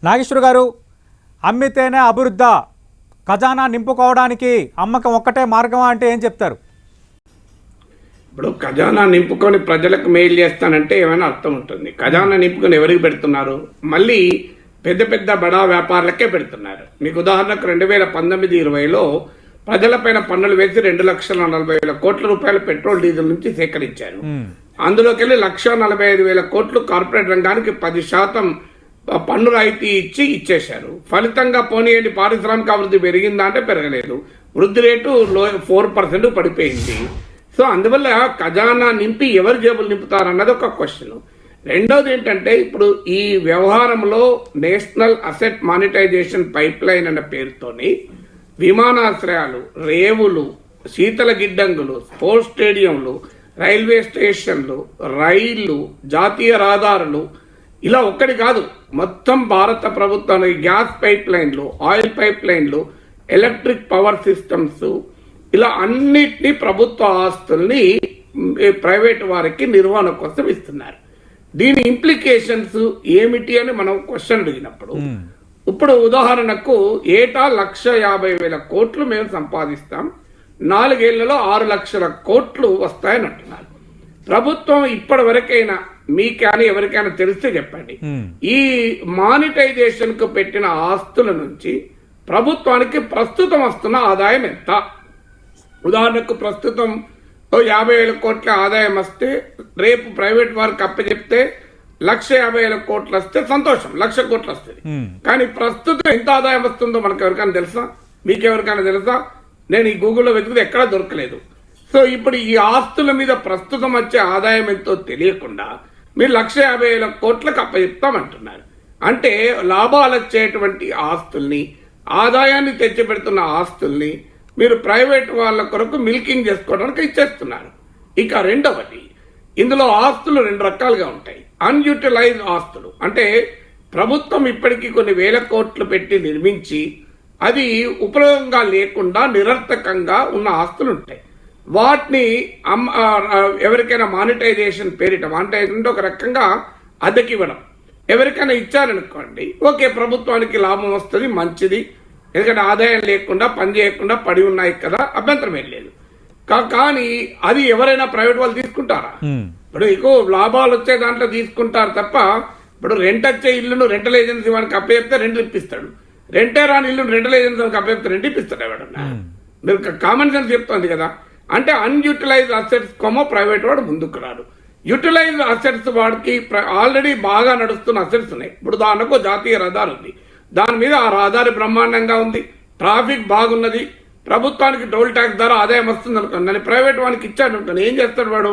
నాగేశ్వర్ గారు, అమ్మితేనే అభివృద్ధి, ఖజానా నింపుకోవడానికి అమ్మకం ఒక్కటే మార్గం అంటే ఏం చెప్తారు? ఇప్పుడు ఖజానా నింపుకొని ప్రజలకు మెయిల్ చేస్తానంటే ఏమైనా అర్థం ఉంటుంది? ఖజానా నింపుకొని ఎవరికి పెడుతున్నారు? మళ్ళీ పెద్ద పెద్ద బడా వ్యాపారులకే పెడుతున్నారు. మీకు ఉదాహరణకు 2019-20లో ప్రజలపైన పన్నులు వేసి 2,40,000 కోట్ల రూపాయలు పెట్రోల్ డీజిల్ నుంచి సేకరించారు. అందులోకి వెళ్ళి 1,45,000 కోట్లు కార్పొరేట్ రంగానికి 10% పన్ను రాయితీ ఇచ్చేశారు. ఫలితంగా పోనీయండి, పారిశ్రామిక అభివృద్ధి పెరిగిందా అంటే పెరగలేదు. వృద్ధి రేటు 4% పడిపోయింది. సో అందువల్ల ఖజానా నింపి ఎవరు జేబులు నింపుతారన్నది ఒక క్వశ్చన్. రెండోది ఏంటంటే, ఇప్పుడు ఈ వ్యవహారంలో national asset monetisation pipeline అన్న పేరుతోని విమానాశ్రయాలు, రేవులు, శీతల గిడ్డంగులు, స్పోర్ట్స్ స్టేడియంలు, రైల్వే స్టేషన్లు, రైళ్లు, జాతీయ రహదారులు, ఇలా ఒక్కటి కాదు, మొత్తం భారత ప్రభుత్వానికి గ్యాస్ పైప్ లైన్లు, ఆయిల్ పైప్ లైన్లు, ఎలక్ట్రిక్ పవర్ సిస్టమ్స్, ఇలా అన్నిటినీ ప్రభుత్వ ఆస్తుల్ని ప్రైవేట్ వారికి నిర్వహణ కోసం ఇస్తున్నారు. దీని ఇంప్లికేషన్స్ ఏమిటి అని మనం క్వశ్చన్ అడిగినప్పుడు, ఇప్పుడు ఉదాహరణకు ఏటా 150,000 కోట్లు మేము సంపాదిస్తాం, 4 ఏళ్లలో 6 లక్షల కోట్లు వస్తాయని అంటున్నారు. ప్రభుత్వం ఇప్పటి వరకైనా మీకైనా ఎవరికైనా తెలిస్తే చెప్పండి, ఈ మానిటైజేషన్ కు పెట్టిన ఆస్తుల నుంచి ప్రభుత్వానికి ప్రస్తుతం వస్తున్న ఆదాయం ఎంత? ఉదాహరణకు ప్రస్తుతం 50,000 కోట్ల ఆదాయం వస్తే, రేపు ప్రైవేట్ వారికి అప్పచెప్తే 1,50,000 కోట్లు వస్తే సంతోషం, 1,00,000 కోట్లు వస్తుంది. కానీ ప్రస్తుతం ఎంత ఆదాయం వస్తుందో మనకు ఎవరికైనా తెలుసా? మీకెవరికైనా తెలుసా? నేను ఈ గూగుల్లో వెతికితే ఎక్కడా దొరకలేదు. సో ఇప్పుడు ఈ ఆస్తుల మీద ప్రస్తుతం వచ్చే ఆదాయం ఎంతో తెలియకుండా మీరు 1,50,000 కోట్లకు అప్పచెప్తామంటున్నారు. అంటే లాభాలు వచ్చేటువంటి ఆస్తుల్ని, ఆదాయాన్ని తెచ్చిపెడుతున్న ఆస్తుల్ని మీరు ప్రైవేట్ వాళ్ళ కొరకు మిల్కింగ్ చేసుకోవడానికి ఇచ్చేస్తున్నారు. ఇక రెండవది, ఇందులో ఆస్తులు 2 రకాలుగా ఉంటాయి. అన్యూటిలైజ్ ఆస్తులు అంటే ప్రభుత్వం ఇప్పటికీ కొన్ని వేల కోట్లు పెట్టి నిర్మించి అది ఉపయోగంగా లేకుండా నిరర్థకంగా ఉన్న ఆస్తులు ఉంటాయి. వాటిని ఎవరికైనా మానిటైజేషన్ పేరిట, మానిటైజేషన్ ఒక రకంగా అద్దెకి ఇవ్వడం, ఎవరికైనా ఇచ్చారనుకోండి, ఓకే, ప్రభుత్వానికి లాభం వస్తుంది, మంచిది, ఎందుకంటే ఆదాయం లేకుండా పని చేయకుండా పడి ఉన్నాయి కదా, అభ్యంతరం ఏం లేదు. కానీ అది ఎవరైనా ప్రైవేట్ వాళ్ళు తీసుకుంటారా? ఇప్పుడు ఎక్కువ లాభాలు వచ్చే దాంట్లో తీసుకుంటారు తప్ప, ఇప్పుడు రెంట్ వచ్చే ఇల్లును రెంటల్ ఏజెన్సీ వానికి అప్పచెప్తే రెంట్ ఇప్పిస్తాడు, రెంటే రాని ఇల్లు రెంటల్ ఏజెన్సీ వానికి అప్పచెప్తే రెంట్ ఇప్పిస్తాడు ఎవడన్నా? మీరు కామన్ సెన్స్ చెప్తుంది కదా. అంటే అన్యూటిలైజ్ అసెట్స్ కొమో ప్రైవేట్ వాడు ముందుకు రాడు. యూటిలైజ్ అసెట్స్ వాడికి ఆల్రెడీ బాగా నడుస్తున్న అసెట్స్ ఉన్నాయి. ఇప్పుడు ఉదాహరణకు జాతీయ రహదారి ఉంది, దాని మీద ఆ రహదారి బ్రహ్మాండంగా ఉంది, ట్రాఫిక్ బాగున్నది, ప్రభుత్వానికి టోల్ ట్యాక్స్ ద్వారా ఆదాయం వస్తుంది అనుకోండి, దాన్ని ప్రైవేట్ వానికి ఇచ్చాడు అనుకోండి, ఏం చేస్తాడు వాడు?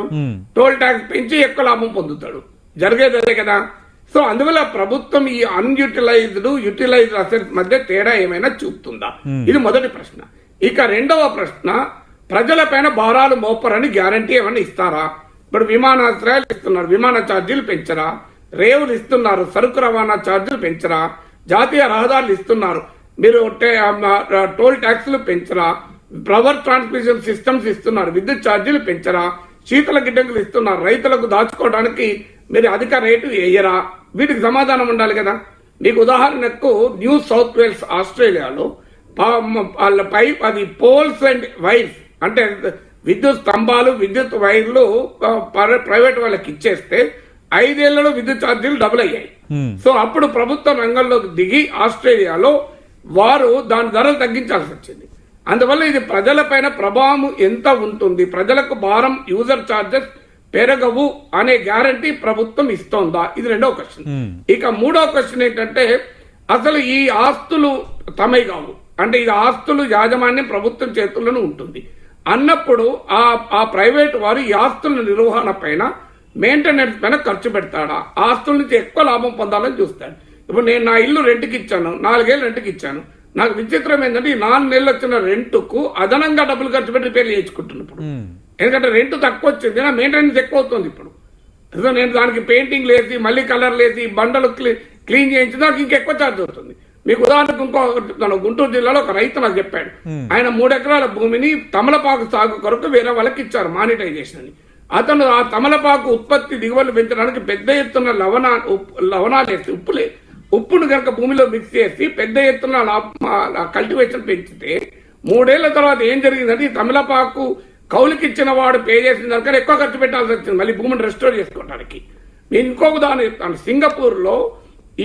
టోల్ ట్యాక్స్ పెంచి ఎక్కువ లాభం పొందుతాడు. జరిగేది అదే కదా. సో అందువల్ల ప్రభుత్వం ఈ అన్యూటిలైజ్డ్, యూటిలైజ్డ్ అసెట్స్ మధ్య తేడా ఏమైనా చూపుతుందా? ఇది మొదటి ప్రశ్న. ఇక రెండవ ప్రశ్న, ప్రజలపైన భారాలు మోపరని గ్యారంటీ ఏమైనా ఇస్తారా? ఇప్పుడు విమానాశ్రయాలు ఇస్తున్నారు, విమాన ఛార్జీలు పెంచరా? రేవులు ఇస్తున్నారు, సరుకు రవాణా ఛార్జీలు పెంచరా? జాతీయ రహదారులు ఇస్తున్నారు, మీరు టోల్ ట్యాక్స్లు పెంచరా? పవర్ ట్రాన్స్మిషన్ సిస్టమ్స్ ఇస్తున్నారు, విద్యుత్ ఛార్జీలు పెంచరా? శీతల గిడ్డంగులు ఇస్తున్నారు, రైతులకు దాచుకోవడానికి మీరు అధిక రేటు వేయరా? వీటికి సమాధానం ఉండాలి కదా. మీకు ఉదాహరణకు న్యూ సౌత్ వేల్స్ ఆస్ట్రేలియాలో వాళ్ళపై అది పోల్స్ అండ్ వైర్స్ అంటే విద్యుత్ స్తంభాలు, విద్యుత్ వైర్లు ప్రైవేట్ వాళ్ళకి ఇచ్చేస్తే 5 ఏళ్లలో విద్యుత్ ఛార్జీలు డబుల్ అయ్యాయి. సో అప్పుడు ప్రభుత్వం రంగంలోకి దిగి ఆస్ట్రేలియాలో వారు దాని ధరలు తగ్గించాల్సి వచ్చింది. అందువల్ల ఇది ప్రజలపైన ప్రభావం ఎంత ఉంటుంది, ప్రజలకు భారం, యూజర్ ఛార్జెస్ పెరగవు అనే గ్యారంటీ ప్రభుత్వం ఇస్తోందా? ఇది రెండో క్వశ్చన్. ఇక మూడో క్వశ్చన్ ఏంటంటే, అసలు ఈ ఆస్తులు తమై కావు, అంటే ఈ ఆస్తులు యాజమాన్యం ప్రభుత్వం చేతుల్లోనే ఉంటుంది అన్నప్పుడు ఆ ప్రైవేట్ వారు ఈ ఆస్తుల నిర్వహణ పైన, మెయింటెనెన్స్ పైన ఖర్చు పెడతాడా? ఆస్తుల నుంచి ఎక్కువ లాభం పొందాలని చూస్తాడు. ఇప్పుడు నేను నా ఇల్లు రెంట్కి ఇచ్చాను, 4 ఏళ్ళు రెంట్కి ఇచ్చాను, నాకు విచిత్రం ఏంటంటే ఈ 4 నెలలు వచ్చిన రెంట్కు అదనంగా డబ్బులు ఖర్చు పెట్టి రిపేర్లు చేయించుకుంటున్నాను ఇప్పుడు. ఎందుకంటే రెంట్ తక్కువ వచ్చింది, నా మెయింటెనెన్స్ ఎక్కువ అవుతుంది ఇప్పుడు. నేను దానికి పెయింటింగ్ లేసి, మళ్ళీ కలర్ లేసి, బండలు క్లీన్ చేయించి నాకు ఇంకెక్కువ ఛార్జ్ అవుతుంది. మీకు ఉదాహరణకు ఇంకో గుంటూరు జిల్లాలో ఒక రైతు నాకు చెప్పాడు, ఆయన 3 ఎకరాల భూమిని తమలపాకు సాగు కొరకు వేరే వాళ్ళకి ఇచ్చారు మానిటైజేషన్ అని. అతను ఆ తమలపాకు ఉత్పత్తి దిగుబడులు పెంచడానికి పెద్ద ఎత్తున లవణాలు వేసి ఉప్పును కనుక భూమిలో మిక్స్ చేసి పెద్ద ఎత్తున కల్టివేషన్ పెంచితే 3 ఏళ్ల తర్వాత ఏం జరిగిందంటే ఈ తమిళపాకు కౌలుకిచ్చిన వాడు పే చేసిన దానికన్నా ఎక్కువ ఖర్చు పెట్టాల్సి వచ్చింది మళ్ళీ భూమిని రెస్టోర్ చేసుకోవడానికి. నేను ఇంకొక ఉదాహరణ చెప్తాను. సింగపూర్ లో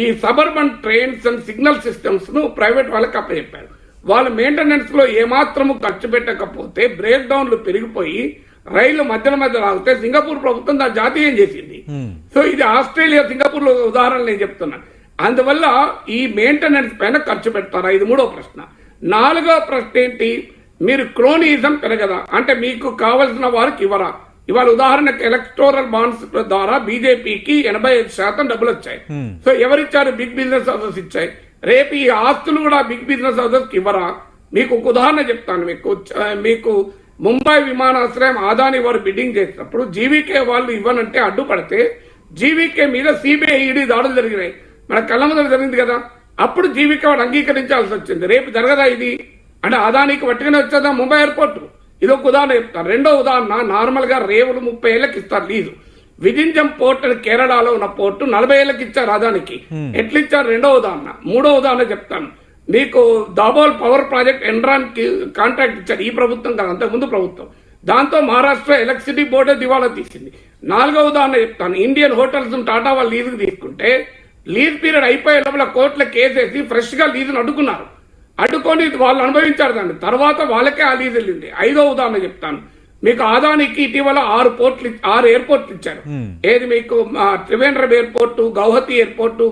ఈ suburban trains and signal systems ను ప్రైవేట్ వాళ్ళకి అప్పచెప్పారు. వాళ్ళు మెయింటెనెన్స్ లో ఏమాత్రము ఖర్చు పెట్టకపోతే బ్రేక్ డౌన్లు పెరిగిపోయి రైళ్లు మధ్య ఆగితే సింగపూర్ ప్రభుత్వం దాన్ని జాతీయం చేసింది. సో ఇది ఆస్ట్రేలియా సింగపూర్ లో ఉదాహరణ నేను చెప్తున్నాను. అందువల్ల ఈ మెయింటెనెన్స్ పైన ఖర్చు పెడతారా? ఇది 3వ ప్రశ్న. 4వ ప్రశ్న ఏంటి? మీరు క్రోనిజం పెరగదా, అంటే మీకు కావలసిన వారికి ఇవ్వరా? ఇవాళ ఉదాహరణకు ఎలక్టోరల్ బాండ్స్ ద్వారా బీజేపీకి 85% డబ్బులు వచ్చాయి. సో ఎవరిచ్చారు? బిగ్ బిజినెస్ హౌసెస్ ఇచ్చాయి. రేపు ఈ ఆస్తులు కూడా బిగ్ బిజినెస్ హౌసెస్ ఇవ్వరా? మీకు ఒక ఉదాహరణ చెప్తాను. మీకు ముంబై విమానాశ్రయం అదాని వారు బిడ్డింగ్ చేసినప్పుడు జీవీకే వాళ్ళు ఇవ్వనంటే అడ్డుపడితే జీవీకే మీద సిబిఐ ఈడీ దాడులు జరిగినాయి. మన కళ్ళ ముందర జరిగింది కదా. అప్పుడు జీవీకే వాడు అంగీకరించాల్సి వచ్చింది. రేపు జరగదా ఇది? అంటే అదానికి పట్టుకుని వచ్చేదా ముంబై ఎయిర్పోర్ట్? ఇది ఒక ఉదాహరణ చెప్తాను. 2వ ఉదాహరణ, నార్మల్ గా రేవులు 30 ఏళ్ళకి ఇస్తారు లీజు. విజింజం పోర్ట్ అని కేరళలో ఉన్న పోర్టు 40 ఏళ్ళకి ఇచ్చారు అదానికి. ఎట్లా ఇచ్చారు? 2వ ఉదాహరణ. 3వ ఉదాహరణ చెప్తాను. మీకు దాబోల్ పవర్ ప్రాజెక్ట్ ఎన్రాన్ కి కాంట్రాక్ట్ ఇచ్చారు. ఈ ప్రభుత్వం కాదు, అంతకుముందు ప్రభుత్వం. దాంతో మహారాష్ట్ర ఎలక్ట్రిసిటీ బోర్డే దివాలా తీసింది. 4వ ఉదాహరణ చెప్తాను. ఇండియన్ హోటల్స్ టాటా వాళ్ళు లీజుకు తీసుకుంటే లీజ్ పీరియడ్ అయిపోయే లోపల కోర్టులో కేసేసి ఫ్రెష్ గా లీజును అడ్డుకున్నారు. అడ్డుకొని వాళ్ళు అనుభవించారు దాన్ని. తర్వాత వాళ్ళకే ఆ లీజ్ వెళ్ళింది. 5వ ఉదాహరణ చెప్తాను. మీకు ఆదానికి ఇటీవల 6 ఎయిర్పోర్ట్లు ఇచ్చారు. ఏది మీకు త్రివేంద్రం ఎయిర్పోర్టు, గౌహతి ఎయిర్పోర్టు,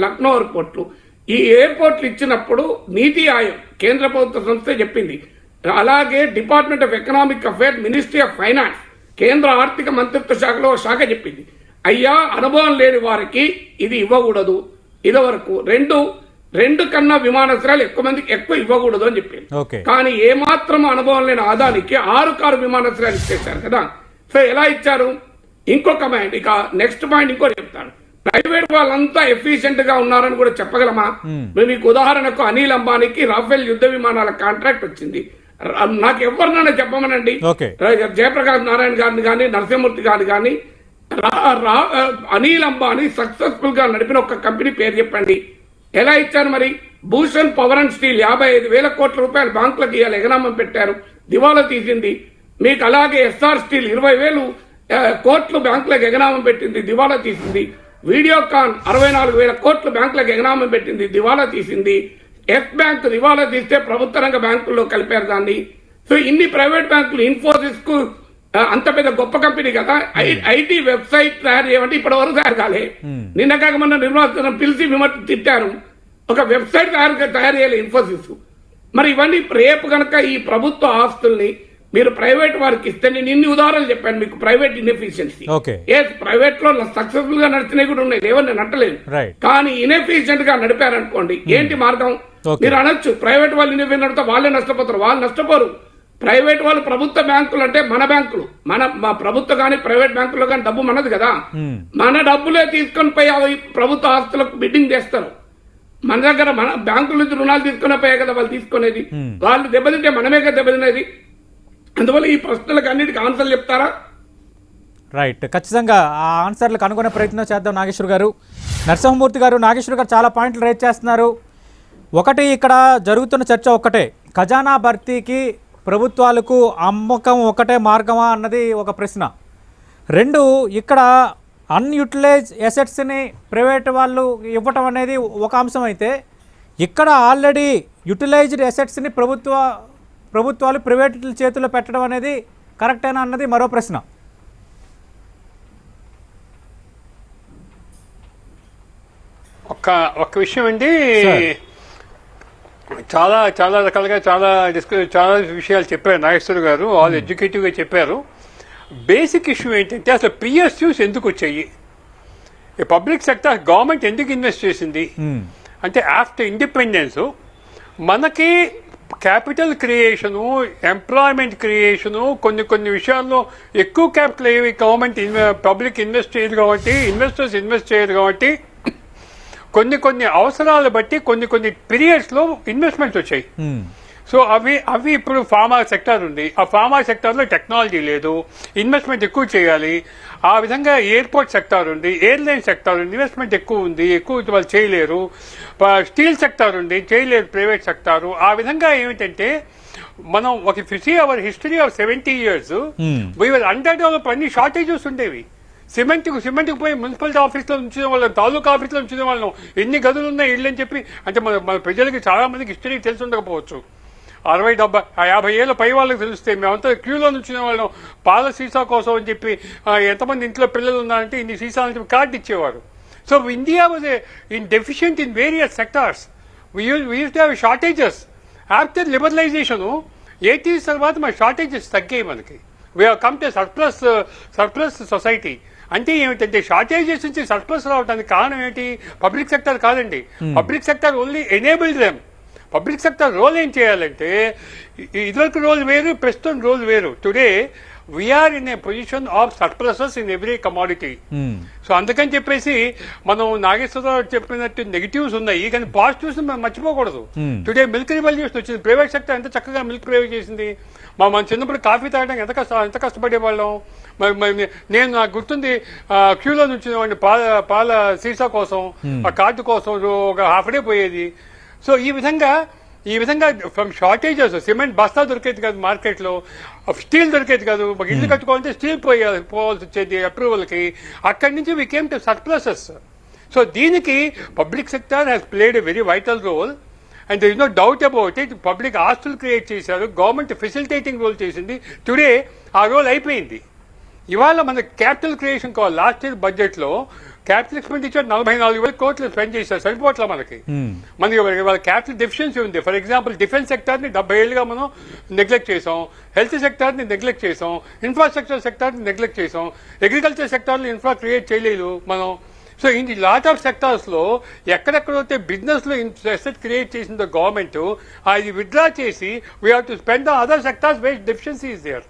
లక్నో ఎయిర్పోర్ట్లు. ఈ ఎయిర్పోర్ట్లు ఇచ్చినప్పుడు నీతి ఆయోగ్ కేంద్ర ప్రభుత్వ సంస్థ చెప్పింది. అలాగే department of economic affairs, ministry of finance, కేంద్ర ఆర్థిక మంత్రిత్వ శాఖలో శాఖ చెప్పింది, అయ్యా అనుభవం లేని వారికి ఇది ఇవ్వకూడదు. ఇదివరకు రెండు కన్నా విమానాశ్రయాలు ఎక్కువ మందికి ఎక్కువ ఇవ్వకూడదు అని చెప్పింది. కానీ ఏమాత్రం అనుభవం లేని ఆదానికి 6 కారు విమానాశ్రయాలు ఇచ్చేశారు కదా. సో ఎలా ఇచ్చారు? ఇంకొక పాయింట్, ఇక నెక్స్ట్ పాయింట్ ఇంకోటి చెప్తాను. ప్రైవేట్ వాళ్ళంతా ఎఫిషియెంట్ గా ఉన్నారని కూడా చెప్పగలమా? మీకు ఉదాహరణకు అనిల్ అంబానీకి రాఫెల్ యుద్ధ విమానాల కాంట్రాక్ట్ వచ్చింది. నాకు ఎవరినైనా చెప్పమనండి, జయప్రకాష్ నారాయణ గారిని కానీ నరసింహమూర్తి గారిని కానీ అనిల్ అంబానీ సక్సెస్ఫుల్ గా నడిపిన ఒక కంపెనీ పేరు చెప్పండి. ఎలా ఇచ్చారు మరి? భూషణ్ పవర్ అండ్ స్టీల్ 55,000 కోట్ల రూపాయలు బ్యాంకులకు ఇవాళ ఎగనామం పెట్టారు, దివాలా తీసింది. మీకు అలాగే ఎస్ఆర్ స్టీల్ 20,000 కోట్లు బ్యాంకులకు ఎగనామం పెట్టింది, దివాలా తీసింది. వీడియోకాన్ 64,000 కోట్లు బ్యాంకులకు ఎగనామం పెట్టింది, దివాలా తీసింది. ఎస్ బ్యాంక్ దివాలా తీస్తే ప్రభుత్వ రంగ బ్యాంకుల్లో కలిపారు దాన్ని. సో ఇన్ని ప్రైవేట్ బ్యాంకులు, ఇన్ఫోసిస్ కు అంత పెద్ద గొప్ప కంపెనీ కదా, ఐటీ వెబ్సైట్ తయారు చేయమంటే ఇప్పటి వరకు తయారు కాలే. నిన్న కాక మొన్న నిర్మలా పిలిచి తిట్టారు, ఒక వెబ్సైట్ తయారు చేయాలి ఇన్ఫోసిస్. మరి ఇవన్నీ రేపు కనుక ఈ ప్రభుత్వ ఆస్తుల్ని మీరు ప్రైవేట్ వారికి ఇస్తే, నేను ఇన్ని ఉదాహరణలు చెప్పాను మీకు ప్రైవేట్ ఇన్ఎఫిషియన్సీ. ప్రైవేట్ లో సక్సెస్ఫుల్ గా నడిచినవి కూడా ఉన్నాయి, లేవని నేను అంటలేను. కానీ ఇన్ఎఫిషియెంట్ గా నడిపారనుకోండి, ఏంటి మార్గం? మీరు అనొచ్చు ప్రైవేట్ వాళ్ళు ఇన్ఎఫిషియెంట్ నడితే వాళ్ళే నష్టపోతారు. వాళ్ళు నష్టపోరు. ప్రైవేట్ వాళ్ళు ప్రభుత్వ బ్యాంకులు అంటే మన బ్యాంకులు, మా ప్రభుత్వ కానీ ప్రైవేట్ బ్యాంకుల్లో కానీ డబ్బు మనది కదా, మన డబ్బులే తీసుకొని పోయి అవి ప్రభుత్వ ఆస్తులకు బిడ్డింగ్ చేస్తారు. మన దగ్గర మన బ్యాంకుల నుంచి రుణాలు తీసుకునే పోయే కదా వాళ్ళు తీసుకునేది. వాళ్ళు దెబ్బతింటే మనమే కదా దెబ్బతినేది. అందువల్ల ఈ ప్రశ్నలకు అన్నిటికీ ఆన్సర్లు చెప్తారా? రైట్, ఖచ్చితంగా ఆ ఆన్సర్లకు అనుకునే ప్రయత్నం చేద్దాం. నాగేశ్వర్ గారు, నరసింహమూర్తి గారు, నాగేశ్వర్ గారు చాలా పాయింట్లు రేజ్ చేస్తున్నారు. ఒకటి, ఇక్కడ జరుగుతున్న చర్చ ఒక్కటే, ఖజానా భర్తీకి ప్రభుత్వాలకు అమ్మకం ఒకటే మార్గమా అన్నది ఒక ప్రశ్న. 2, ఇక్కడ అన్యూటిలైజ్ ఎసెట్స్ని ప్రైవేట్ వాళ్ళు ఇవ్వటం అనేది ఒక అంశం అయితే, ఇక్కడ ఆల్రెడీ యూటిలైజ్డ్ ఎసెట్స్ని ప్రభుత్వాలు ప్రైవేట్ చేతుల్లో పెట్టడం అనేది కరెక్టేనా అన్నది మరో ప్రశ్న. ఒక్క విషయం అండి, చాలా రకాలుగా చాలా విషయాలు చెప్పారు నాగేశ్వర్ గారు, ఆల్ ఎడ్యుకేటివ్గా చెప్పారు. బేసిక్ ఇష్యూ ఏంటంటే అసలు పిఎస్యూస్ ఎందుకు వచ్చాయి, పబ్లిక్ సెక్టర్ గవర్నమెంట్ ఎందుకు ఇన్వెస్ట్ చేసింది అంటే, ఆఫ్టర్ ఇండిపెండెన్స్ మనకి క్యాపిటల్ క్రియేషను, ఎంప్లాయ్మెంట్ క్రియేషను, కొన్ని విషయాల్లో ఎక్కువ క్యాపిటల్ ఏవి గవర్నమెంట్ పబ్లిక్ ఇన్వెస్ట్ చేయదు కాబట్టి, ఇన్వెస్టర్స్ ఇన్వెస్ట్ చేయరు కాబట్టి, కొన్ని అవసరాలు బట్టి కొన్ని పీరియడ్స్లో ఇన్వెస్ట్మెంట్స్ వచ్చాయి. సో అవి ఇప్పుడు ఫార్మా సెక్టార్ ఉంది. ఆ ఫార్మా సెక్టార్లో టెక్నాలజీ లేదు, ఇన్వెస్ట్మెంట్ ఎక్కువ చేయాలి. ఆ విధంగా ఎయిర్పోర్ట్ సెక్టార్ ఉంది, ఎయిర్లైన్ సెక్టార్ ఉంది, ఇన్వెస్ట్మెంట్ ఎక్కువ ఉంది, ఎక్కువ వాళ్ళు చేయలేరు. స్టీల్ సెక్టార్ ఉంది, చేయలేరు ప్రైవేట్ సెక్టారు. ఆ విధంగా ఏమిటంటే మనం ఒక our history of 70 years we are under develop, అన్ని షార్టేజెస్ ఉండేవి. సిమెంట్కి పోయి మున్సిపాలిటీ ఆఫీస్లో ఉంచిన వాళ్ళం, తాలూకా ఆఫీస్లో ఉంచిన వాళ్ళం, ఎన్ని గదులు ఉన్నాయి ఇళ్ళు అని చెప్పి. అంటే మన ప్రజలకి చాలా మందికి హిస్టరీ తెలిసి ఉండకపోవచ్చు. 60, 70, 50 ఏళ్ళ పై వాళ్ళకి తెలిస్తే మేమంతా క్యూలో నుంచిన వాళ్ళం పాల సీసా కోసం అని చెప్పి, ఎంతమంది ఇంట్లో పిల్లలు ఉన్నారంటే ఇన్ని సీసా అని చెప్పి కార్డు ఇచ్చేవారు. So India was in deficient in various sectors. We use to have shortages. After liberalisation 80s తర్వాత మన షార్టేజెస్ తగ్గాయి మనకి. We have come to surplus society. అంటే ఏమిటంటే షార్టేజెస్ నుంచి సర్ప్లస్ రావడానికి కారణం ఏంటి? పబ్లిక్ సెక్టర్ కాదండి. Public sector only enabled them. Public sector role ఏం చేయాలంటే, ఇదివరకు రోల్ వేరు, ప్రస్తుతం రోల్ వేరు. Today we are in a position of surpluses in every commodity. So అందుకని చెప్పేసి మనం నాగేశ్వరరావు చెప్పినట్టు నెగిటివ్స్ ఉన్నాయి, కానీ పాజిటివ్స్ మనం మర్చిపోకూడదు. టుడే మిల్క్ రివల్యూషన్ వచ్చింది. ప్రైవేట్ సెక్టర్ ఎంత చక్కగా మిల్క్ ప్రైవేట్ చేసింది. మన చిన్నప్పుడు కాఫీ తాగడానికి ఎంత కష్టపడేవాళ్ళం. నేను నాకు గుర్తుంది, క్యూలో నుంచి పాల సీసా కోసం, ఆ కార్డు కోసం ఒక హాఫ్ డే పోయేది. సో ఈ విధంగా ఫ్రమ్ షార్టేజెస్, సిమెంట్ బస్తా దొరికేది కాదు మార్కెట్లో, స్టీల్ దొరికేది కాదు. మాకు ఇల్లు కట్టుకోవాలంటే స్టీల్ పోవాల్సి వచ్చేది అప్రూవల్కి. అక్కడి నుంచి we came to surpluses. So దీనికి public sector has played a very vital role. And there is no doubt about it. Public ఆస్తులు క్రియేట్ చేశారు, గవర్నమెంట్ ఫెసిలిటేటింగ్ రోల్ చేసింది. టుడే ఆ రోల్ అయిపోయింది. ఇవాళ మన క్యాపిటల్ క్రియేషన్ కావాలి. లాస్ట్ ఇయర్ బడ్జెట్లో క్యాపిటల్ ఎక్స్పెండిచర్ 44,000 కోట్లు స్పెండ్ చేశారు. సరిపోట్ల మనకి వాళ్ళ క్యాపిటల్ డెఫిషియన్సీ ఉంది. ఫర్ ఎగ్జాంపుల్ డిఫెన్స్ సెక్టార్ని 70 ఏళ్ళుగా మనం నెగ్లెక్ట్ చేసాం, హెల్త్ సెక్టార్ని నెగ్లెక్ట్ చేసాం, ఇన్ఫ్రాస్ట్రక్చర్ సెక్టార్ని నెగ్లెక్ట్ చేసాం, అగ్రికల్చర్ సెక్టార్లో ఇన్ఫ్రా క్రియేట్ చేయలేదు మనం. So in the lot of sectors లో ఎక్కడెక్కడైతే బిజినెస్ లో అసెట్ క్రియేట్ చేసిందో గవర్నమెంట్, అది విత్డ్రా చేసి we have to spend on other sectors where deficiency is there.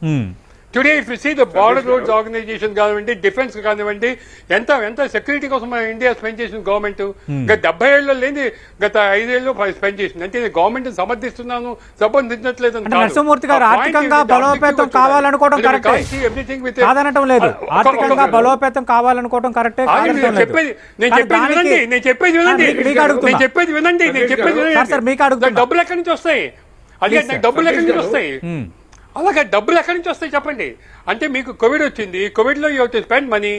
Today if you see the border roads organisation కానివ్వండి, defence కానివ్వండి, ఎంత security కోసం మన ఇండియా స్పెండ్ చేసిన గవర్నమెంట్ గత 70 ఏళ్ళలో లేని గత 5 ఏళ్ళు స్పెండ్ చేసింది. అంటే గవర్నమెంట్ సమర్థిస్తున్నాను, సమర్థించట్లేదు. నరసింహమూర్తి గారు ఆర్థికంగా బలోపేతం కావాలనుకోవడం కరెక్టే, కాదనటం లేదు. ఆర్థికంగా బలోపేతం కావాలనుకోవడం కరెక్టే. నేను చెప్పేది వినండి. డబ్బులు ఎక్కడి నుంచి వస్తాయి? అలాగే డబ్బులు ఎక్కడి నుంచి వస్తాయి? అలాగే డబ్బులు ఎక్కడి నుంచి వస్తాయి చెప్పండి. అంటే మీకు కోవిడ్ వచ్చింది, కోవిడ్ లో యూ టు స్పెండ్ మనీ.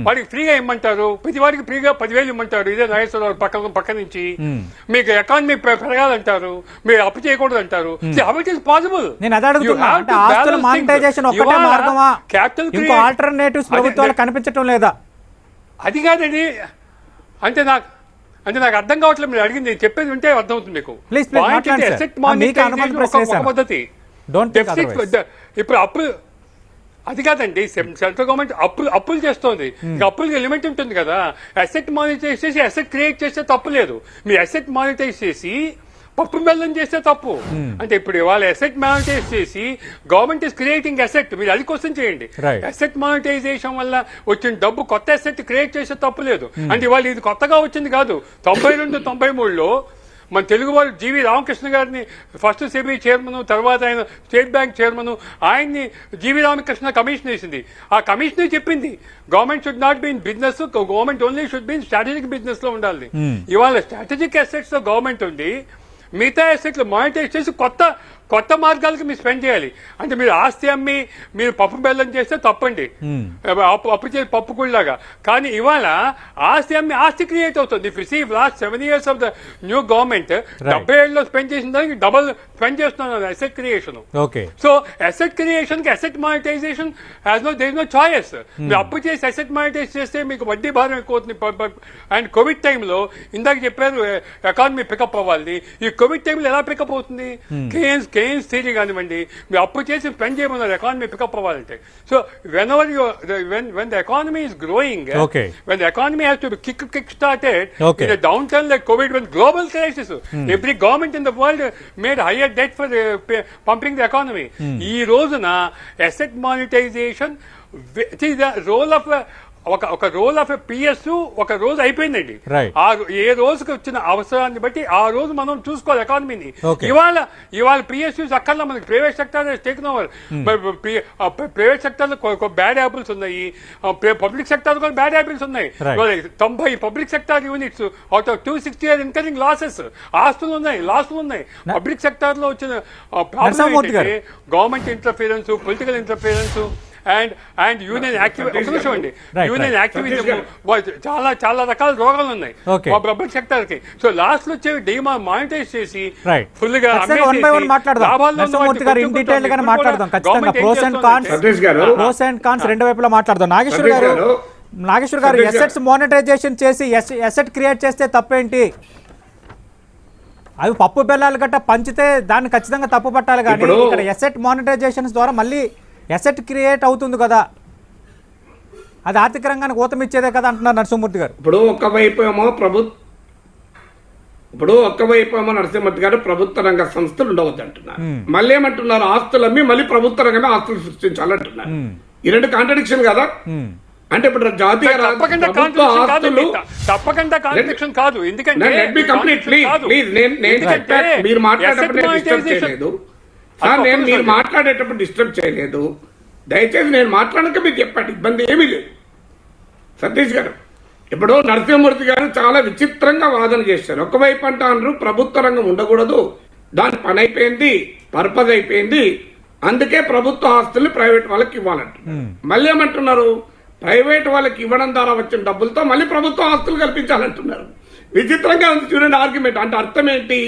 వాడికి ఫ్రీగా ఇమ్మంటారు, ప్రతి వాడికి ఫ్రీగా 10,000 ఇమ్మంటారు. ఇదే నాగేశ్వరరావు పక్క నుంచి మీకు ఎకానమీ పెరగాలంటారు, మీరు అప్పు చేయకూడదు అంటారు. How it is possible? Alternatives ప్రభుత్వాలు కనిపించడం లేదా? అది కాదండి. అంటే నాకు అర్థం కావట్లేదు. మీరు అడిగింది, చెప్పేది వింటే అర్థం అవుతుంది మీకు. ఒక పద్ధతి. ఇప్పుడు అది కాదండి, సెంట్రల్ గవర్నమెంట్ అప్పులు చేస్తోంది. అప్పులకి లిమిట్ ఉంటుంది కదా. అసెట్ మానిటైజ్ చేసి అసెట్ క్రియేట్ చేస్తే తప్పు లేదు. మీరు అసెట్ మానిటైజ్ చేసి పప్పు బెల్లం చేస్తే తప్పు. అంటే ఇప్పుడు ఇవాళ అసెట్ మానిటైజ్ చేసి గవర్నమెంట్ ఇస్ క్రియేటింగ్ అసెట్, మీరు అది క్వశ్చన్ చేయండి. అసెట్ మానిటైజేషన్ వల్ల వచ్చిన డబ్బు కొత్త అసెట్ క్రియేట్ చేస్తే తప్పు లేదు. అంటే ఇవాళ ఇది కొత్తగా వచ్చింది కాదు. 92, 93లో మన తెలుగు వాళ్ళు జీవి రామకృష్ణ గారిని ఫస్ట్ సెబీ చైర్మన్, తర్వాత ఆయన స్టేట్ బ్యాంక్ చైర్మన్, ఆయన్ని జీవి రామకృష్ణ కమిషన్ వేసింది. ఆ కమిషన్ చెప్పింది government should not be in business, government only should be in strategic business లో ఉండాలి. ఇవాళ స్ట్రాటజిక్ అసెట్స్ లో గవర్నమెంట్ ఉంది, మిగతా అసెట్లు మానిటైజ్ చేసి కొత్త మార్గాలకి మీరు స్పెండ్ చేయాలి. అంటే మీరు ఆస్తి అమ్మి మీరు పప్పు బెల్లం చేస్తే తప్పండి, అప్పు చేసి పప్పు గుళ్ళలాగా. కానీ ఇవాళ ఆస్తి అమ్మి ఆస్తి క్రియేట్ అవుతుంది. If you see last 7 years of the new government 70 ఏళ్ళలో స్పెండ్ చేసిన దానికి డబుల్ స్పెండ్ చేస్తున్నారు asset creation. So asset creation కి asset monetisation there is no choice. మీరు అప్పు చేసి అసెట్ మానిటైజ్ చేస్తే మీకు వడ్డీ భారం ఎక్కువ అవుతుంది. అండ్ కోవిడ్ టైంలో ఇందాక చెప్పారు ఎకానమీ పికప్ అవ్వాలి. ఈ కోవిడ్ టైంలో ఎలా పికప్ అవుతుంది? కేన్స్ థియరీ కానివ్వండి, మీరు అప్పు చేసి స్పెండ్ చేయమన్నారు ఎకానమీ పికప్ అవ్వాలంటే. So when the economy is growing, when the economy has to be kick started in a downturn like COVID, when global crisis, every government in the world made higher debt for pumping the economy. ఈ రోజున asset monetization, the role of ఒక రోజు of PS ఒక రోజు అయిపోయిందండి. Right. ఏ రోజుకి వచ్చిన అవసరాన్ని బట్టి ఆ రోజు మనం చూసుకోవాలి ఎకానమీని. Okay. ఇవాళ పిఎస్యూస్ అక్కర్లా మనకి private sector taken over. Private sector లో బ్యాడ్ యాపిల్స్ ఉన్నాయి, పబ్లిక్ సెక్టర్ కూడా బ్యాడ్ యాపిల్స్ ఉన్నాయి. Right. 90 public sector units out of 260 are incurring losses. ఆస్తులు ఉన్నాయి, లాసులు ఉన్నాయి. పబ్లిక్ సెక్టర్ లో వచ్చిన government interference, political interference and union activism అండి. యూనియన్ యాక్టివిజం చాలా చాలా రకాల రోగాలు ఉన్నాయి పబ్లిక్ సెక్టర్ కి. సో లాస్ట్ లో వచ్చేవి మానిటైజ్ చేసి ఫుల్ గా ప్రోస్ అండ్ కాన్స్ రెండు వైపులా మాట్లాడదాం. నాగేశ్వర్ గారు ఎసెట్స్ మానిటైజేషన్ చేసి ఎసెట్ క్రియేట్ చేస్తే తప్పేంటి? అవి పప్పు బెల్లాలు గట్ట పంచితే దాన్ని ఖచ్చితంగా తప్పు పట్టాలి, కానీ ఇక్కడ ఎసెట్ మానిటైజేషన్ ద్వారా మళ్ళీ ఎసెట్ క్రియేట్ అవుతుంది కదా, అది ఆర్థిక రంగానికి ఊతమిచ్చేదే కదా అంటున్నారు నరసింహమూర్తి గారు. ఇప్పుడు ఒకవైపు ఏమో నరసింహమూర్తి గారు ప్రభుత్వ రంగ సంస్థలు ఉండవద్దు అంటున్నారు. మళ్ళీ ఏమంటున్నారు? ఆస్తులు అమ్మి మళ్ళీ ప్రభుత్వ రంగమే ఆస్తులు సృష్టించాలంటున్నారు. ఈ రెండు కాంట్రడిక్షన్ కదా. అంటే ఇప్పుడు జాతీయ తప్పకుండా కాంట్రడిక్షన్ కాదు. ఎందుకంటే మీరు మాట్లాడేటప్పుడు డిస్టర్బ్ చేయలేదు. దయచేసి నేను మాట్లాడక మీరు చెప్పండి, ఇబ్బంది ఏమీ లేదు. సతీష్ గారు, ఇప్పుడు నరసింహమూర్తి గారు చాలా విచిత్రంగా వాదన చేశారు. ఒకవైపు అంటారు ప్రభుత్వ రంగం ఉండకూడదు, దాని పని అయిపోయింది, పర్పస్ అయిపోయింది, అందుకే ప్రభుత్వ ఆస్తుల్ని ప్రైవేట్ వాళ్ళకి ఇవ్వాలంటున్నారు. మళ్ళీ ఏమంటున్నారు? ప్రైవేట్ వాళ్ళకి ఇవ్వడం ద్వారా వచ్చిన డబ్బులతో మళ్ళీ ప్రభుత్వ ఆస్తులు కల్పించాలంటున్నారు. విచిత్రంగా ఉంది చూడండి ఆర్గ్యుమెంట్. అంటే అర్థం ఏంటి?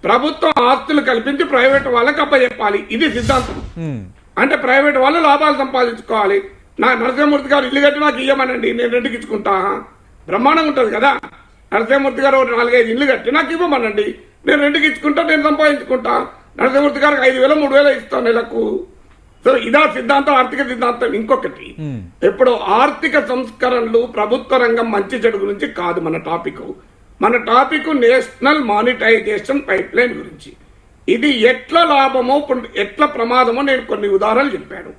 ప్రభుత్వ ఆస్తులు కల్పించి ప్రైవేట్ వాళ్ళకి అప్పచెప్పాలి, ఇది సిద్ధాంతం. అంటే ప్రైవేట్ వాళ్ళు లాభాలు సంపాదించుకోవాలి. నరసింహమూర్తి గారు ఇల్లు కట్టి నాకు ఇవ్వమనండి, నేను రెండుకి ఇచ్చుకుంటా, బ్రహ్మాండంగా ఉంటుంది కదా. నరసింహమూర్తి గారు 4-5 ఇల్లు కట్టి నాకు ఇవ్వమనండి, నేను రెండుకి ఇచ్చుకుంటా, నేను సంపాదించుకుంటా. నరసింహమూర్తి గారికి 5,000 3,000 ఇస్తాను నెలకు. సో ఇదా సిద్ధాంతం, ఆర్థిక సిద్ధాంతం. ఇంకొకటి, ఇప్పుడు ఆర్థిక సంస్కరణలు ప్రభుత్వ రంగం మంచి చెడు గురించి కాదు మన topic national monetisation pipeline గురించి. ఇది ఎట్లా లాభమో ఎట్లా ప్రమాదమో నేను కొన్ని ఉదాహరణలు చెప్పాను.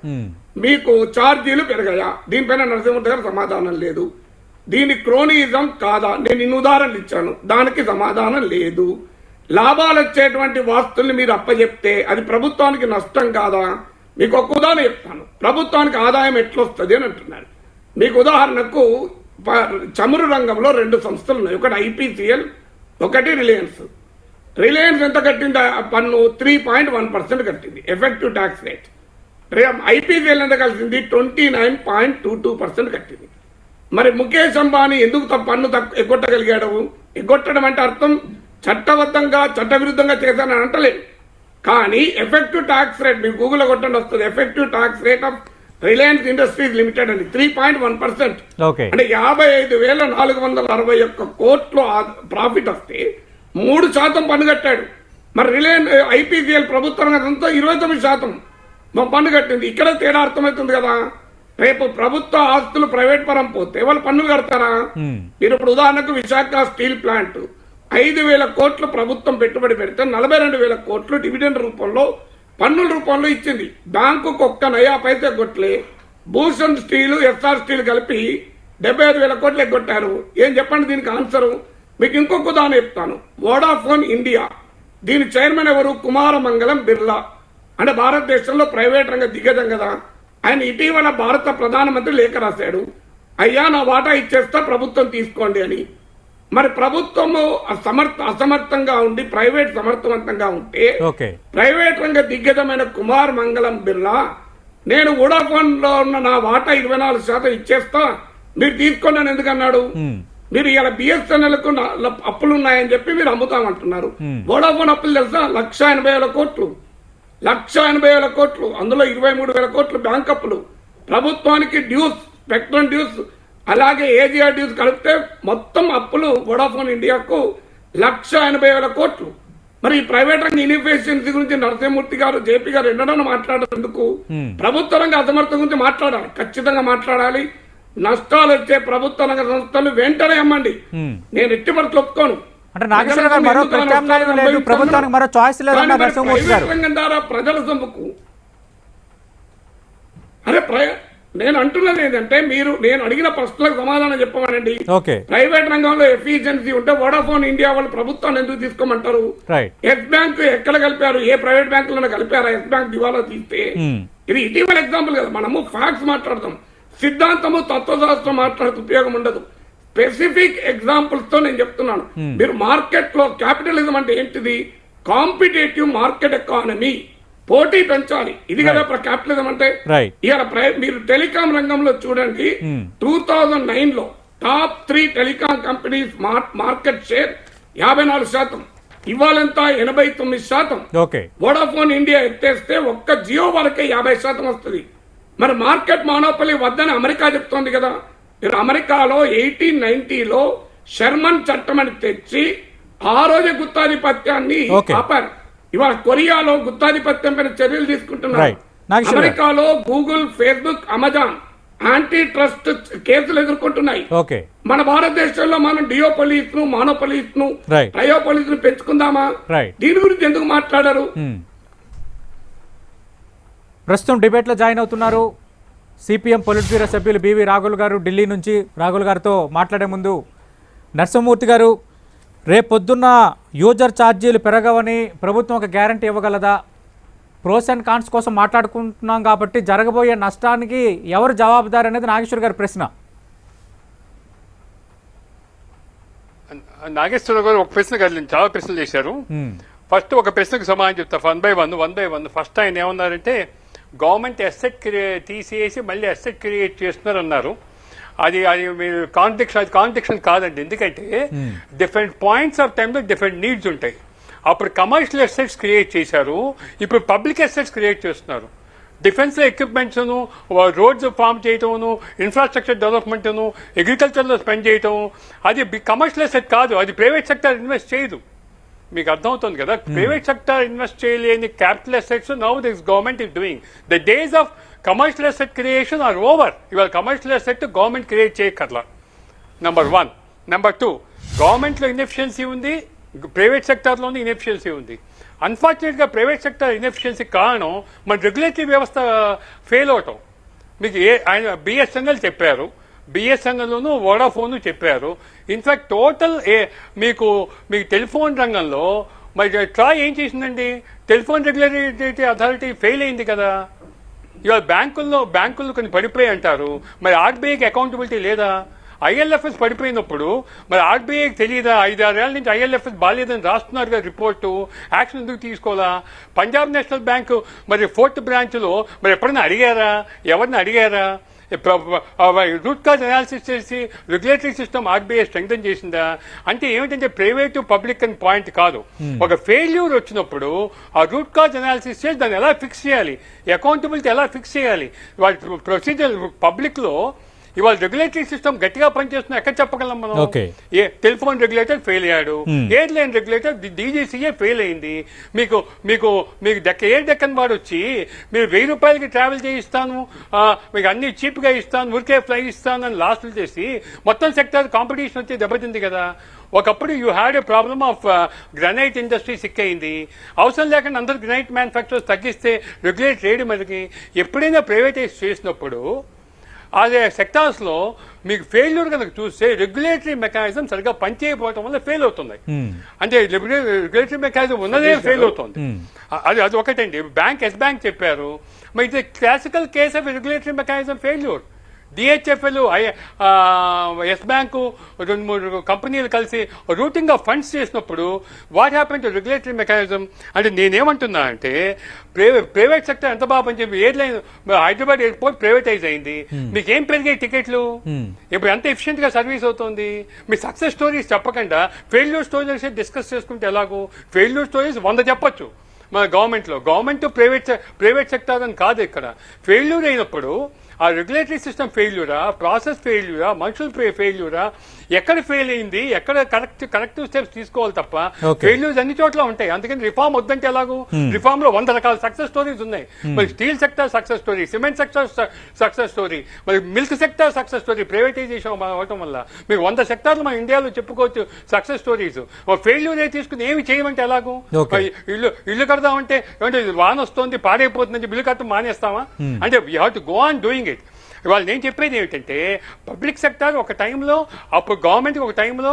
మీకు ఛార్జీలు పెరగాయా? దీనిపైన నరసింహమూర్తి గారు సమాధానం లేదు. దీని క్రోనిజం కాదా? నేను ఇన్ని ఉదాహరణలు ఇచ్చాను, దానికి సమాధానం లేదు. లాభాలు వచ్చేటువంటి వాస్తుల్ని మీరు అప్పచెప్తే అది ప్రభుత్వానికి నష్టం కాదా? మీకు ఒక ఉదాహరణ చెప్తాను. ప్రభుత్వానికి ఆదాయం ఎట్లొస్తుంది అని అంటున్నారు. మీకు ఉదాహరణకు చమురు రంగంలో 2 సంస్థలు ఉన్నాయి. ఒకటి IPCL, ఒకటి రిలయన్స్ ఎంత కట్టింది పన్ను? 3.1% కట్టింది ఎఫెక్టివ్ ట్యాక్స్ రేట్. IPCL ఎంత కలిసింది? 29.22% కట్టింది. మరి ముఖేష్ అంబానీ ఎందుకు పన్ను ఎగ్గొట్టగలిగాడు? ఎగ్గొట్టడం అంటే అర్థం చట్టబద్ధంగా చట్టవిరుద్ధంగా చేశానని అంటలేదు. కానీ ఎఫెక్టివ్ ట్యాక్స్ రేట్ మీరు గూగుల్లో కొట్టండి వస్తుంది. Effective tax rate of Reliance industries limited అని 3.1%. అంటే 55,461 కోట్లు ప్రాఫిట్ వస్తే 3% పన్ను కట్టాడు. మరి రిలయన్స్ IPCL ప్రభుత్వం అంతా 29% పన్ను కట్టింది. ఇక్కడ తేడా అర్థమవుతుంది కదా. రేపు ప్రభుత్వ ఆస్తులు ప్రైవేట్ పరం పోతే వాళ్ళు పన్నులు కడతారా? మీరు ఇప్పుడు ఉదాహరణకు విశాఖ స్టీల్ ప్లాంట్ 5,000 కోట్లు ప్రభుత్వం పెట్టుబడి పెడితే 42,000 కోట్లు డివిడెండ్ రూపంలో పన్నుల రూపంలో ఇచ్చింది. బ్యాంకుకు ఒక్క నయా పైసా కొట్లే. భూషణ్ స్టీలు, SR స్టీల్ కలిపి 75,000 కోట్లు ఎగ్గొట్టారు. ఏం చెప్పండి దీనికి ఆన్సరు? మీకు ఇంకొక ఉదాహరణ చెప్తాను. వోడాఫోన్ ఇండియా, దీని చైర్మన్ ఎవరు? కుమారమంగళం బిర్లా. అంటే భారతదేశంలో ప్రైవేట్ రంగ దిగ్గజం కదా. ఆయన ఇటీవల భారత ప్రధానమంత్రి లేఖ రాశాడు, అయ్యా నా వాటా ఇచ్చేస్తా, ప్రభుత్వం తీసుకోండి అని. మరి ప్రభుత్వము అసమర్థంగా ఉండి ప్రైవేట్ సమర్థవంతంగా ఉంటే ప్రైవేట్ రంగ దిగ్గజమైన కుమార్ మంగళం బిర్లా నేను వోడాఫోన్ లో ఉన్న నా వాటా 24% ఇచ్చేస్తా, మీరు తీసుకోండి అని ఎందుకన్నాడు? మీరు ఇలా BSNL కు అప్పులు ఉన్నాయని చెప్పి మీరు అమ్ముతామంటున్నారు. వోడాఫోన్ అప్పులు తెలుసా? 1,80,000 కోట్లు. 1,80,000 కోట్లు. అందులో 23,000 కోట్లు బ్యాంక్ అప్పులు. ప్రభుత్వానికి డ్యూస్, స్పెక్ట్రమ్ డ్యూస్, అలాగే AGR డ్యూస్ కలిపితే మొత్తం అప్పులు వోడాఫోన్ ఇండియాకు 1,80,000 కోట్లు. మరి ఈ ప్రైవేట్ రంగ ఇన్ఎఫిషియన్సీ గురించి నరసింహమూర్తి గారు, JP గారు ఎన్నడూ మాట్లాడేందుకు? ప్రభుత్వ రంగ అసమర్థం గురించి మాట్లాడాలి, ఖచ్చితంగా మాట్లాడాలి. నష్టాలు వచ్చే ప్రభుత్వ రంగ సంస్థలు వెంటనే అమ్మండి. నేను ఎట్టి పరిస్థితులు ఒప్పుకోను. అంటే నాగేశ్వర గారు మరో ప్రత్యామ్నాయం లేదు, ప్రభుత్వానికి మరో చాయిస్ లేదన్నారు నరసింహమూర్తి గారు. రంగం ద్వారా ప్రజల సొమ్ముకు, అరే నేను అంటున్నది ఏంటంటే నేను అడిగిన ప్రశ్నలకు సమాధానం చెప్పమనండి. ఓకే, ప్రైవేట్ రంగంలో ఎఫిషియన్సీ ఉంటే వోడాఫోన్ ఇండియా వాళ్ళు ప్రభుత్వాన్ని ఎందుకు తీసుకోమంటారు? రైట్. ఎస్ బ్యాంక్ ఎక్కడ కలిపారు? ఏ ప్రైవేట్ బ్యాంకులను కలిపారా? ఎస్ బ్యాంక్ దివాలా తీస్తే ఇది ఇటీవల ఎగ్జాంపుల్ కదా. మనము ఫ్యాక్ట్స్ మాట్లాడతాం, సిద్ధాంతము తత్వశాస్త్రం మాట్లాడితే ఉపయోగం ఉండదు. స్పెసిఫిక్ ఎగ్జాంపుల్స్ తో నేను చెప్తున్నాను. మీరు మార్కెట్ లో క్యాపిటలిజం అంటే ఏంటిది? కాంపిటేటివ్ మార్కెట్ ఎకానమీ, పోటీ పెంచాలి. ఇది కదా క్యాపిటలిజం అంటే. ఇవాళ మీరు టెలికాం రంగంలో చూడండి, 2009 లో top 3 telecom companies market share 54%. ఇవాళంతా 89%. వోడాఫోన్ ఇండియా ఎత్తేస్తే ఒక్క జియో వరకే 50% వస్తుంది. మరి మార్కెట్ మోనోపలి వద్దని అమెరికా చెప్తోంది కదా. మీరు అమెరికాలో 1890లో షెర్మన్ చట్టం అని తెచ్చి ఆ రోజే గుత్తాధిపత్యాన్ని ఆపారు. ఇవాళ కొరియాలో గుత్తాధిపత్యం పైన చర్యలు తీసుకుంటున్నారు. అమెరికాలో Google, Facebook, Amazon anti trust కేసులు ఎదుర్కొంటున్నాయి. మన భారతదేశంలో మనం డియోపోలీస్ ను, మోనోపోలీస్ ను, ట్రయోపోలీస్ ను పెంచుకుందామా? దీని గురించి ఎందుకు మాట్లాడారు? ప్రస్తుతం డిబేట్ లో జాయిన్ అవుతున్నారు సిపిఎం పొలిట్ బ్యూరో సభ్యులు బివి రాఘుల్ గారు ఢిల్లీ నుంచి. రాఘుల్ గారితో మాట్లాడే ముందు నరసింహమూర్తి గారు, రేపొద్దున్న యూజర్ ఛార్జీలు పెరగవని ప్రభుత్వం ఒక గ్యారంటీ ఇవ్వగలదా? ప్రోస్ అండ్ కాన్స్ కోసం మాట్లాడుకుంటున్నాం కాబట్టి జరగబోయే నష్టానికి ఎవరు జవాబుదారు అనేది నాగేశ్వర్ గారి ప్రశ్న. నాగేశ్వర గారు ఒక ప్రశ్న కాదు, చాలా ప్రశ్నలు చేశారు. ఫస్ట్ ఒక ప్రశ్నకు సమాధానం చెప్తా, వన్ బై వన్. ఫస్ట్ ఆయన ఏమన్నారంటే గవర్నమెంట్ అసెట్ తీసేసి మళ్ళీ అసెట్ క్రియేట్ చేస్తున్నారు అన్నారు. అది మీరు కాంట్రడిక్షన్ కాదండి. ఎందుకంటే డిఫరెంట్ పాయింట్స్ ఆఫ్ టైంలో డిఫరెంట్ నీడ్స్ ఉంటాయి. అప్పుడు కమర్షియల్ అసెట్స్ క్రియేట్ చేశారు, ఇప్పుడు పబ్లిక్ అసెట్స్ క్రియేట్ చేస్తున్నారు. డిఫెన్స్ ఎక్విప్మెంట్స్, రోడ్స్ ఫామ్ చేయటం, ఇన్ఫ్రాస్ట్రక్చర్ డెవలప్మెంట్, అగ్రికల్చర్లో స్పెండ్ చేయటం, అది కమర్షియల్ అసెట్ కాదు. అది ప్రైవేట్ సెక్టర్ ఇన్వెస్ట్ చేయదు. మీకు అర్థమవుతుంది కదా. ప్రైవేట్ సెక్టర్ ఇన్వెస్ట్ చేయలేని capital assets now this government is doing. The days of commercial asset creation are over. ఇవాళ కమర్షియల్ అసెట్ గవర్నమెంట్ క్రియేట్ చేయక్కర్లా. నెంబర్ 1. నెంబర్ 2, గవర్నమెంట్లో ఇన్ఎఫిషియన్సీ ఉంది, ప్రైవేట్ సెక్టార్లోనే ఇన్ఎఫిషియన్సీ ఉంది. అన్ఫార్చునేట్గా ప్రైవేట్ సెక్టర్ ఇన్ఎఫిషియన్సీ కారణం మన రెగ్యులేటరీ వ్యవస్థ fail అవటం. మీకు ఆయన బిఎస్ఎన్ఎల్ చెప్పారు, బిఎస్ఎన్ఎల్ను వోడాఫోన్ చెప్పారు. ఇన్ఫాక్ట్ టోటల్ మీకు టెలిఫోన్ రంగంలో మరి ట్రాయ్ ఏం చేసిందండి? టెలిఫోన్ రెగ్యులేటరీ అథారిటీ ఫెయిల్ అయింది కదా. ఇవాళ బ్యాంకుల్లో కొన్ని పడిపోయి అంటారు, మరి ఆర్బీఐకి అకౌంటబిలిటీ లేదా? ఐఎల్ఎఫ్ఎస్ పడిపోయినప్పుడు మరి ఆర్బీఐకి తెలియదా? 5-6 ఏళ్ల నుంచి ఐఎల్ఎఫ్ఎస్ బాగాలేదని రాస్తున్నారు కదా రిపోర్టు, యాక్షన్ ఎందుకు తీసుకోవాలా? పంజాబ్ నేషనల్ బ్యాంకు మరి 4th బ్రాంచ్లో మరి ఎప్పుడైనా అడిగారా? ఎవరిని అడిగారా? రూట్ కాజ్ అనాలిసిస్ చేసి రెగ్యులేటరీ సిస్టమ్ ఆర్బీఐ స్ట్రెంగ్థన్ చేసిందా? అంటే ఏమిటంటే ప్రైవేటు పబ్లిక్ అని పాయింట్ కాదు. ఒక ఫెయిల్యూర్ వచ్చినప్పుడు ఆ రూట్ కాజ్ అనాలిసిస్ చేసి దాన్ని ఎలా ఫిక్స్ చేయాలి, అకౌంటబిలిటీ ఎలా ఫిక్స్ చేయాలి, వాళ్ళ ప్రొసీజర్ పబ్లిక్ లో ఇవాళ రెగ్యులేటరీ సిస్టమ్ గట్టిగా పనిచేస్తున్నా ఎక్కడ చెప్పగలం మనం? టెలిఫోన్ రెగ్యులేటర్ ఫెయిల్ అయ్యాడు, ఎయిర్లైన్ రెగ్యులేటర్ డీజీసీఏ ఫెయిల్ అయింది. మీకు మీకు మీకు ఎయిర్ డెక్కన్ వాడు వచ్చి మీరు 1000 రూపాయలకి ట్రావెల్ చేయిస్తాను, మీకు అన్ని చీప్ గా ఇస్తాను, ఊరికే ఫ్లై ఇస్తాను అని లాస్ట్లు చేసి మొత్తం సెక్టర్ కాంపిటీషన్ వచ్చి దెబ్బతింది కదా. ఒకప్పుడు you had a problem of granite industry sick అయింది. అవసరం లేకుండా అందరు గ్రనైట్ మ్యానుఫ్యాక్చరర్స్ తగ్గిస్తే రెగ్యులేట్ చేయడం మనకి. ఎప్పుడైనా ప్రైవేటైజ్ చేసినప్పుడు అదే సెక్టార్స్ లో మీకు ఫెయిల్యూర్ కనుక చూస్తే రెగ్యులేటరీ మెకానిజం సరిగ్గా పనిచేయకపోవడం వల్ల ఫెయిల్ అవుతుంది. అంటే రెగ్యులేటరీ మెకానిజం ఉన్నదే ఫెయిల్ అవుతుంది. అది ఒకటండి. ఎస్ బ్యాంక్ చెప్పారు, మరి ఇది classical case of regulatory mechanism failure. DHFL, Yes bank 2-3 కంపెనీలు కలిసి రూటింగ్ ఆఫ్ ఫండ్స్ చేసినప్పుడు what happen to regulatory mechanism? అంటే నేనేమంటున్నా అంటే ప్రైవేట్ సెక్టర్ ఎంత బాగా పనిచేసి ఎయిర్లైన్ హైదరాబాద్ ఎయిర్పోర్ట్ ప్రైవేటైజ్ అయింది, మీకేం పెరిగాయి టికెట్లు, ఇప్పుడు ఎంత ఎఫిషియెంట్ గా సర్వీస్ అవుతుంది. మీ సక్సెస్ స్టోరీస్ చెప్పకుండా ఫెయిల్యూర్ స్టోరీస్ డిస్కస్ చేసుకుంటే ఎలాగో? ఫెయిల్యూర్ స్టోరీస్ 100 చెప్పొచ్చు మన గవర్నమెంట్ ప్రైవేట్ సెక్టర్ అని కాదు. ఇక్కడ ఫెయిల్యూర్ అయినప్పుడు ఆ రెగ్యులేటరీ సిస్టమ్ ఫెయిల్యూరా, ప్రాసెస్ ఫెయిల్యూరా, మనుషులు ఫెయిల్యూరా, ఎక్కడ ఫెయిల్ అయింది, ఎక్కడ కరెక్టివ్ స్టెప్స్ తీసుకోవాలి తప్ప ఫెయిల్యూర్స్ అన్ని చోట్ల ఉంటాయి. అందుకని రిఫార్మ్ వద్దంటే ఎలాగూ? రిఫార్మ్ లో 100 రకాల సక్సెస్ స్టోరీస్ ఉన్నాయి. మరి steel sector success story, cement sector success story, మరి milk sector success story privatisation అవటం వల్ల మీకు 100 సెక్టార్లు మన ఇండియాలో చెప్పుకోవచ్చు సక్సెస్ స్టోరీస్. ఫెయిల్యూర్ తీసుకుని ఏమి చేయమంటే ఎలాగూ? ఇల్లు కడదామంటే ఏమంటే వాన వస్తుంది పాడైపోతుందంటే బిల్లు కట్టడం మానేస్తామా? అంటే you have to go on doing it. ఇవాళ నేను చెప్పేది ఏమిటంటే పబ్లిక్ సెక్టర్ ఒక టైంలో, అప్పుడు గవర్నమెంట్కి ఒక టైంలో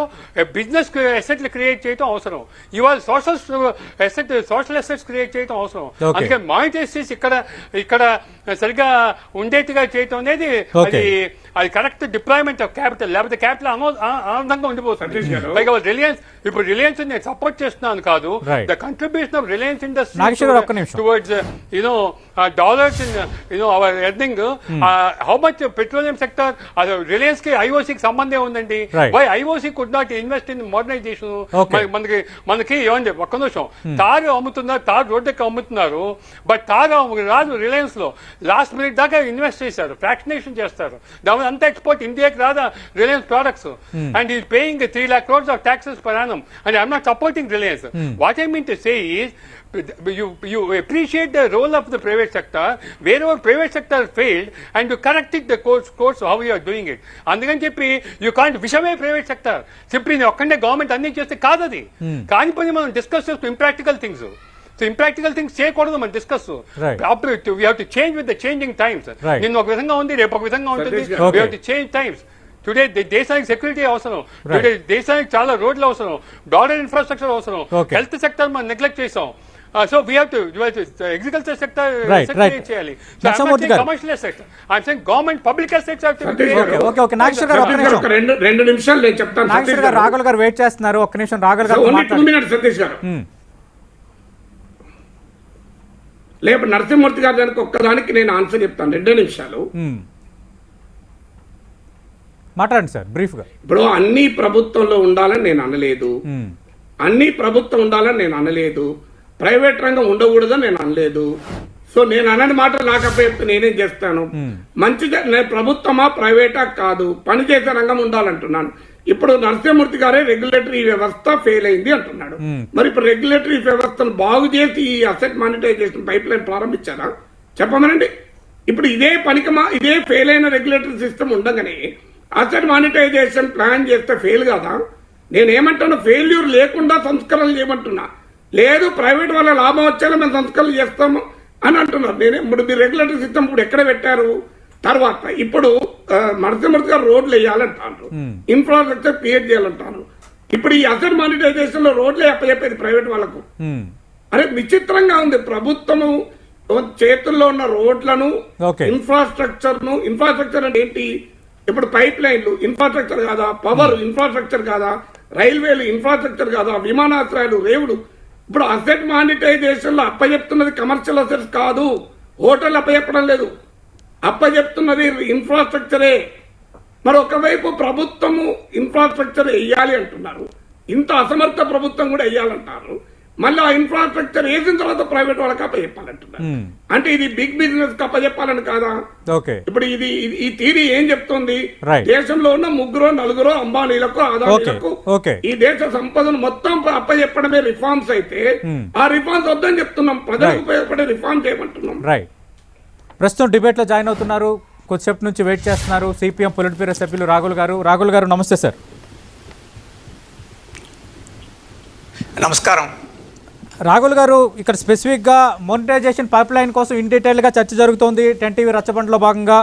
బిజినెస్ అసెట్లు క్రియేట్ చేయడం అవసరం. ఇవాళ సోషల్ అసెట్స్ క్రియేట్ చేయడం అవసరం. అందుకే మానిటైజ్ ఇక్కడ సరిగ్గా ఉండేట్టుగా చేయటం అనేది అది కరెక్ట్ డిప్లాయ్మెంట్ ఆఫ్ క్యాపిటల్. లేకపోతే క్యాపిటల్ ఆనందంగా ఉండిపోతుంది. పైగా రిలయన్స్ నేను సపోర్ట్ చేస్తున్నాను కాదు, the contribution of Reliance industry towards dollars in our earning, how much petroleum sector, Reliance ki IOC ki సంబంధం ఉందండి. Why IOC could not invest in modernization? మనకి ఏమండి ఒక్క నిమిషం, తారు అమ్ముతున్నారు, తారు రోడ్డుకి అమ్ముతున్నారు, బట్ తారు రాదు రిలయన్స్ లో. లాస్ట్ మినిట్ దాకా ఇన్వెస్ట్ చేశారు, ఫ్రాక్షనేషన్ చేస్తారు, దాని అంతా ఎక్స్పోర్ట్ ఇండియాకి రాదా Reliance products. And is paying 3 lakh crores of taxes per annum. And I'm not supporting Reliance. What I mean to say is, you appreciate the role of the private sector wherever private sector failed, and you correct it the course how you are doing it. అందుకని చెప్పి you can't విషమే private sector. Simply ఒక్కడే government అన్ని చేస్తే కాదు, అది కాని పని మనం డిస్కస్ చేస్తూ impractical things. So impractical things చేయకూడదు మనం discuss. We have to change with the changing times. నిన్న ఒక విధంగా ఉంది, రేపు ఒక విధంగా ఉంటుంది. We have to change times. Today దేశానికి సెక్యూరిటీ అవసరం, టుడే దేశానికి చాలా రోడ్లు అవసరం, బ్రాడర్ ఇన్ఫ్రాస్ట్రక్చర్ అవసరం. హెల్త్ సెక్టర్ మనం నెగ్లెక్ట్ చేసాం. So we have to agriculture sector చేయాలి. So I'm not saying commercial sector, I'm saying government public assets have to be. Okay Nageshwar గారు ఒక్క నిమిషం, రెండు నిమిషాలు నేను చెప్తాను. నాగేశ్వర్ గారు రాఘుల్ గారు వెయిట్ చేస్తున్నారు, ఒక్క నిమిషం రాఘుల్ గారు ఓన్లీ 2 minutes సతీష్ గారు. లేకపోతే నరసింహమూర్తి గారు దానికి ఒక్కదానికి నేను ఆన్సర్ చెప్తాను, 2 నిమిషాలు మాట్లాడండి సార్ బ్రీఫ్ గా. ఇప్పుడు అన్ని ప్రభుత్వంలో ఉండాలని నేను అనలేదు, అన్ని ప్రభుత్వం ఉండాలని నేను అనలేదు, ప్రైవేట్ రంగం ఉండకూడదని నేను అనలేదు. సో నేను అనని మాట నాకు అప్పచెప్తే నేనేం చేస్తాను? మంచిదే, ప్రభుత్వమా ప్రైవేటా కాదు, పనిచేసే రంగం ఉండాలంటున్నాను. ఇప్పుడు నరసింహమూర్తి గారే రెగ్యులేటరీ వ్యవస్థ ఫెయిల్ అయింది అంటున్నాడు. మరి ఇప్పుడు రెగ్యులేటరీ వ్యవస్థను బాగు చేసి ఈ అసెట్ మానిటైజేషన్ పైప్ లైన్ ప్రారంభించారా చెప్పమనండి. ఇప్పుడు ఇదే ఫెయిల్ అయిన రెగ్యులేటరీ సిస్టమ్ ఉండగానే అసెట్ మానిటైజేషన్ ప్లాన్ చేస్తే ఫెయిల్ కాదా? నేనేమంటున్నా, ఫెయిల్యూర్ లేకుండా సంస్కరణలు చేయమంటున్నా. లేదు ప్రైవేట్ వాళ్ళ లాభం వచ్చేలా మేము సంస్కరణలు చేస్తాము అని అంటున్నారు. ఇప్పుడు మీరు రెగ్యులేటరీ సిస్టమ్ ఇప్పుడు ఎక్కడ పెట్టారు? తర్వాత ఇప్పుడు నరసింహమూర్తి గారు రోడ్లు వేయాలంటారు, ఇన్ఫ్రాస్ట్రక్చర్ క్రియేట్ చేయాలంటారు. ఇప్పుడు ఈ అసెట్ మానిటైజేషన్ లో రోడ్లే అప్పచెప్పేది ప్రైవేట్ వాళ్ళకు. అరే విచిత్రంగా ఉంది. ప్రభుత్వము చేతుల్లో ఉన్న రోడ్లను, ఇన్ఫ్రాస్ట్రక్చర్ అంటే ఏంటి? ఇప్పుడు పైప్ లైన్లు ఇన్ఫ్రాస్ట్రక్చర్ కాదా? పవర్ ఇన్ఫ్రాస్ట్రక్చర్ కాదా? రైల్వేలు ఇన్ఫ్రాస్ట్రక్చర్ కాదా? విమానాశ్రయాలు, రేవులు. ఇప్పుడు అసెట్ మానిటైజేషన్ లో అప్పచెప్తున్నది కమర్షియల్ అసెట్స్ కాదు, హోటల్ అప్పచెప్పడం లేదు, అప్పచెప్తున్నది ఇన్ఫ్రాస్ట్రక్చరే. మరి ఒకవైపు ప్రభుత్వము ఇన్ఫ్రాస్ట్రక్చర్ వేయాలి అంటున్నారు, ఇంత అసమర్థ ప్రభుత్వం కూడా వేయాలంటారు. మళ్ళీ ఆ ఇన్ఫ్రాస్ట్రక్చర్ వేసిన తర్వాత ప్రైవేట్ వాళ్ళకి అప్పచెప్పాలంటున్నారు. అంటే ఇది బిగ్ బిజినెస్ కి అప్పచెప్పాలని కాదా? ఇప్పుడు ఈ థియరీ ఏం చెప్తుంది? దేశంలో ఉన్న 3-4 అంబానీలకు, అదానీలకు ఈ దేశ సంపదను మొత్తం అప్పచెప్పడమే రిఫార్మ్స్ అయితే, ఆ రిఫార్మ్స్ వద్దని చెప్తున్నాం, ప్రజలకు ఉపయోగపడే రిఫార్మ్ చేయమంటున్నాం. ప్రస్తుతం డిబేట్ లో జాయిన్ అవుతున్నారు, కొద్దిసేపు నుంచి వెయిట్ చేస్తున్నారు సిపిఎం పొలిట్ బ్యూరో సభ్యులు రాఘుల్ గారు. రాఘుల్ గారు నమస్తే సార్. నమస్కారం. రాఘుల్ గారు, ఇక్కడ స్పెసిఫిక్గా మోనిటైజేషన్ పైప్ లైన్ కోసం ఇన్ డీటెయిల్గా చర్చ జరుగుతోంది 10 TV రచ్చబండలో భాగంగా.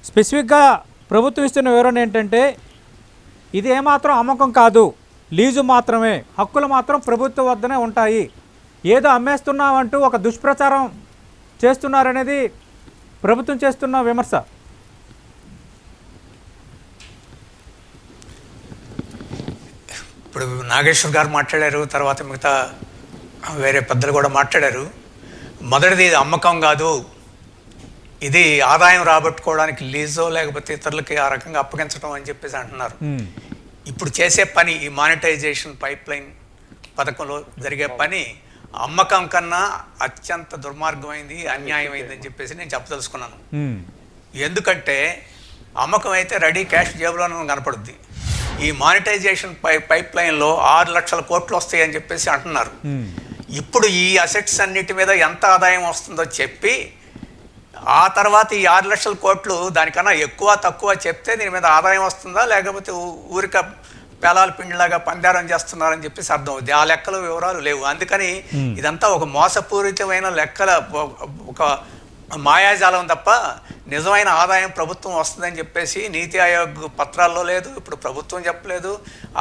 స్పెసిఫిక్గా ప్రభుత్వం ఇస్తున్న వివరణ ఏంటంటే, ఇది ఏమాత్రం అమ్మకం కాదు, లీజు మాత్రమే, హక్కులు మాత్రం ప్రభుత్వం వద్దనే ఉంటాయి, ఏదో అమ్మేస్తున్నామంటూ ఒక దుష్ప్రచారం చేస్తున్నారనేది ప్రభుత్వం చేస్తున్న విమర్శ. ఇప్పుడు నాగేశ్వర్ గారు మాట్లాడారు, తర్వాత మిగతా వేరే పెద్దలు కూడా మాట్లాడారు. మొదటిది ఇది అమ్మకం కాదు, ఇది ఆదాయం రాబట్టుకోవడానికి లీజో లేకపోతే ఇతరులకి ఆ రకంగా అప్పగించడం అని చెప్పేసి అంటున్నారు. ఇప్పుడు చేసే పని, ఈ మానిటైజేషన్ పైప్ లైన్ పథకంలో జరిగే పని అమ్మకం కన్నా అత్యంత దుర్మార్గమైంది, అన్యాయమైంది అని చెప్పేసి నేను చెప్పదలుచుకున్నాను. ఎందుకంటే అమ్మకం అయితే రెడీ క్యాష్ జేబులోనే కనపడుద్ది. ఈ మానిటైజేషన్ పైప్ లైన్లో 6 లక్షల కోట్లు వస్తాయి అని చెప్పేసి అంటున్నారు. ఇప్పుడు ఈ అసెట్స్ అన్నిటి మీద ఎంత ఆదాయం వస్తుందో చెప్పి, ఆ తర్వాత ఈ 6 లక్షల కోట్లు దానికన్నా ఎక్కువ తక్కువ చెప్తే దీని మీద ఆదాయం వస్తుందా, లేకపోతే ఊరిక పేలాల పిండిలాగా పందారం చేస్తున్నారని చెప్పేసి అర్థం అవుతుంది. ఆ లెక్కలు వివరాలు లేవు. అందుకని ఇదంతా ఒక మోసపూరితమైన లెక్కల, ఒక మాయాజాలం తప్ప నిజమైన ఆదాయం ప్రభుత్వం వస్తుందని చెప్పేసి నీతి ఆయోగ్ పత్రాల్లో లేదు, ఇప్పుడు ప్రభుత్వం చెప్పలేదు,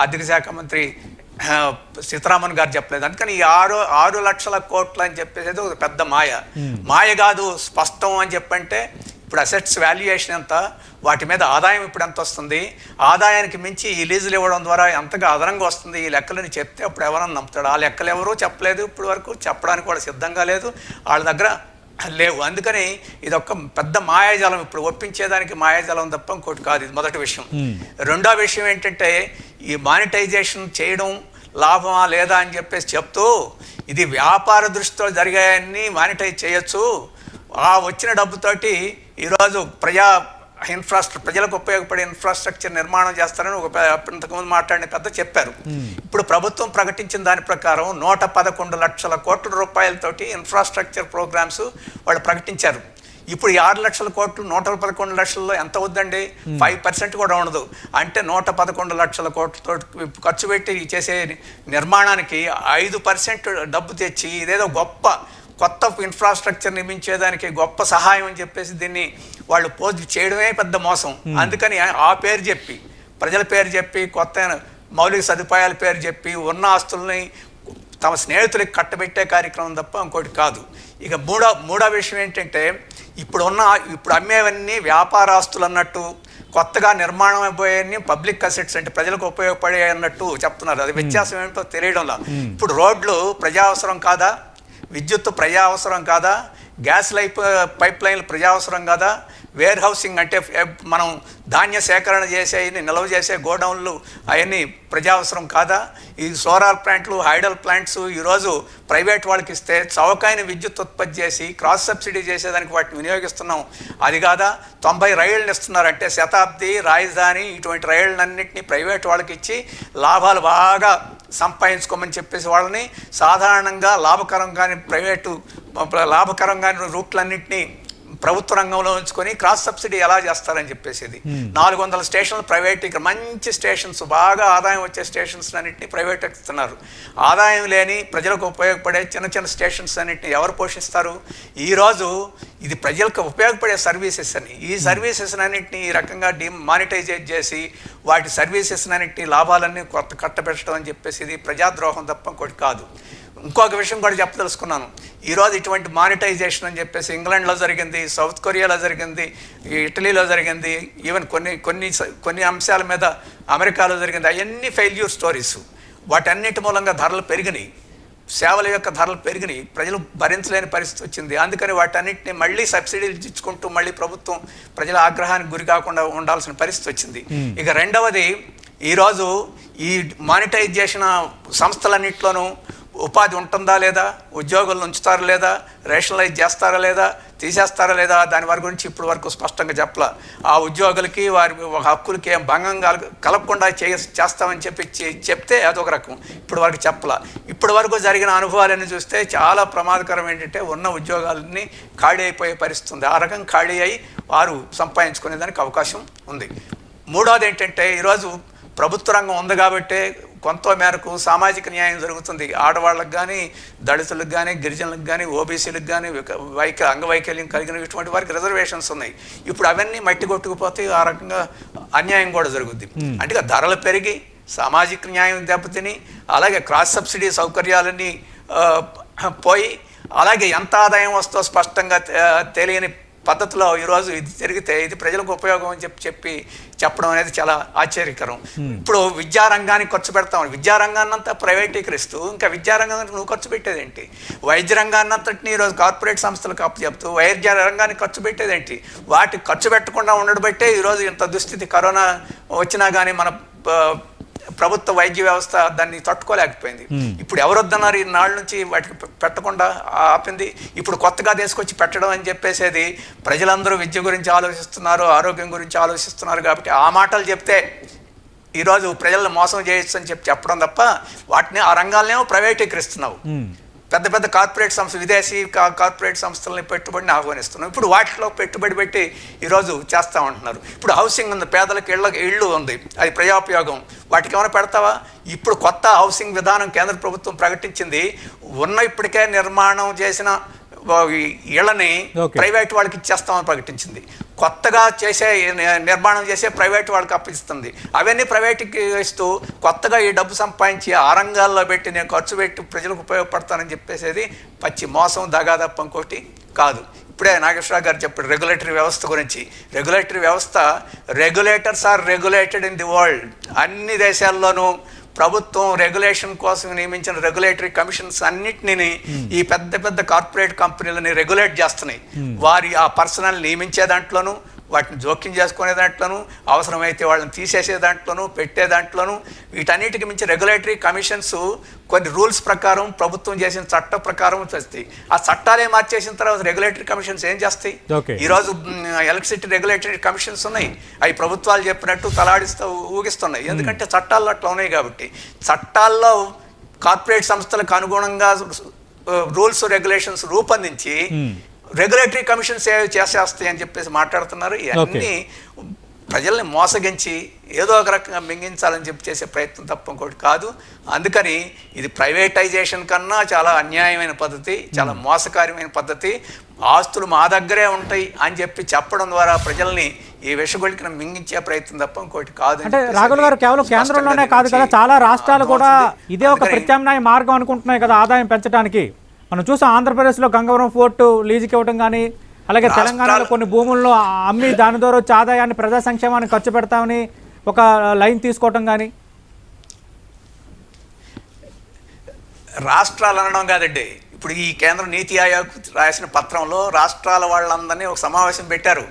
ఆర్థిక శాఖ మంత్రి సీతారామన్ గారు చెప్పలేదు. అందుకని ఈ 6 లక్షల కోట్లు అని చెప్పేసి ఒక పెద్ద మాయ కాదు, స్పష్టం అని చెప్పంటే ఇప్పుడు అసెట్స్ వాల్యుయేషన్ ఎంత, వాటి మీద ఆదాయం ఇప్పుడు ఎంత వస్తుంది, ఆదాయానికి మించి ఈ లీజులు ఇవ్వడం ద్వారా ఎంతగా అదనంగా వస్తుంది, ఈ లెక్కలని చెప్తే అప్పుడు ఎవరన్నా నమ్ముతాడు. ఆ లెక్కలు ఎవరూ చెప్పలేదు, ఇప్పుడు వరకు చెప్పడానికి కూడా సిద్ధంగా లేదు, వాళ్ళ దగ్గర లేవు. అందుకని ఇది ఒక పెద్ద మాయాజాలం, ఇప్పుడు ఒప్పించేదానికి మాయాజాలం తప్ప ఇంకోటి కాదు. ఇది మొదటి విషయం. రెండో విషయం ఏంటంటే ఈ మానిటైజేషన్ చేయడం లాభమా లేదా అని చెప్పేసి చెప్తూ ఇది వ్యాపార దృష్టితో జరిగాయని మానిటైజ్ చేయొచ్చు, ఆ వచ్చిన డబ్బుతోటి ఈరోజు ప్రజలకు ఉపయోగపడే ఇన్ఫ్రాస్ట్రక్చర్ నిర్మాణం చేస్తారని ఇంతకుముందు మాట్లాడిన పెద్ద చెప్పారు. ఇప్పుడు ప్రభుత్వం ప్రకటించిన దాని ప్రకారం 111 లక్షల కోట్ల రూపాయలతోటి ఇన్ఫ్రాస్ట్రక్చర్ ప్రోగ్రామ్స్ వాళ్ళు ప్రకటించారు. ఇప్పుడు ఈ 6 లక్షల కోట్లు 111 లక్షల్లో ఎంత అవుద్దండి? 5% కూడా ఉండదు. అంటే 111 లక్షల కోట్లతో ఖర్చు పెట్టి చేసే నిర్మాణానికి 5% డబ్బు తెచ్చి ఇదేదో కొత్త ఇన్ఫ్రాస్ట్రక్చర్ నిర్మించేదానికి గొప్ప సహాయం అని చెప్పేసి దీన్ని వాళ్ళు పోస్ట్ చేయడమే పెద్ద మోసం. అందుకని ఆ పేరు చెప్పి, ప్రజల పేరు చెప్పి, కొత్త మౌలిక సదుపాయాల పేరు చెప్పి ఉన్న ఆస్తుల్ని తమ స్నేహితులకి కట్టబెట్టే కార్యక్రమం తప్ప ఇంకోటి కాదు. ఇక మూడో విషయం ఏంటంటే ఇప్పుడు అమ్మేవన్నీ వ్యాపార ఆస్తులు అన్నట్టు, కొత్తగా నిర్మాణం అయిపోయాయని పబ్లిక్ అసెట్స్ అంటే ప్రజలకు ఉపయోగపడే అన్నట్టు చెప్తున్నారు. అది వ్యత్యాసం ఏంటో తెలియడంలా. ఇప్పుడు రోడ్లు ప్రజా అవసరం కాదా? విద్యుత్తు ప్రజా అవసరం కాదా? గ్యాస్ పైప్ లైన్లు ప్రజా అవసరం కాదా? వేర్ హౌసింగ్ అంటే మనం ధాన్య సేకరణ చేసే నిల్వ చేసే గోడౌన్లు అవన్నీ ప్రజా అవసరం కాదా? ఈ సోలార్ ప్లాంట్లు, హైడల్ ప్లాంట్స్ ఈరోజు ప్రైవేట్ వాళ్ళకి ఇస్తే చౌకైన విద్యుత్ ఉత్పత్తి చేసి క్రాస్ సబ్సిడీ చేసేదానికి వాటిని వినియోగిస్తున్నాం. అది కాదా? 90 రైళ్లను ఇస్తున్నారంటే శతాబ్ది, రాజధాని ఇటువంటి రైళ్ళన్నింటినీ ప్రైవేట్ వాళ్ళకి ఇచ్చి లాభాలు బాగా సంపాదించుకోమని చెప్పేసి వాళ్ళని సాధారణంగా లాభకరంగాని రూట్లన్నింటినీ ప్రభుత్వ రంగంలో ఉంచుకొని క్రాస్ సబ్సిడీ ఎలా చేస్తారని చెప్పేసి 400 స్టేషన్లు ప్రైవేట్, ఇక్కడ మంచి స్టేషన్స్, బాగా ఆదాయం వచ్చే స్టేషన్స్ అన్నింటినీ ప్రైవేట్ ఇస్తున్నారు. ఆదాయం లేని ప్రజలకు ఉపయోగపడే చిన్న స్టేషన్స్ అన్నింటినీ ఎవరు పోషిస్తారు? ఈరోజు ఇది ప్రజలకు ఉపయోగపడే సర్వీసెస్ అని, ఈ సర్వీసెస్ అన్నింటినీ ఈ రకంగా మానిటైజ్ చేసి వాటి సర్వీసెస్ అన్నింటినీ లాభాలన్నీ కట్టబెట్టడం అని చెప్పేసి ఇది ప్రజాద్రోహం తప్ప ఇంకోటి కాదు. ఇంకొక విషయం కూడా చెప్పదలుచుకున్నాను. ఈరోజు ఇటువంటి మానిటైజేషన్ అని చెప్పేసి ఇంగ్లాండ్లో జరిగింది, సౌత్ కొరియాలో జరిగింది, ఇటలీలో జరిగింది, ఈవెన్ కొన్ని అంశాల మీద అమెరికాలో జరిగింది. అవన్నీ ఫెయిల్యూర్ స్టోరీస్. వాటన్నిటి మూలంగా ధరలు పెరిగినాయి, సేవల యొక్క ధరలు పెరిగినాయి, ప్రజలు భరించలేని పరిస్థితి వచ్చింది. అందుకని వాటన్నిటిని మళ్ళీ సబ్సిడీలు ఇచ్చుకుంటూ మళ్ళీ ప్రభుత్వం ప్రజల ఆగ్రహానికి గురి కాకుండా ఉండాల్సిన పరిస్థితి వచ్చింది. ఇక రెండవది, ఈరోజు ఈ మానిటైజ్ చేసిన సంస్థలన్నింటిలోనూ ఉపాధి ఉంటుందా లేదా, ఉద్యోగులను ఉంచుతారా లేదా, రేషనలైజ్ చేస్తారా లేదా, తీసేస్తారా లేదా, దాని వారి గురించి ఇప్పుడు వరకు స్పష్టంగా చెప్పలా. ఆ ఉద్యోగులకి వారి హక్కులకి ఏం భంగం కలగకుండా చేస్తామని చెప్తే అదొక రకం, ఇప్పుడు వరకు చెప్పలా. ఇప్పటి వరకు జరిగిన అనుభవాలన్నీ చూస్తే చాలా ప్రమాదకరం. ఏంటంటే ఉన్న ఉద్యోగాలన్నీ ఖాళీ అయిపోయే పరిస్థితి ఉంది. ఆ రకం ఖాళీ అయి వారు సంపాదించుకునేదానికి అవకాశం ఉంది. మూడోది ఏంటంటే ఈరోజు ప్రభుత్వ రంగం ఉంది కాబట్టి కొంత మేరకు సామాజిక న్యాయం జరుగుతుంది. ఆడవాళ్ళకి కానీ, దళితులకు కానీ, గిరిజనులకు కానీ, ఓబీసీలకు కానీ, అంగవైకల్యం కలిగిన ఇటువంటి వారికి రిజర్వేషన్స్ ఉన్నాయి. ఇప్పుడు అవన్నీ మట్టి కొట్టుకుపోతే ఆ రకంగా అన్యాయం కూడా జరుగుద్ది. అంటే ధరలు పెరిగి సామాజిక న్యాయం దెబ్బతిని, అలాగే క్రాస్ సబ్సిడీ సౌకర్యాలన్నీ పోయి, అలాగే ఎంత ఆదాయం వస్తుందో స్పష్టంగా తెలియని పద్ధతిలో ఈరోజు ఇది జరిగితే ఇది ప్రజలకు ఉపయోగం అని చెప్పడం అనేది చాలా ఆశ్చర్యకరం. ఇప్పుడు విద్యారంగానికి ఖర్చు పెడతాం, విద్యారంగాన్నంతా ప్రైవేటీకరిస్తూ ఇంకా విద్యారంగానికి నువ్వు ఖర్చు పెట్టేదేంటి? వైద్య రంగాన్నంతటిని ఈరోజు కార్పొరేట్ సంస్థలకు అప్పచెప్తూ వైద్య రంగానికి ఖర్చు పెట్టేదేంటి? వాటికి ఖర్చు పెట్టకుండా ఉండడం బట్టే ఈరోజు ఇంత దుస్థితి. కరోనా వచ్చినా కానీ మన ప్రభుత్వ వైద్య వ్యవస్థ దాన్ని తట్టుకోలేకపోయింది. ఇప్పుడు ఎవరు వద్దన్నారు ఈ నాళ్ళ నుంచి వాటికి పెట్టకుండా ఆపింది. ఇప్పుడు కొత్తగా తీసుకొచ్చి పెట్టడం అని చెప్పేసేది ప్రజలందరూ విద్య గురించి ఆలోచిస్తున్నారు, ఆరోగ్యం గురించి ఆలోచిస్తున్నారు కాబట్టి ఆ మాటలు చెప్తే ఈరోజు ప్రజలను మోసం చేయొచ్చు అని చెప్పడం తప్ప వాటిని ఆ రంగాలనేమో ప్రైవేటీకరిస్తున్నావు. పెద్ద పెద్ద కార్పొరేట్ సంస్థ, విదేశీ కార్పొరేట్ సంస్థలని పెట్టుబడిని ఆహ్వానిస్తున్నాం. ఇప్పుడు వాటిలో పెట్టుబడి పెట్టి ఈరోజు చేస్తామంటున్నారు. ఇప్పుడు హౌసింగ్ ఉంది, పేదలకు ఇళ్ళు ఉంది, అది ప్రజాపయోగం. వాటికి ఏమైనా పెడతావా? ఇప్పుడు కొత్త హౌసింగ్ విధానం కేంద్ర ప్రభుత్వం ప్రకటించింది. ఇప్పటికే నిర్మాణం చేసిన ఇళ్లని Okay. ప్రైవేట్ వాళ్ళకి ఇచ్చేస్తామని ప్రకటించింది. కొత్తగా చేసే నిర్మాణం చేసే ప్రైవేట్ వాళ్ళకి అప్పిస్తుంది. అవన్నీ ప్రైవేట్కి ఇస్తూ కొత్తగా ఈ డబ్బు సంపాదించి ఆ రంగాల్లో పెట్టి నేను ఖర్చు పెట్టి ప్రజలకు ఉపయోగపడతానని చెప్పేసేది పచ్చి మోసం, దగాదప్ప ఇంకోటి కాదు. ఇప్పుడే నాగేశ్వరరావు గారు చెప్పారు రెగ్యులేటరీ వ్యవస్థ గురించి. రెగ్యులేటరీ వ్యవస్థ, regulators are regulated in the world. అన్ని దేశాల్లోనూ ప్రభుత్వం రెగ్యులేషన్ కోసం నియమించిన రెగ్యులేటరీ కమిషన్స్ అన్నిటినీ ఈ పెద్ద పెద్ద కార్పొరేట్ కంపెనీలని రెగ్యులేట్ చేస్తున్నాయి. వారి ఆ పర్సనల్ నియమించే దాంట్లోనూ, వాటిని జోక్యం చేసుకునే దాంట్లోనూ, అవసరమైతే వాళ్ళని తీసేసే దాంట్లోనూ, పెట్టే దాంట్లోనూ, వీటన్నిటికి మించి రెగ్యులేటరీ కమిషన్స్ కొన్ని రూల్స్ ప్రకారం ప్రభుత్వం చేసిన చట్ట ప్రకారం చేస్తాయి. ఆ చట్టాలే మార్చేసిన తర్వాత రెగ్యులేటరీ కమిషన్స్ ఏం చేస్తాయి? ఈరోజు ఎలక్ట్రిసిటీ రెగ్యులేటరీ కమిషన్స్ ఉన్నాయి. అవి ప్రభుత్వాలు చెప్పినట్టు తలాడిస్తూ ఊగిస్తున్నాయి. ఎందుకంటే చట్టాల్లో అట్లా ఉన్నాయి కాబట్టి. చట్టాల్లో కార్పొరేట్ సంస్థలకు అనుగుణంగా రూల్స్ రెగ్యులేషన్స్ రూపొందించి రెగ్యులేటరీ కమిషన్స్ చేసేస్తాయి అని చెప్పేసి మాట్లాడుతున్నారు. ఇవన్నీ ప్రజల్ని మోసగించి ఏదో ఒక రకంగా మింగించాలని చెప్పి చేసే ప్రయత్నం తప్ప ఇంకోటి కాదు. అందుకని ఇది ప్రైవేటైజేషన్ కన్నా చాలా అన్యాయమైన పద్ధతి, చాలా మోసకార్యమైన పద్ధతి. ఆస్తులు మా దగ్గరే ఉంటాయి అని చెప్పి చెప్పడం ద్వారా ప్రజల్ని ఈ విషగొలికిన మింగించే ప్రయత్నం తప్ప ఇంకోటి కాదు. అంటే రాఘుల్ గారు కేవలం కేంద్రంలోనే కాదు కదా, చాలా రాష్ట్రాలు కూడా ఇదే ఒక ప్రత్యామ్నాయ మార్గం అనుకుంటున్నాయి కదా ఆదాయం పెంచడానికి. మనం చూసాం ఆంధ్రప్రదేశ్లో గంగవరం ఫోర్టు లీజుకి ఇవ్వడం కానీ, అలాగే తెలంగాణలో కొన్ని భూముల్లో అమ్మి దాని ద్వారా వచ్చే ఆదాయాన్ని ప్రజా సంక్షేమానికి ఖర్చు పెడతామని ఒక లైన్ తీసుకోవటం కానీ. రాష్ట్రాలు అనడం కాదండి, ఇప్పుడు ఈ కేంద్ర నీతి ఆయోగ్ రాసిన పత్రంలో రాష్ట్రాల వాళ్ళందరినీ ఒక సమావేశం పెట్టారు.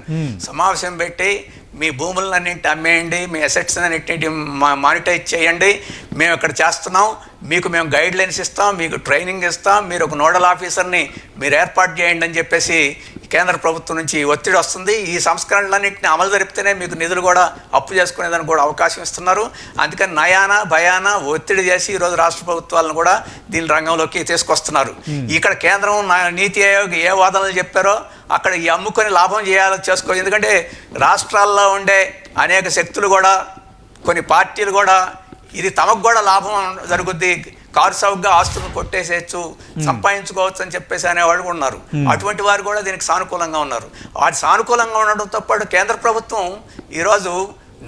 సమావేశం పెట్టి మీ భూములన్నింటి అమ్మేయండి, మీ అసెట్స్ అన్నింటి మానిటైజ్ చేయండి, మేము ఇక్కడ చేస్తున్నాం, మీకు మేము గైడ్ లైన్స్ ఇస్తాం, మీకు ట్రైనింగ్ ఇస్తాం, మీరు ఒక నోడల్ ఆఫీసర్ని మీరు ఏర్పాటు చేయండి అని చెప్పేసి కేంద్ర ప్రభుత్వం నుంచి ఒత్తిడి వస్తుంది. ఈ సంస్కరణలన్నింటినీ అమలు జరిపితేనే మీకు నిధులు కూడా అప్పు చేసుకునేదానికి కూడా అవకాశం ఇస్తున్నారు. అందుకని నయాన భయాన ఒత్తిడి చేసి ఈరోజు రాష్ట్ర ప్రభుత్వాలను కూడా దీని రంగంలోకి తీసుకొస్తున్నారు. ఇక్కడ కేంద్రం నీతి ఆయోగ్ ఏ వాదనలు చెప్పారో అక్కడ ఈ అమ్ముకొని లాభం చేయాలో చేసుకో. ఎందుకంటే రాష్ట్రాల్లో ఉండే అనేక శక్తులు కూడా, కొన్ని పార్టీలు కూడా ఇది తమకు కూడా లాభం జరుగుద్ది, కారు సౌగ్గా ఆస్తులను కొట్టేసేయచ్చు, సంపాదించుకోవచ్చు అని చెప్పేసి అనేవాళ్ళు కూడా ఉన్నారు. అటువంటి వారు కూడా దీనికి సానుకూలంగా ఉన్నారు. వాటి సానుకూలంగా ఉండడంతో పాటు కేంద్ర ప్రభుత్వం ఈరోజు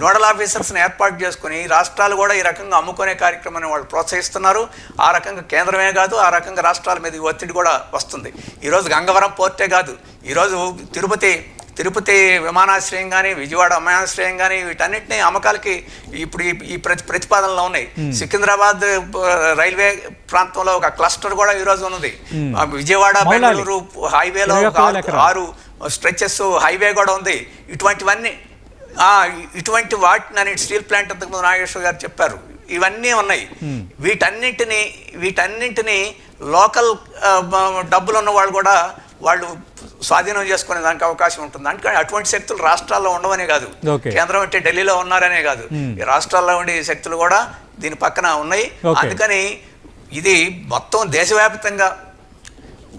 నోడల్ ఆఫీసర్స్ని ఏర్పాటు చేసుకుని రాష్ట్రాలు కూడా ఈ రకంగా అమ్ముకునే కార్యక్రమాన్ని వాళ్ళు ప్రోత్సహిస్తున్నారు. ఆ రకంగా కేంద్రమే కాదు, ఆ రకంగా రాష్ట్రాల మీద ఒత్తిడి కూడా వస్తుంది. ఈరోజు గంగవరం పోర్టే కాదు, ఈరోజు తిరుపతి విమానాశ్రయం కానీ, విజయవాడ విమానాశ్రయం కానీ, వీటన్నిటినీ అమ్మకాలకి ఇప్పుడు ఈ ప్రతిపాదనలో ఉన్నాయి. సికింద్రాబాద్ రైల్వే ప్రాంతంలో ఒక క్లస్టర్ కూడా ఈరోజు ఉన్నది. విజయవాడ బెంగళూరు హైవేలో 6 స్ట్రెచెస్ హైవే కూడా ఉంది. ఇటువంటి వాటిని స్టీల్ ప్లాంట్ అంతకుముందు నాగేశ్వర గారు చెప్పారు, ఇవన్నీ ఉన్నాయి. వీటన్నింటినీ లోకల్ డబ్బులు ఉన్న వాళ్ళు కూడా వాళ్ళు స్వాధీనం చేసుకునే దానికి అవకాశం ఉంటుంది. అందుకని అటువంటి శక్తులు రాష్ట్రాల్లో ఉండవనే కాదు, కేంద్రం అంటే ఢిల్లీలో ఉన్నారనే కాదు, ఈ రాష్ట్రాల్లో ఉండే శక్తులు కూడా దీని పక్కన ఉన్నాయి. అందుకని ఇది మొత్తం దేశవ్యాప్తంగా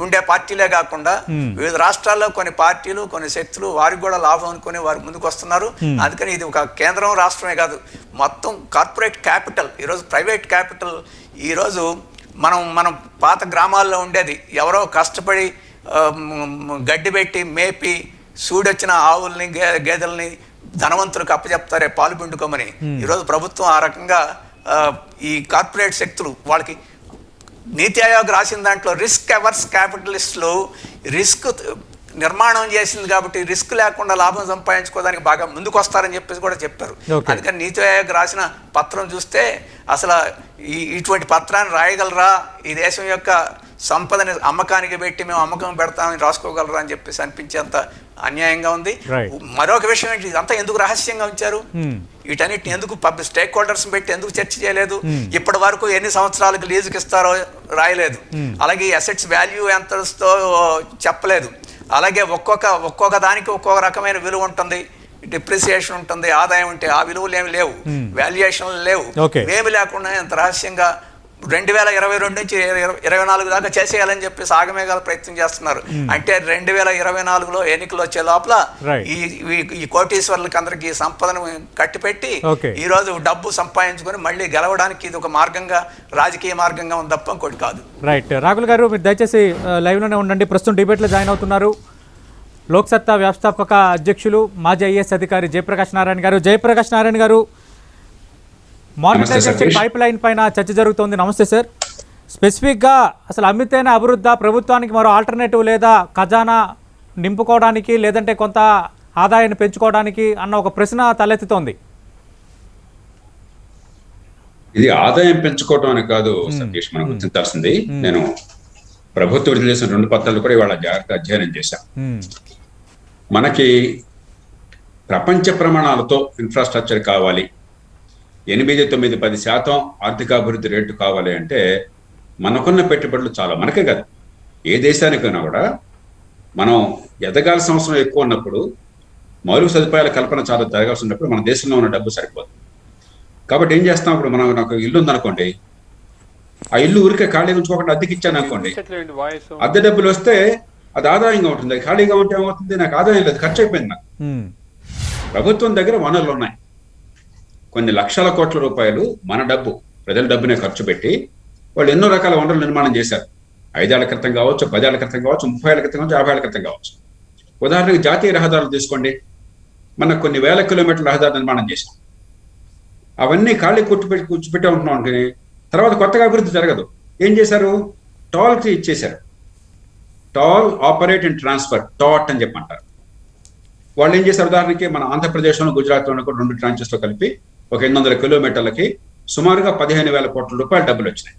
ఉండే పార్టీలే కాకుండా వివిధ రాష్ట్రాల్లో కొన్ని పార్టీలు, కొన్ని శక్తులు వారికి కూడా లాభం అనుకుని వారు ముందుకు వస్తున్నారు. అందుకని ఇది ఒక కేంద్రం రాష్ట్రమే కాదు, మొత్తం కార్పొరేట్ క్యాపిటల్, ఈరోజు ప్రైవేట్ క్యాపిటల్. ఈరోజు మనం పాత గ్రామాల్లో ఉండేది ఎవరో కష్టపడి గడ్డి పెట్టి మేపి సూడొచ్చిన ఆవుల్ని గేదెల్ని ధనవంతులకు అప్పచెప్తారే పాలు పిండుకోమని. ఈరోజు ప్రభుత్వం ఆ రకంగా ఈ కార్పొరేట్ శక్తులు వాళ్ళకి నీతి ఆయోగ్ రాసిన దాంట్లో రిస్క్ అవర్స్ క్యాపిటలిస్టులు రిస్క్ నిర్మాణం చేసింది కాబట్టి రిస్క్ లేకుండా లాభం సంపాదించుకోవడానికి బాగా ముందుకు వస్తారని చెప్పేసి కూడా చెప్పారు. అందుకని నీతి ఆయోగ్ రాసిన పత్రం చూస్తే అసలు ఇటువంటి పత్రాన్ని రాయగలరా, ఈ దేశం యొక్క సంపదని అమ్మకానికి పెట్టి మేము అమ్మకం పెడతామని రాసుకోగలరా అని చెప్పేసి అనిపించేంత అన్యాయంగా ఉంది. మరొక విషయం ఏంటి, ఇదంతా ఎందుకు రహస్యంగా ఉంచారు? వీటన్నిటిని ఎందుకు స్టేక్ హోల్డర్స్ పెట్టి ఎందుకు చర్చ చేయలేదు? ఇప్పటి వరకు ఎన్ని సంవత్సరాలకు లీజుకి ఇస్తారో రాయలేదు. అలాగే అసెట్స్ వాల్యూ ఎంతతో చెప్పలేదు. అలాగే ఒక్కొక్క దానికి ఒక్కొక్క రకమైన విలువ ఉంటుంది, డిప్రిసియేషన్ ఉంటుంది, ఆదాయం ఉంటే ఆ విలువలు ఏమి లేవు, వాల్యుయేషన్లు లేవు. ఏమి లేకుండా ఎంత రహస్యంగా 2022 నుంచి 24 దాకా చేసేయాలని చెప్పి సాగమేఘాల ప్రయత్నం చేస్తున్నారు. అంటే 2024లో ఎన్నికలు వచ్చే లోపల ఈ కోటీశ్వర్లకి అందరికి సంపదను కట్టిపెట్టి ఈ రోజు డబ్బు సంపాదించుకొని మళ్ళీ గెలవడానికి ఇది ఒక మార్గంగా, రాజకీయ మార్గంగా ఉంది తప్ప ఇంకోటి కాదు. రైట్. రాహుల్ గారు మీరు దయచేసి లైవ్లోనే ఉండండి. ప్రస్తుతం డిబేట్లో జాయిన్ అవుతున్నారు లోక్సత్తా వ్యవస్థాపక అధ్యక్షులు మాజీ ఐఏఎస్ అధికారి జయప్రకాష్ నారాయణ గారు. జయప్రకాష్ నారాయణ గారు, మానిటైజేషన్ పైప్ లైన్ పైన చర్చ జరుగుతోంది. నమస్తే సార్. స్పెసిఫిక్గా అసలు అమ్మితేనే అభివృద్ధి, ప్రభుత్వానికి మరో ఆల్టర్నేటివ్ లేదా ఖజానా నింపుకోవడానికి లేదంటే కొంత ఆదాయాన్ని పెంచుకోవడానికి అన్న ఒక ప్రశ్న తలెత్తుతోంది. ఇది ఆదాయం పెంచుకోవడం అని కాదు సతీష్, మనం గుర్తించాల్సింది. నేను ప్రభుత్వం విడుదల చేసిన 2 పత్రాలు కూడా ఇవాళ జాగ్రత్త అధ్యయనం చేశాం. మనకి ప్రపంచ ప్రమాణాలతో ఇన్ఫ్రాస్ట్రక్చర్ కావాలి, 8-9-10% ఆర్థికాభివృద్ధి రేటు కావాలి అంటే మనకున్న పెట్టుబడులు చాలా, మనకే కాదు ఏ దేశానికైనా కూడా మనం ఎదగాల్సిన అవసరం ఎక్కువ ఉన్నప్పుడు, మౌలిక సదుపాయాల కల్పన చాలా జరగాల్సి ఉన్నప్పుడు మన దేశంలో ఉన్న డబ్బు సరిపోదు. కాబట్టి ఏం చేస్తాం, ఇప్పుడు మనం నాకు ఇల్లు ఉందనుకోండి, ఆ ఇల్లు ఊరికే ఖాళీగా ఉంచుకోకుండా అద్దెకి ఇచ్చాను అనుకోండి, అద్దె డబ్బులు వస్తే అది ఆదాయంగా ఉంటుంది. అది ఖాళీగా ఉంటే ఏమవుతుంది, నాకు ఆదాయం లేదు, ఖర్చు అయిపోయింది నాకు. ప్రభుత్వం దగ్గర వనరులు ఉన్నాయి, కొన్ని లక్షల కోట్ల రూపాయలు మన డబ్బు, ప్రజల డబ్బునే ఖర్చు పెట్టి వాళ్ళు ఎన్నో రకాల వనరులు నిర్మాణం చేశారు. 5 ఏళ్ల క్రితం కావచ్చు, 10 ఏళ్ల క్రితం కావచ్చు, 30 ఏళ్ల క్రితం కావచ్చు, 50 ఏళ్ల క్రితం కావచ్చు. ఉదాహరణకు జాతీయ రహదారులు తీసుకోండి, మనకు కొన్ని వేల కిలోమీటర్ల రహదారి నిర్మాణం చేశాం. అవన్నీ ఖాళీ కూర్చిపెట్టే ఉంటున్నాం అంటే తర్వాత కొత్తగా అభివృద్ధి జరగదు. ఏం చేశారు, టాల్కి ఇచ్చేశారు. Toll operate and transfer, TOT అని చెప్పంటారు. వాళ్ళు ఏం చేశారు, ఉదాహరణకి మన ఆంధ్రప్రదేశ్లోను గుజరాత్లోను కూడా 2 ట్రాంచెస్తో కలిపి ఒక 800 కిలోమీటర్లకి సుమారుగా 15,000 కోట్ల రూపాయలు డబ్బులు వచ్చినాయి.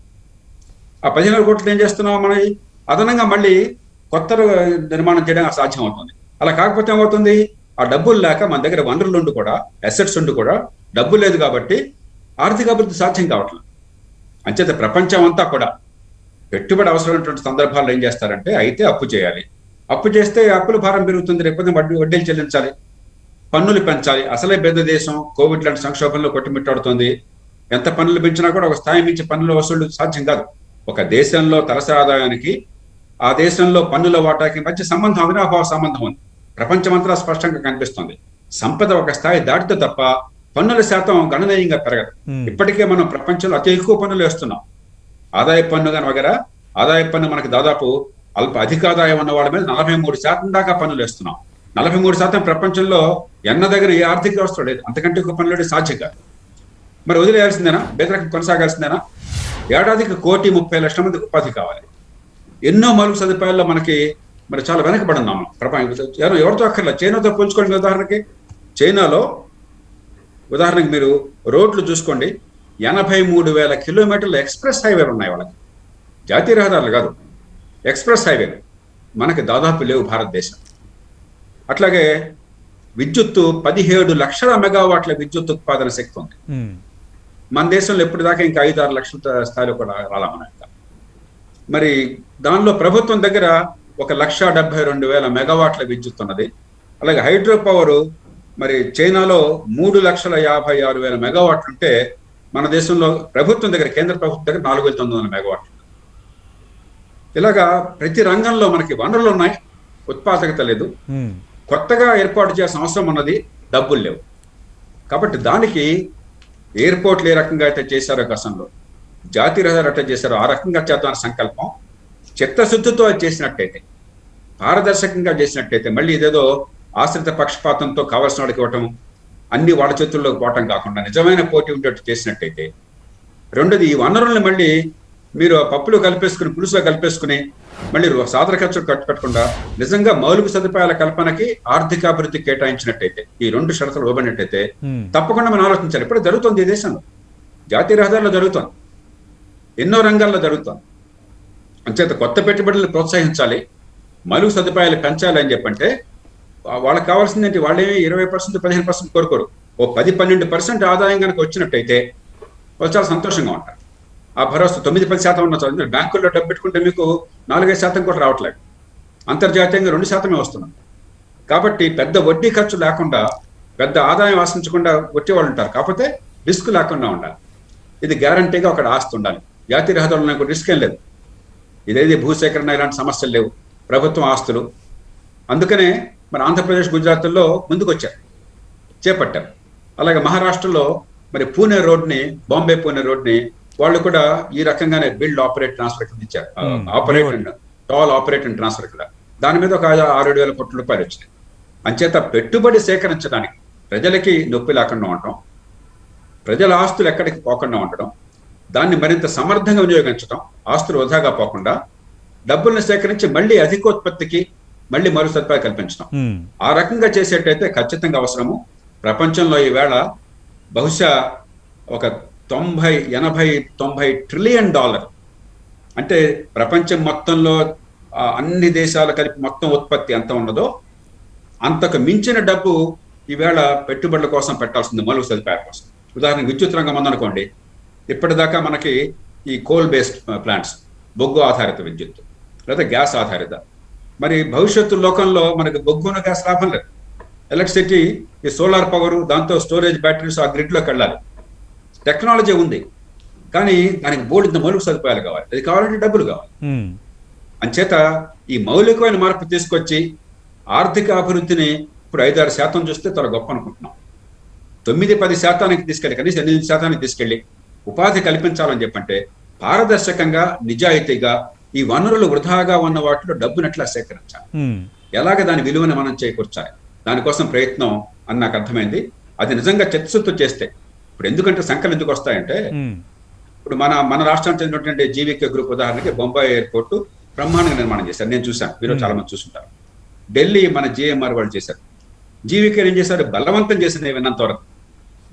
ఆ 15,000 కోట్లు ఏం చేస్తున్నాం, మన అదనంగా మళ్ళీ కొత్త నిర్మాణం చేయడం అసాధ్యం అవుతుంది. అలా కాకపోతే ఏమవుతుంది, ఆ డబ్బులు లేక మన దగ్గర వనరులు ఉండి కూడా, అసెట్స్ ఉండి కూడా డబ్బు లేదు కాబట్టి ఆర్థిక అభివృద్ధి సాధ్యం కావట్లేదు. అంచేత ప్రపంచం అంతా కూడా పెట్టుబడి అవసరమైనటువంటి సందర్భాల్లో ఏం చేస్తారంటే, అయితే అప్పు చేయాలి, అప్పు చేస్తే అప్పుల భారం పెరుగుతుంది, లేకపోతే వడ్డీలు చెల్లించాలి, పన్నులు పెంచాలి. అసలే పెద్ద దేశం, కోవిడ్ లాంటి సంక్షోభంలో కొట్టుమిట్టాడుతుంది. ఎంత పన్నులు పెంచినా కూడా ఒక స్థాయి మించి పన్నుల వసూళ్లు సాధ్యం కాదు. ఒక దేశంలో తలసరి ఆదాయానికి ఆ దేశంలో పన్నుల వాటాకి మధ్య సంబంధం, అవినాభావ సంబంధం ఉంది. ప్రపంచమంతా స్పష్టంగా కనిపిస్తుంది. సంపద ఒక స్థాయి దాటితే తప్ప పన్నుల శాతం గణనీయంగా పెరగదు. ఇప్పటికే మనం ప్రపంచంలో అతి ఎక్కువ పన్నులు వేస్తున్నాం. ఆదాయ పన్ను కానీ వగేరా, ఆదాయ పన్ను మనకి దాదాపు అధిక ఆదాయం ఉన్న వాళ్ళ మీద 43% దాకా పన్నులు వేస్తున్నాం. 43% ప్రపంచంలో ఎన్న దగ్గర ఏ ఆర్థిక వ్యవస్థ లేదు. అంతకంటే ఎక్కువ పనులు సాధ్యం కాదు. మరి వదిలేయాల్సిందేనా, పేదరికం కొనసాగాల్సిందేనా? ఏడాదికి 1,30,00,000 మందికి ఉపాధి కావాలి. ఎన్నో మౌలిక సదుపాయాల్లో మనకి మరి చాలా వెనకబడి ఉన్నాం ప్రపంచం. ఎవరితో అక్కర్లేదు, చైనాతో పోల్చుకోండి. చైనాలో ఉదాహరణకి మీరు రోడ్లు చూసుకోండి, 83,000 కిలోమీటర్ల ఎక్స్ప్రెస్ హైవేలు ఉన్నాయి వాళ్ళకి. జాతీయ రహదారులు కాదు, ఎక్స్ప్రెస్ హైవేలు. మనకి దాదాపు లేవు భారతదేశం. అట్లాగే విద్యుత్తు 17 లక్షల మెగావాట్ల విద్యుత్ ఉత్పాదన శక్తి ఉంది. మన దేశంలో ఎప్పటిదాకా ఇంకా 5-6 లక్షల స్థాయిలో కూడా రాలా మన. మరి దానిలో ప్రభుత్వం దగ్గర 1,72,000 మెగావాట్ల విద్యుత్ ఉన్నది. అలాగే హైడ్రో పవర్ మరి చైనాలో 3,56,000 మెగావాట్లు ఉంటే మన దేశంలో ప్రభుత్వం దగ్గర, కేంద్ర ప్రభుత్వం దగ్గర 4,900 మెగావాట్లు. ఇలాగా ప్రతి రంగంలో మనకి వనరులు ఉన్నాయి, ఉత్పాదకత లేదు. కొత్తగా ఏర్పాటు చేయాల్సిన అవసరం ఉన్నది, డబ్బులు లేవు. కాబట్టి దానికి ఎయిర్పోర్ట్లు ఏ రకంగా అయితే చేశారో గతంలో, జాతీయ రహదారు అట్లా చేశారో ఆ రకంగా చేద్దామని సంకల్పం, చిత్తశుద్ధితో చేసినట్టయితే, పారదర్శకంగా చేసినట్టయితే, మళ్ళీ ఇదేదో ఆశ్రిత పక్షపాతంతో కావాల్సిన వాడికి ఇవ్వటం, అన్ని వాళ్ళ చేతుల్లోకి పోవటం కాకుండా నిజమైన పోటీ ఉండేట్టు చేసినట్టయితే. రెండోది, ఈ వనరుల్ని మళ్ళీ మీరు పప్పులు కలిపేసుకుని, పులుసులో కలిపేసుకుని మళ్ళీ సాదర ఖర్చు కట్టుకోకుండా నిజంగా మౌలిక సదుపాయాల కల్పనకి ఆర్థికాభివృద్ధి కేటాయించినట్టయితే, ఈ 2 షరతులు ఇవ్వబడినట్టయితే తప్పకుండా మనం ఆలోచించాలి. ఇప్పుడు జరుగుతుంది ఈ దేశంలో, జాతీయ రహదారుల్లో జరుగుతుంది, ఎన్నో రంగాల్లో జరుగుతుంది. అంచేత కొత్త పెట్టుబడులు ప్రోత్సహించాలి, మౌలిక సదుపాయాలు పెంచాలి అని చెప్పంటే వాళ్ళకి కావాల్సింది ఏంటి, వాళ్ళేమి 20%, 15% కోరుకోరు. ఓ 10-12% ఆదాయం కనుక వచ్చినట్టయితే వాళ్ళు చాలా సంతోషంగా ఉంటారు. ఆ భరోసా 9-10% ఉన్న చదువు బ్యాంకుల్లో డబ్బు పెట్టుకుంటే మీకు 4-5% కూడా రావట్లేదు. అంతర్జాతీయంగా 2% వస్తున్నాం. కాబట్టి పెద్ద వడ్డీ ఖర్చు లేకుండా, పెద్ద ఆదాయం ఆశించకుండా వచ్చే వాళ్ళు ఉంటారు. కాకపోతే రిస్క్ లేకుండా ఉండాలి. ఇది గ్యారంటీగా ఒక ఆస్తి ఉండాలి. జాతీయ రహదారులు నాకు రిస్క్ ఏం లేదు, ఇదేది భూసేకరణ ఇలాంటి సమస్యలు లేవు, ప్రభుత్వం ఆస్తులు. అందుకనే మన ఆంధ్రప్రదేశ్ గుజరాత్లో ముందుకు వచ్చారు, చేపట్టారు. అలాగే మహారాష్ట్రలో మరి పూణే రోడ్ని, బాంబే పూణే రోడ్ని వాళ్ళు కూడా ఈ రకంగానే బిల్డ్ ఆపరేట్ ట్రాన్స్ఫర్ కింద ఇచ్చారు. Operate and tall operate and transfer కింద దాని మీద ఒక 6-7 వేల కోట్ల రూపాయలు వచ్చినాయి. అంచేత పెట్టుబడి సేకరించడానికి ప్రజలకి నొప్పి లేకుండా ఉండటం, ప్రజల ఆస్తులు ఎక్కడికి పోకుండా ఉండడం, దాన్ని మరింత సమర్థంగా వినియోగించడం, ఆస్తులు వృధాగా పోకుండా డబ్బుల్ని సేకరించి మళ్ళీ అధికోత్పత్తికి మళ్ళీ మరో సదుపాయాలు కల్పించడం, ఆ రకంగా చేసేటైతే ఖచ్చితంగా అవసరము. ప్రపంచంలో ఈవేళ బహుశా ఒక 90-80-90 ట్రిలియన్ డాలర్, అంటే ప్రపంచం మొత్తంలో అన్ని దేశాలు కలిపి మొత్తం ఉత్పత్తి ఎంత ఉన్నదో అంతకు మించిన డబ్బు ఈవేళ పెట్టుబడుల కోసం పెట్టాల్సింది, మౌలిక సదుపాయాల కోసం. ఉదాహరణకు విద్యుత్ రంగం ఉందనుకోండి, ఇప్పటిదాకా మనకి ఈ కోల్ బేస్డ్ ప్లాంట్స్, బొగ్గు ఆధారిత విద్యుత్ లేదా గ్యాస్ ఆధారిత, మరి భవిష్యత్తు లోకంలో మనకి బొగ్గున గ్యాస్ లాభం లేదు. ఎలక్ట్రిసిటీ, ఈ సోలార్ పవర్, దాంతో స్టోరేజ్ బ్యాటరీస్ ఆ గ్రిడ్లోకి వెళ్ళాలి. టెక్నాలజీ ఉంది, కానీ దానికి బోర్డు మౌలిక సదుపాయాలు కావాలి, అది కావాలంటే డబ్బులు కావాలి. అంచేత ఈ మౌలికమైన మార్పు తీసుకొచ్చి ఆర్థిక అభివృద్ధిని ఇప్పుడు 5-6% చూస్తే చాలా గొప్ప అనుకుంటున్నాం. 9-10% తీసుకెళ్ళి, కనీసం 8% తీసుకెళ్ళి ఉపాధి కల్పించాలని చెప్పంటే పారదర్శకంగా, నిజాయితీగా ఈ వనరులు వృధాగా ఉన్న వాటిలో డబ్బును ఎట్లా సేకరించాలి, ఎలాగ దాని విలువను మనం చేకూర్చాలి, దానికోసం ప్రయత్నం అని నాకు అర్థమైంది. అది నిజంగా చిత్తశుద్ధితో చేస్తే, ఇప్పుడు ఎందుకంటే సంఖ్యలు ఎందుకు వస్తాయంటే, ఇప్పుడు మన రాష్ట్రానికి చెందినటువంటి జీవీకే గ్రూప్ ఉదాహరణకి బొంబాయి ఎయిర్పోర్టు బ్రహ్మాండంగా నిర్మాణం చేశారు, నేను చూశాను, మీరు చాలా మంది చూసుంటారు. ఢిల్లీ మన జిఎంఆర్ వాళ్ళు చేశారు. జీవీకే ఏం చేశారు, బలవంతం చేసింది విన్నంత వరకు,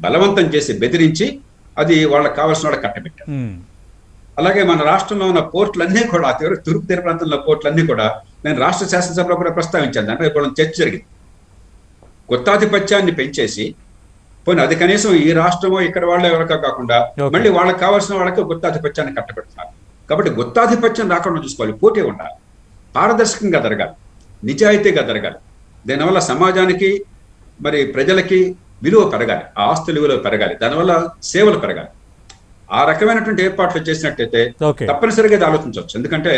బలవంతం చేసి బెదిరించి అది వాళ్ళకి కావాల్సిన వాళ్ళకి కట్టబెట్టారు. అలాగే మన రాష్ట్రంలో ఉన్న పోర్టులన్నీ కూడా, తూర్పు తీర ప్రాంతంలో పోర్టులన్నీ కూడా నేను రాష్ట్ర శాసనసభలో కూడా ప్రస్తావించాను, దాంట్లో ఇప్పుడు చర్చ జరిగింది. గుత్తాధిపత్యాన్ని పెంచేసి పోనీ అది కనీసం ఈ రాష్ట్రమో ఇక్కడ వాళ్ళు ఎవరికా కాకుండా మళ్ళీ వాళ్ళకి కావాల్సిన వాళ్ళకి గుత్తాధిపత్యాన్ని కట్టబెడుతున్నారు. కాబట్టి గుత్తాధిపత్యం రాకుండా చూసుకోవాలి, పోటీ ఉండాలి, పారదర్శకంగా జరగాలి, నిజాయితీగా జరగాలి. దీనివల్ల సమాజానికి మరి ప్రజలకి విలువ పెరగాలి, ఆ ఆస్తుల విలువ పెరగాలి, దానివల్ల సేవలు పెరగాలి. ఆ రకమైనటువంటి ఏర్పాట్లు చేసినట్టయితే తప్పనిసరిగా ఇది ఆలోచించవచ్చు. ఎందుకంటే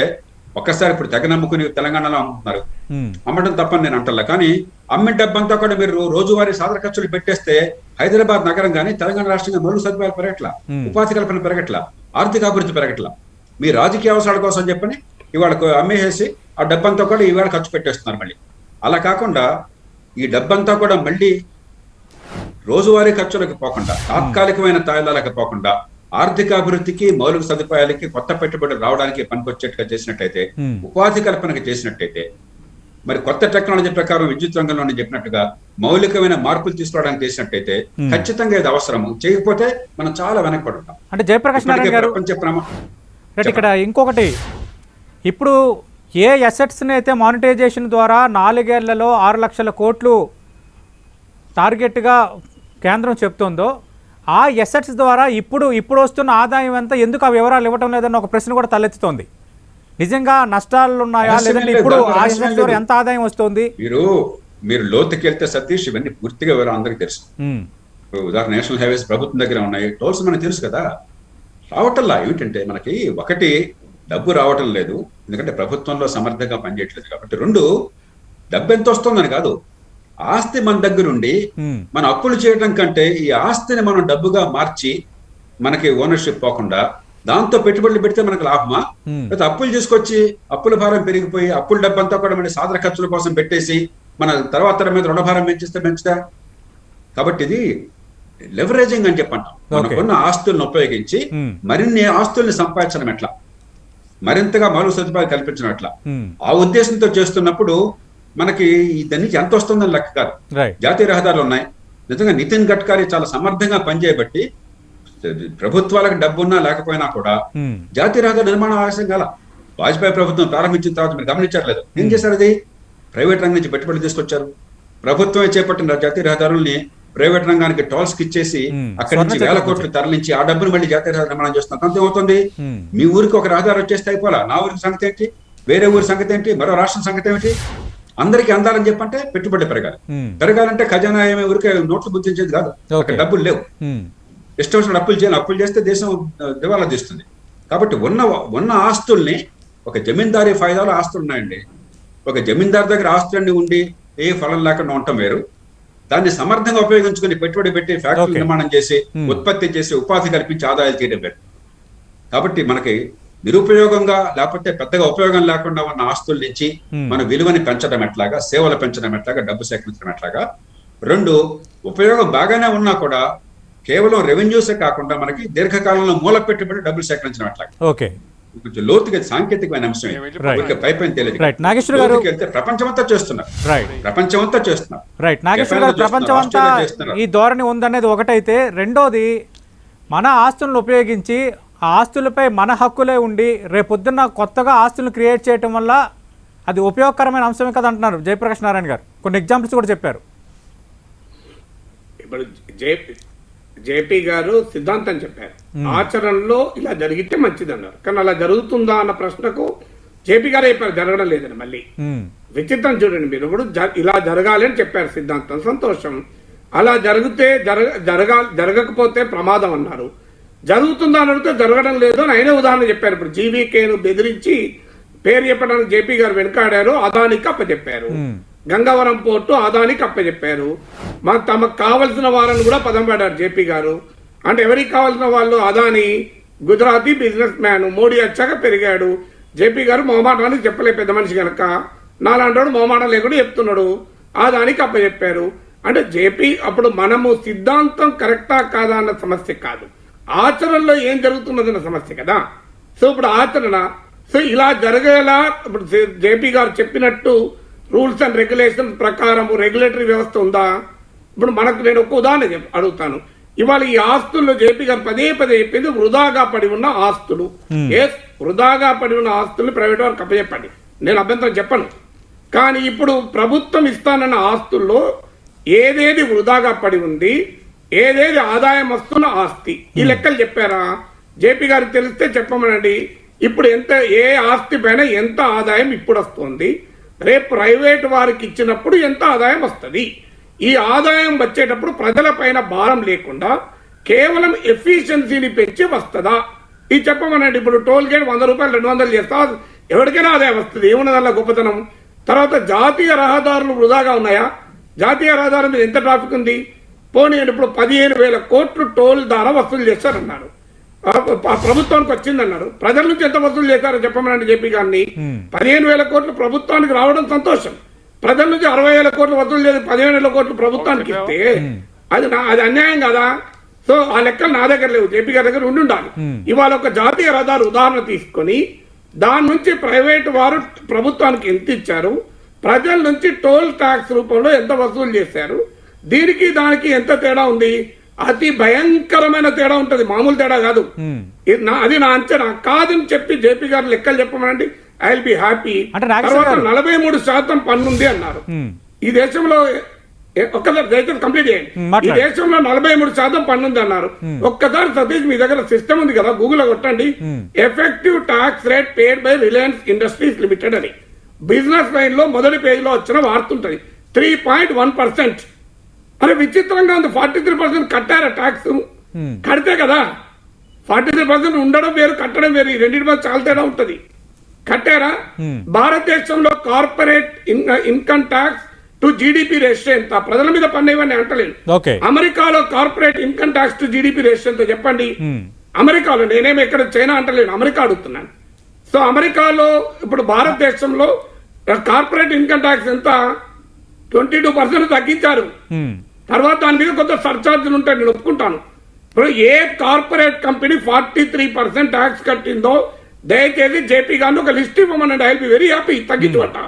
ఒక్కసారి ఇప్పుడు తెగ నమ్ముకుని తెలంగాణలో అమ్ముతున్నారు, అమ్మడం తప్పని నేను అంటల్లా, కానీ అమ్మిన డబ్బంతా కూడా మీరు రోజువారీ సాధన ఖర్చులు పెట్టేస్తే హైదరాబాద్ నగరం కానీ తెలంగాణ రాష్ట్రంగా మౌలిక సదుపాయాలు పెరగట్లా, ఉపాధి కల్పన పెరగట్లా, ఆర్థిక అభివృద్ధి పెరగట్లా. మీ రాజకీయ అవసరాల కోసం చెప్పని ఇవాళ అమ్మేసేసి ఆ డబ్బంతా కూడా ఈవేళ ఖర్చు పెట్టేస్తున్నారు మళ్ళీ. అలా కాకుండా ఈ డబ్బంతా కూడా మళ్ళీ రోజువారీ ఖర్చులకు పోకుండా, తాత్కాలికమైన తాయిలాలకు పోకుండా ఆర్థిక అభివృద్ధికి, మౌలిక సదుపాయాలకి, కొత్త పెట్టుబడులు రావడానికి పనికొచ్చేట్టుగా చేసినట్టయితే, ఉపాధి కల్పనకు చేసినట్టయితే, మరి కొత్త టెక్నాలజీ ప్రకారం విద్యుత్ రంగంలో నేను చెప్పినట్టుగా మౌలికమైన మార్పులు తీసుకురావడానికి చేసినట్టయితే ఖచ్చితంగా ఇది అవసరము. చేయకపోతే మనం చాలా వెనకబడి ఉంటాం. అంటే జయప్రకాష్ నారాయణ గారు, ఇక్కడ ఇంకొకటి, ఇప్పుడు ఏ అసెట్స్ని అయితే మానిటైజేషన్ ద్వారా 4 ఏళ్లలో 6 లక్షల కోట్లు టార్గెట్గా కేంద్రం చెప్తుందో, ఆ ఎసెట్స్ ద్వారా ఇప్పుడు వస్తున్న ఆదాయం ఎంత, ఎందుకు ఆ వివరాలు ఇవ్వటం లేదన్న ఒక ప్రశ్న కూడా తలెత్తుతోంది. నిజంగా నష్టాలు ఉన్నాయా, లేదంటే ఇప్పుడు ఆ ఎసెట్స్ ద్వారా ఎంత ఆదాయం వస్తుంది? మీరు లోతుకి వెళ్తే సతీష్ ఇవన్నీ పూర్తిగా వివరాలు అందరికీ తెలుసు. ఉదాహరణ నేషనల్ హైవేస్ ప్రభుత్వం దగ్గర ఉన్నాయి, టోల్స్ మనకు తెలుసు కదా. రావటంలా ఏమిటంటే మనకి ఒకటి డబ్బు రావటం లేదు, ఎందుకంటే ప్రభుత్వంలో సమర్థంగా పనిచేయట్లేదు కాబట్టి. 2 డబ్బు ఎంత వస్తుందని కాదు, ఆస్తి మన దగ్గరుండి మన అప్పులు చేయడం కంటే ఈ ఆస్తిని మనం డబ్బుగా మార్చి మనకి ఓనర్షిప్ పోకుండా దాంతో పెట్టుబడులు పెడితే మనకు లాభమా, లేకపోతే అప్పులు తీసుకొచ్చి అప్పుల భారం పెరిగిపోయి అప్పుల డబ్బంతా కూడా మన సాధన ఖర్చుల కోసం పెట్టేసి మన తర్వాత తరం మీద రుణభారం పెంచుతా. కాబట్టి ఇది లెవరేజింగ్ అని చెప్పంటాం. మనకున్న ఆస్తులను ఉపయోగించి మరిన్ని ఆస్తుల్ని సంపాదించడం ఎట్లా, మరింతగా మౌలిక సదుపాయాలు కల్పించడం ఎట్లా, ఆ ఉద్దేశంతో చేస్తున్నప్పుడు మనకి దాని నుంచి ఎంత వస్తుందని లెక్క కాదు. జాతీయ రహదారులు ఉన్నాయి, నిజంగా నితిన్ గడ్కరీ చాలా సమర్థంగా పనిచేయబట్టి ప్రభుత్వాలకు డబ్బున్నా లేకపోయినా కూడా జాతీయ రహదారి నిర్మాణం ఆలస్యం కాల. వాజ్పేయి ప్రభుత్వం ప్రారంభించిన తర్వాత మీరు గమనించట్లేదు, ఏం చేశారు, అది ప్రైవేట్ రంగం నుంచి పెట్టుబడులు తీసుకొచ్చారు. ప్రభుత్వమే చేపట్టిన జాతీయ రహదారుల్ని ప్రైవేట్ రంగానికి టోల్స్ కి ఇచ్చేసి అక్కడి నుంచి 1000 కోట్లు తరలించి ఆ డబ్బును మళ్ళీ జాతీయ రహదారి నిర్మాణం చేస్తున్నారు. అంతే అవుతుంది. మీ ఊరికి ఒక రహదారి వచ్చేస్తే అయిపోలా, నా ఊరికి సంగతి ఏంటి, వేరే ఊరి సంగతి ఏంటి, మరో రాష్ట్రం సంగతి ఏమిటి, అందరికీ అందాలని చెప్పంటే పెట్టుబడి పెరగాలంటే ఖజానా ఏమే ఊరికే నోట్లు గుర్తించేది కాదు, అక్కడ డబ్బులు లేవు, ఇష్టం వచ్చిన అప్పులు చేయాలి. అప్పులు చేస్తే దేశం దివాలా తీస్తుంది. కాబట్టి ఉన్న ఆస్తుల్ని, ఒక జమీందారీ ఫాయిదాలో ఆస్తులు ఉన్నాయండి. ఒక జమీందారు దగ్గర ఆస్తులన్నీ ఉండి ఏ ఫలం లేకుండా ఉండటం వేరు. దాన్ని సమర్థంగా ఉపయోగించుకుని పెట్టుబడి పెట్టి ఫ్యాక్టరీ నిర్మాణం చేసి ఉత్పత్తి చేసి ఉపాధి కల్పించి ఆదాయాలు తీయడం వేరు. కాబట్టి మనకి నిరుపయోగంగా లేకపోతే పెద్దగా ఉపయోగం లేకుండా ఉన్న ఆస్తుల నుంచి మన విలువని పెంచడం ఎట్లాగా, సేవలు పెంచడం ఎట్లాగా, డబ్బు సేకరించడం ఎట్లాగా. రెండు, ఉపయోగం బాగానే ఉన్నా కూడా కేవలం రెవెన్యూసే కాకుండా మనకి దీర్ఘకాలంలో మూల పెట్టుబడి డబ్బులు సేకరించడం ఎట్లాగా. ఓకే, కొంచెం లోతుగా సాంకేతికమైన అంశం. పైపైన తెలియదు. నాగేశ్వర గారు వెళ్తే ప్రపంచమంతా చేస్తున్నారు. రైట్ నాగేశ్వర గారు, ప్రపంచమంతా ఈ ధోరణి ఉందనేది ఒకటైతే, రెండోది మన ఆస్తులను ఉపయోగించి ఆ ఆస్తులపై మన హక్కులే ఉండి రేపొద్దున్న కొత్తగా ఆస్తులను క్రియేట్ చేయటం వల్ల అది ఉపయోగకరమైన అంశమే కదా అంటున్నారు జయప్రకాష్ నారాయణ గారు. కొన్ని ఎగ్జాంపుల్స్ కూడా చెప్పారు. ఇప్పుడు జేపీ గారు సిద్ధాంతం చెప్పారు, ఆచరణలో ఇలా జరిగితే మంచిది అన్నారు. కానీ అలా జరుగుతుందా అన్న ప్రశ్నకు జేపీ గారు చెప్పారు జరగడం లేదని. మళ్ళీ విచిత్రం చూడండి, మీరు ఇప్పుడు ఇలా జరగాలి అని చెప్పారు సిద్ధాంతం, సంతోషం. అలా జరిగితే జరగకపోతే ప్రమాదం అన్నారు. జరుగుతుందా అని అడిగితే జరగడం లేదు అని అయినా ఉదాహరణ చెప్పారు. ఇప్పుడు జీవీకేను బెదిరించి పేరు చెప్పడానికి జేపీ గారు వెనుకాడారు, అదానికి అప్పచెప్పారు. గంగవరం పోర్టు అదానికి అప్పచెప్పారు. తమకు కావలసిన వారిని కూడా పదం పడ్డారు జేపీ గారు. అంటే ఎవరికి కావాల్సిన వాళ్ళు? అదాని గుజరాతీ బిజినెస్ మ్యాన్, మోడీ వచ్చాక పెరిగాడు. జేపీ గారు మొహమాటానికి చెప్పలే, పెద్ద మనిషి కనుక. నాలాంటి మొహమాటం లేకుండా చెప్తున్నాడు, అదానికి అప్పచెప్పారు. అంటే జేపీ అప్పుడు మనము సిద్ధాంతం కరెక్టా కాదా అన్న సమస్య కాదు, ఆచరణలో ఏం జరుగుతున్నదన్న సమస్య కదా. సో ఇప్పుడు ఆచరణ, సో ఇలా జరగేలా ఇప్పుడు జేపీ గారు చెప్పినట్టు రూల్స్ అండ్ రెగ్యులేషన్ ప్రకారం రెగ్యులేటరీ వ్యవస్థ ఉందా? ఇప్పుడు మనకు నేను ఒక ఉదాహరణ అడుగుతాను. ఇవాళ ఈ ఆస్తుల్లో జేపీ గారు పదే చెప్పింది వృధాగా పడి ఉన్న ఆస్తులు. వృధాగా పడి ఉన్న ఆస్తుల్ని ప్రైవేట్ వారికి అప్పచెప్పండి, నేను అభ్యంతరం చెప్పను. కానీ ఇప్పుడు ప్రభుత్వం ఇస్తానన్న ఆస్తుల్లో ఏదేది వృధాగా పడి ఉంది, ఏదేది ఆదాయం వస్తున్న ఆస్తి, ఈ లెక్కలు చెప్పారా? జేపీ గారికి తెలిస్తే చెప్పమనండి. ఇప్పుడు ఏ ఆస్తి పైన ఎంత ఆదాయం ఇప్పుడు వస్తుంది, రేపు ప్రైవేట్ వారికి ఇచ్చినప్పుడు ఎంత ఆదాయం వస్తుంది, ఈ ఆదాయం వచ్చేటప్పుడు ప్రజల పైన భారం లేకుండా కేవలం ఎఫిషియన్సీని పెంచి వస్తుందా, ఇది చెప్పమనండి. ఇప్పుడు టోల్ గేట్ 100 రూపాయలు 200 చేస్తా, ఎవరికైనా ఆదాయం వస్తుంది, ఏమున్నదల్లా గొప్పతనం. తర్వాత జాతీయ రహదారులు వృధాగా ఉన్నాయా? జాతీయ రహదారుల మీద ఎంత ట్రాఫిక్ ఉంది? పోనీ ఇప్పుడు 15,000 కోట్లు టోల్ ద్వారా వసూలు చేస్తారన్నారు, ప్రభుత్వానికి వచ్చిందన్నారు. ప్రజల నుంచి ఎంత వసూలు చేశారో చెప్పమనండి జేపీ గారిని. 15,000 కోట్లు ప్రభుత్వానికి రావడం సంతోషం, ప్రజల నుంచి 60,000 కోట్లు వసూలు చేసి 15,000 కోట్లు ప్రభుత్వానికి ఇస్తే అది అన్యాయం కదా. సో ఆ లెక్కలు నా దగ్గర లేవు, జేపీ గారి దగ్గర ఉండాలి. ఇవాళ ఒక జాతీయ రహదారి ఉదాహరణ తీసుకొని దాని నుంచి ప్రైవేట్ వారు ప్రభుత్వానికి ఎంత ఇచ్చారు, ప్రజల నుంచి టోల్ ట్యాక్స్ రూపంలో ఎంత వసూలు చేశారు, దీనికి దానికి ఎంత తేడా ఉంది? అతి భయంకరమైన తేడా ఉంటది, మామూలు తేడా కాదు. అది నా అంచనా కాదని చెప్పి జేపీ గారు లెక్కలు చెప్పమనండి, ఐ విల్ బి హ్యాపీ. తర్వాత 43% పన్నుంది అన్నారు. ఈ దేశంలో ఒక్కసారి దయచేసి కంప్లీట్ చేయండి. ఈ దేశంలో 43% పన్నుంది అన్నారు. ఒక్కసారి సతీష్ మీ దగ్గర సిస్టమ్ ఉంది కదా, గూగుల్ కొట్టండి, effective talks rate paid by Reliance industries limited అని బిజినెస్ లైన్ లో మొదటి పేజ్ లో వచ్చిన వార్తుంటది. 3.1%. అరే విచిత్రంగా ఉంది, 43% కట్టారా ట్యాక్స్? కడితే కదా 43% ఉండడం వేరు, కట్టడం వేరు, ఈ రెండింటి మధ్య చాలా తేడా ఉంటది. కట్టారా? భారతదేశంలో corporate income tax to GDP ratio ఎంత? ప్రజల మీద పన్ను ఇవ్వండి అంటలేదు. అమెరికాలో corporate income tax to GDP ratio ఎంత చెప్పండి. అమెరికాలో, నేనేమి ఇక్కడ చైనా అంటలేను, అమెరికా అడుగుతున్నాను. సో అమెరికాలో ఇప్పుడు భారతదేశంలో కార్పొరేట్ ఇన్కమ్ ట్యాక్స్ ఎంత? 22% తగ్గించారు. తర్వాత దాని మీద కొంత సర్చార్జీలు ఉంటాయి, నేను ఒప్పుకుంటాను. ఇప్పుడు ఏ కార్పొరేట్ కంపెనీ 43% ట్యాక్స్ కట్టిందో దయచేసి జేపీ గారిని ఒక లిస్ట్ ఇవ్వమనండి. I will be very happy. తగ్గించమంట,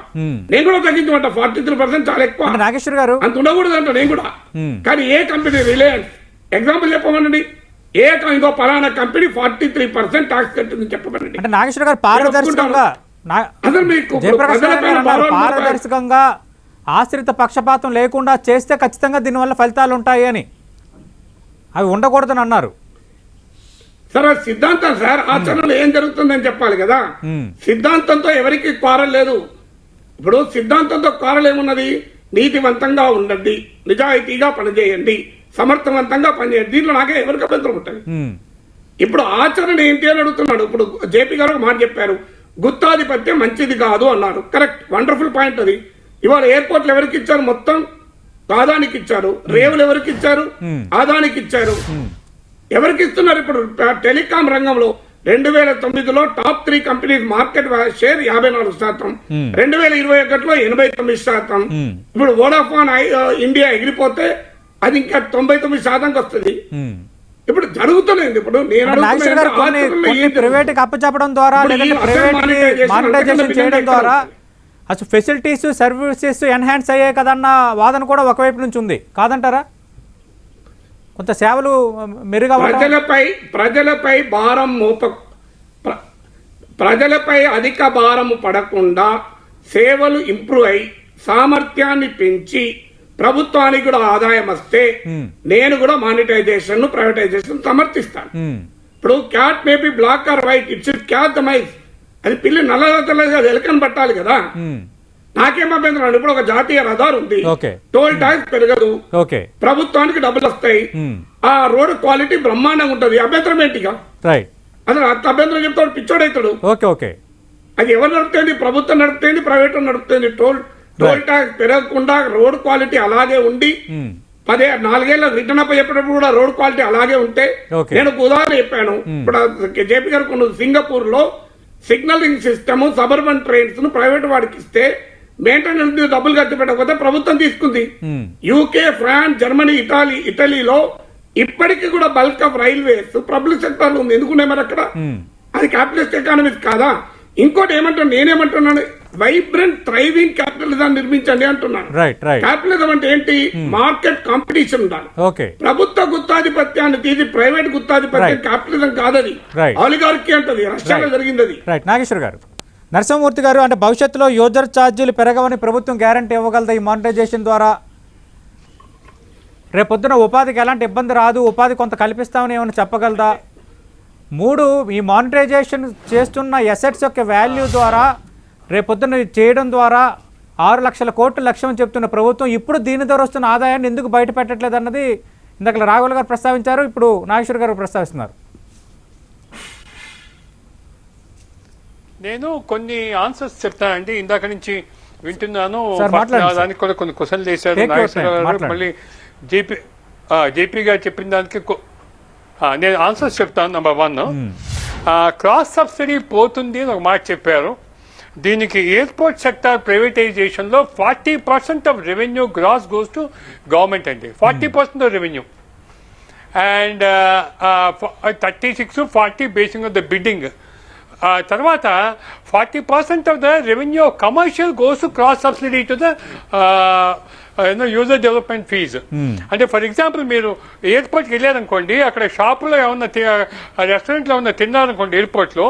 నేను కూడా తగ్గించమంట. 43% చాలా ఎక్కువ, నాగేశ్వర్ గారు అంత ఉండకూడదు అంట నేను కూడా. కానీ ఏ కంపెనీ, రిలయన్స్ ఎగ్జాంపుల్ చెప్పమనండి, ఇంకో పలానా కంపెనీ 43% ట్యాక్స్ కట్టిందని చెప్పమనండి. అంటే నాగేశ్వర్ గారు పారదర్శకంగా, అసలు మీకు పారదర్శకంగా ఆశ్రిత పక్షపాతం లేకుండా చేస్తే ఖచ్చితంగా దీనివల్ల ఫలితాలు ఉంటాయి అని, అవి ఉండకూడదని అన్నారు. సార్ సిద్ధాంతం సార్, ఆచరణలో ఏం జరుగుతుందని చెప్పాలి కదా. సిద్ధాంతంతో ఎవరికి క్వారల్ లేదు. ఇప్పుడు సిద్ధాంతంతో క్వారల్ ఏమున్నది? నీతివంతంగా ఉండండి, నిజాయితీగా పనిచేయండి, సమర్థవంతంగా పనిచేయండి. దీంట్లో నాకే ఎవరికి అభ్యంతరం ఉంటుంది. ఇప్పుడు ఆచరణ ఏంటి అని అడుగుతున్నాడు. ఇప్పుడు జేపీ గారు ఒక మాట చెప్పారు, గుత్తాధిపత్యం మంచిది కాదు అన్నారు. కరెక్ట్, వండర్ఫుల్ పాయింట్ అది. ఇవాళ ఎయిర్పోర్ట్లు ఎవరికి ఇచ్చారు? మొత్తం ఆదానికి ఇచ్చారు. రేవులు ఎవరికి ఇచ్చారు? ఆదానికి ఇచ్చారు. ఎవరికి ఇస్తున్నారు? ఇప్పుడు టెలికాం రంగంలో 2009లో టాప్ 3 కంపెనీస్ మార్కెట్ షేర్ 54%, 2021లో 89%. ఇప్పుడు వోడాఫోన్ ఇండియా ఎగిరిపోతే అది ఇంకా 99%కి వస్తుంది. ఇప్పుడు జరుగుతున్నది. ఇప్పుడు నేను నాగేశ్వర్ గారు కొన్ని ప్రైవేట్ అప్పచెప్పడం ద్వారా లేదంటే ప్రైవేట్ మానిటైజేషన్ చేయడం ద్వారా అసలు ఫెసిలిటీస్ సర్వీసెస్ ఎన్హాన్స్ అయ్యాయి కదన్న వాదన కూడా ఒకవైపు నుంచి ఉంది, కాదంటారా? కొంత సేవలు మెరుగా ప్రజలపై భారం ప్రజలపై అధిక భారం పడకుండా సేవలు ఇంప్రూవ్ అయి సామర్థ్యాన్ని పెంచి ప్రభుత్వానికి కూడా ఆదాయం వస్తే నేను కూడా మానిటైజేషన్ ప్రైవేటైజేషన్ సమర్థిస్తాను. ఇప్పుడు cat maybe black or white, it's cat the mice. అది పిల్లి నల్లగా ఎలకని పట్టాలి కదా. నాకేం అభ్యంతరం? ఇప్పుడు ఒక జాతీయ రహదారి ఉంది, టోల్ ట్యాక్స్ పెరగదు, ప్రభుత్వానికి డబ్బులు వస్తాయి, ఆ రోడ్ క్వాలిటీ బ్రహ్మాండంగా ఉంటుంది. అభ్యంతరం ఏంటిగా? అసలు అభ్యంతరం చెప్తాడు, పిచ్చోడైతాడు. అది ఎవరు నడుపుతుంది? ప్రభుత్వం నడుపుతుంది, ప్రైవేట్ నడుపుతుంది. టోల్ ట్యాక్స్ పెరగకుండా రోడ్ క్వాలిటీ అలాగే ఉండి 4 ఏళ్ళ రిటర్న్ అప్ చెప్పినప్పుడు కూడా రోడ్ క్వాలిటీ అలాగే ఉంటే, నేను ఒక ఉదాహరణ చెప్పాను. ఇప్పుడు జేపీ గారు సింగపూర్ లో సిగ్నలింగ్ సిస్టమ్ సబర్బన్ ట్రైన్స్ ను ప్రైవేట్ వాడికి ఇస్తే మెయింటెనెన్స్ డబ్బులు ఖర్చు పెట్టకపోతే ప్రభుత్వం తీసుకుంది. యూకే, ఫ్రాన్స్, జర్మనీ, ఇటలీలో ఇప్పటికీ కూడా bulk of railways public sector లో ఉంది. ఎందుకున్నాయి మరి అక్కడ? అది క్యాపిటలిస్ట్ ఎకానమీస్ కాదా? ఇంకోటి నేనేమంటున్నాను, వైబ్రెంట్ థ్రైవింగ్ క్యాపిటలిజం నిర్మించండి అంటున్నాను. క్యాపిటలిజం అంటే ఏంటి? మార్కెట్ కాంపిటీషన్ ఉండాలి. ప్రభుత్వ గుత్తాధిపత్యాన్ని తీసి ప్రైవేట్ గుత్తాధిపత్యం క్యాపిటలిజం కాదది, ఆలిగార్కీ అంటది. రష్యాలో జరిగింది అది. నాగేశ్వర్ గారు, నరసింహమూర్తి గారు, అంటే భవిష్యత్తులో యూజర్ ఛార్జీలు పెరగవని ప్రభుత్వం గ్యారంటీ ఇవ్వగలదా ఈ మానిటైజేషన్ ద్వారా? రేపొద్దున ఉపాధికి ఎలాంటి ఇబ్బంది రాదు, ఉపాధి కొంత కల్పిస్తామని ఏమైనా చెప్పగలదా? 3, ఈ మానిటైజేషన్ చేస్తున్న అసెట్స్ యొక్క వాల్యూ ద్వారా రేపొద్దున చేయడం ద్వారా 6 లక్షల కోట్లు లక్ష్యం చెప్తున్న ప్రభుత్వం ఇప్పుడు దీని ద్వారా వస్తున్న ఆదాయాన్ని ఎందుకు బయట పెట్టట్లేదు అన్నది ఇందాక రాఘవుల్ గారు ప్రస్తావించారు, ఇప్పుడు నాగేశ్వర్ గారు ప్రస్తావిస్తున్నారు. నేను కొన్ని ఆన్సర్స్ చెప్తానండి. ఇందాక నుంచి వింటున్నాను, దానికి కూడా కొన్ని క్వశ్చన్లు వేశారు నాగేశ్వర గారు. మళ్ళీ జేపీ గారు చెప్పిన దానికి నేను ఆన్సర్స్ చెప్తాను. నెంబర్ 1, క్రాస్ సబ్సిడీ పోతుంది అని ఒక మాట చెప్పారు. దీనికి ఎయిర్పోర్ట్ సెక్టార్ ప్రైవేటైజేషన్లో 40% of revenue gross goes to government అండి. 40% of revenue and 36-40 basing of the bidding. తర్వాత 40% of the revenue commercial goes to cross subsidy to the user development fee. అంటే ఫర్ ఎగ్జాంపుల్ మీరు ఎయిర్పోర్ట్కి వెళ్ళారనుకోండి, అక్కడ షాపులో ఏమన్నా రెస్టారెంట్లో ఏమన్నా తిన్నారనుకోండి ఎయిర్పోర్ట్లో,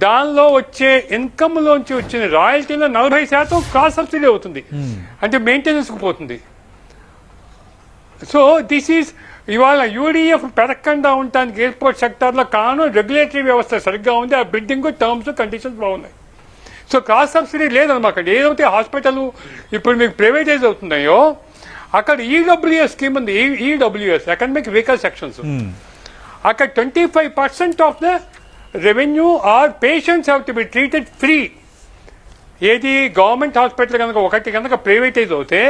దానిలో వచ్చే ఇన్కమ్లోంచి వచ్చిన రాయల్టీలో 40% క్రాస్ సబ్సిడీ అవుతుంది, అంటే మెయింటెనెన్స్కి పోతుంది. సో దిస్ ఈజ్ ఇవాళ యూడిఎఫ్ పెరగకుండా ఉండటానికి ఎయిర్పోర్ట్ సెక్టార్లో కాను రెగ్యులేటరీ వ్యవస్థ సరిగ్గా ఉంది, ఆ బిల్డింగ్ టర్మ్స్ కండిషన్స్ బాగున్నాయి. సో క్రాస్ సబ్సిడీ లేదన్నమాట. ఏదైతే హాస్పిటల్ ఇప్పుడు మీకు ప్రైవేటైజ్ అవుతున్నాయో అక్కడ ఈడబ్ల్యూఎస్ స్కీమ్ ఉంది. ఈడబ్ల్యూఎస్ ఎకనామిక్ వెహికల్ సెక్షన్స్, అక్కడ 25% of the revenue are patients have to be treated free. ఏది గవర్నమెంట్ హాస్పిటల్ కనుక ఒకటి కనుక ప్రైవేటైజ్ అవుతే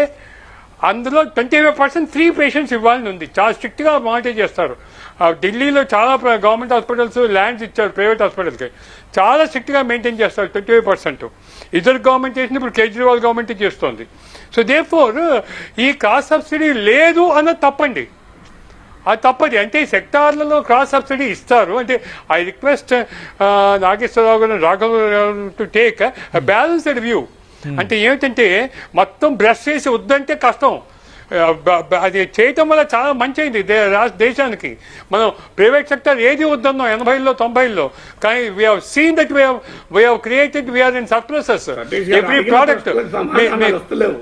అందులో 25% ఫ్రీ పేషెంట్స్ ఇవ్వాలని ఉంది. చాలా స్ట్రిక్ట్గా మానిటర్ చేస్తారు. ఢిల్లీలో చాలా గవర్నమెంట్ హాస్పిటల్స్ ల్యాండ్స్ ఇచ్చారు ప్రైవేట్ హాస్పిటల్కి, చాలా స్ట్రిక్ట్గా మెయింటైన్ చేస్తారు. 25% ఇద్దరు గవర్నమెంట్ చేసింది, ఇప్పుడు కేజ్రీవాల్ గవర్నమెంట్ చేస్తోంది. సో దేర్ఫోర్ ఈ క్రాస్ సబ్సిడీ లేదు అన్నది తప్పండి, అది తప్పది. అంటే సెక్టార్లలో క్రాస్ సబ్సిడీ ఇస్తారు. అంటే ఐ రిక్వెస్ట్ నాగేశ్వరరావు గారు, Raghav to take balanced view. అంటే ఏమిటంటే మొత్తం బ్రష్ చేసి వద్దంటే కష్టం, అది చేయటం వల్ల చాలా మంచిది దేశానికి. మనం ప్రైవేట్ సెక్టర్ ఏది వద్దన్నాం 80లో 90లో, కానీ we have seen that we have created we are in surpluses every product.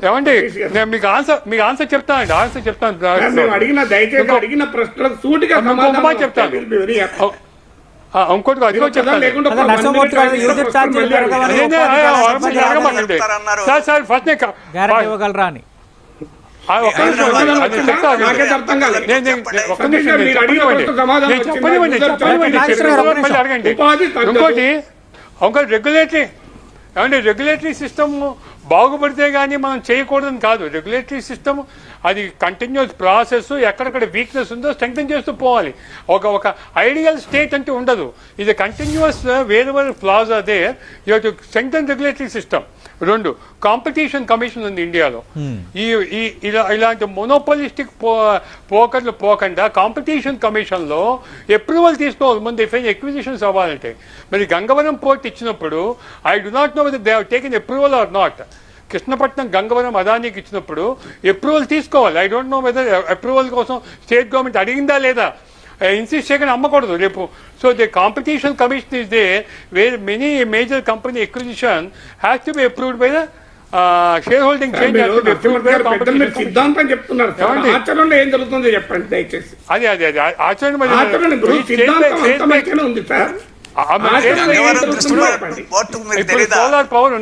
ఏమండి నేను మీకు ఆన్సర్ చెప్తానండి, ఆన్సర్ చెప్తాను. ఇంకోటి అదిగో చెప్తాను. సార్ ఫస్ట్ ఒక్క నిమిషం అండి. అది చెప్తా ఆగండి. నాకైతే అర్థం కాలేదు. ఒక్క నిమిషం మీరు అడిగిన ప్రశ్నకు సమాధానం నేను చెప్పనివ్వండి, మళ్ళీ అడగండి. ఉపాధి ఇంకోటి రెగ్యులేటరీ ఏమంటే రెగ్యులేటరీ సిస్టమ్ బాగుపడితే కానీ మనం చేయకూడదని కాదు. రెగ్యులేటరీ సిస్టమ్ అది కంటిన్యూస్ ప్రాసెస్, ఎక్కడెక్కడ వీక్నెస్ ఉందో స్ట్రెంగ్తన్ చేస్తూ పోవాలి. ఒక ఐడియల్ స్టేట్ అంటే ఉండదు. ఇది కంటిన్యూస్ వేర్ ఫ్లాస్ అదే you to strengthen regulatory system. 2 competition commission ఉంది ఇండియాలో. ఇలాంటి మొనోపోలిస్టిక్ పోకర్లు పోకుండా కాంపిటీషన్ కమిషన్లో అప్రూవల్ తీసుకోవాలి ముందు ఎక్విజిషన్స్ అవ్వాలంటే. మరి గంగవరం పోర్ట్ ఇచ్చినప్పుడు I do not know whether they have taken approval or not. Krishnapatnam Gangavaram అదానికి ఇచ్చినప్పుడు అప్రూవల్ తీసుకోవాలి. I don't know whether approval కోసం స్టేట్ గవర్నమెంట్ అడిగిందా లేదా. ఇన్సిస్ట్ చేయకుండా అమ్మకూడదు రేపు. So the competition commission is they where many major company acquisition has to be approved by the share holding change. సిద్ధాంతం చెప్తున్నారు, ఆచరణలో ఏం జరుగుతుందో చెప్పండి దయచేసి. అదే ఆచరణ ఉంది సార్. సోలార్ పవర్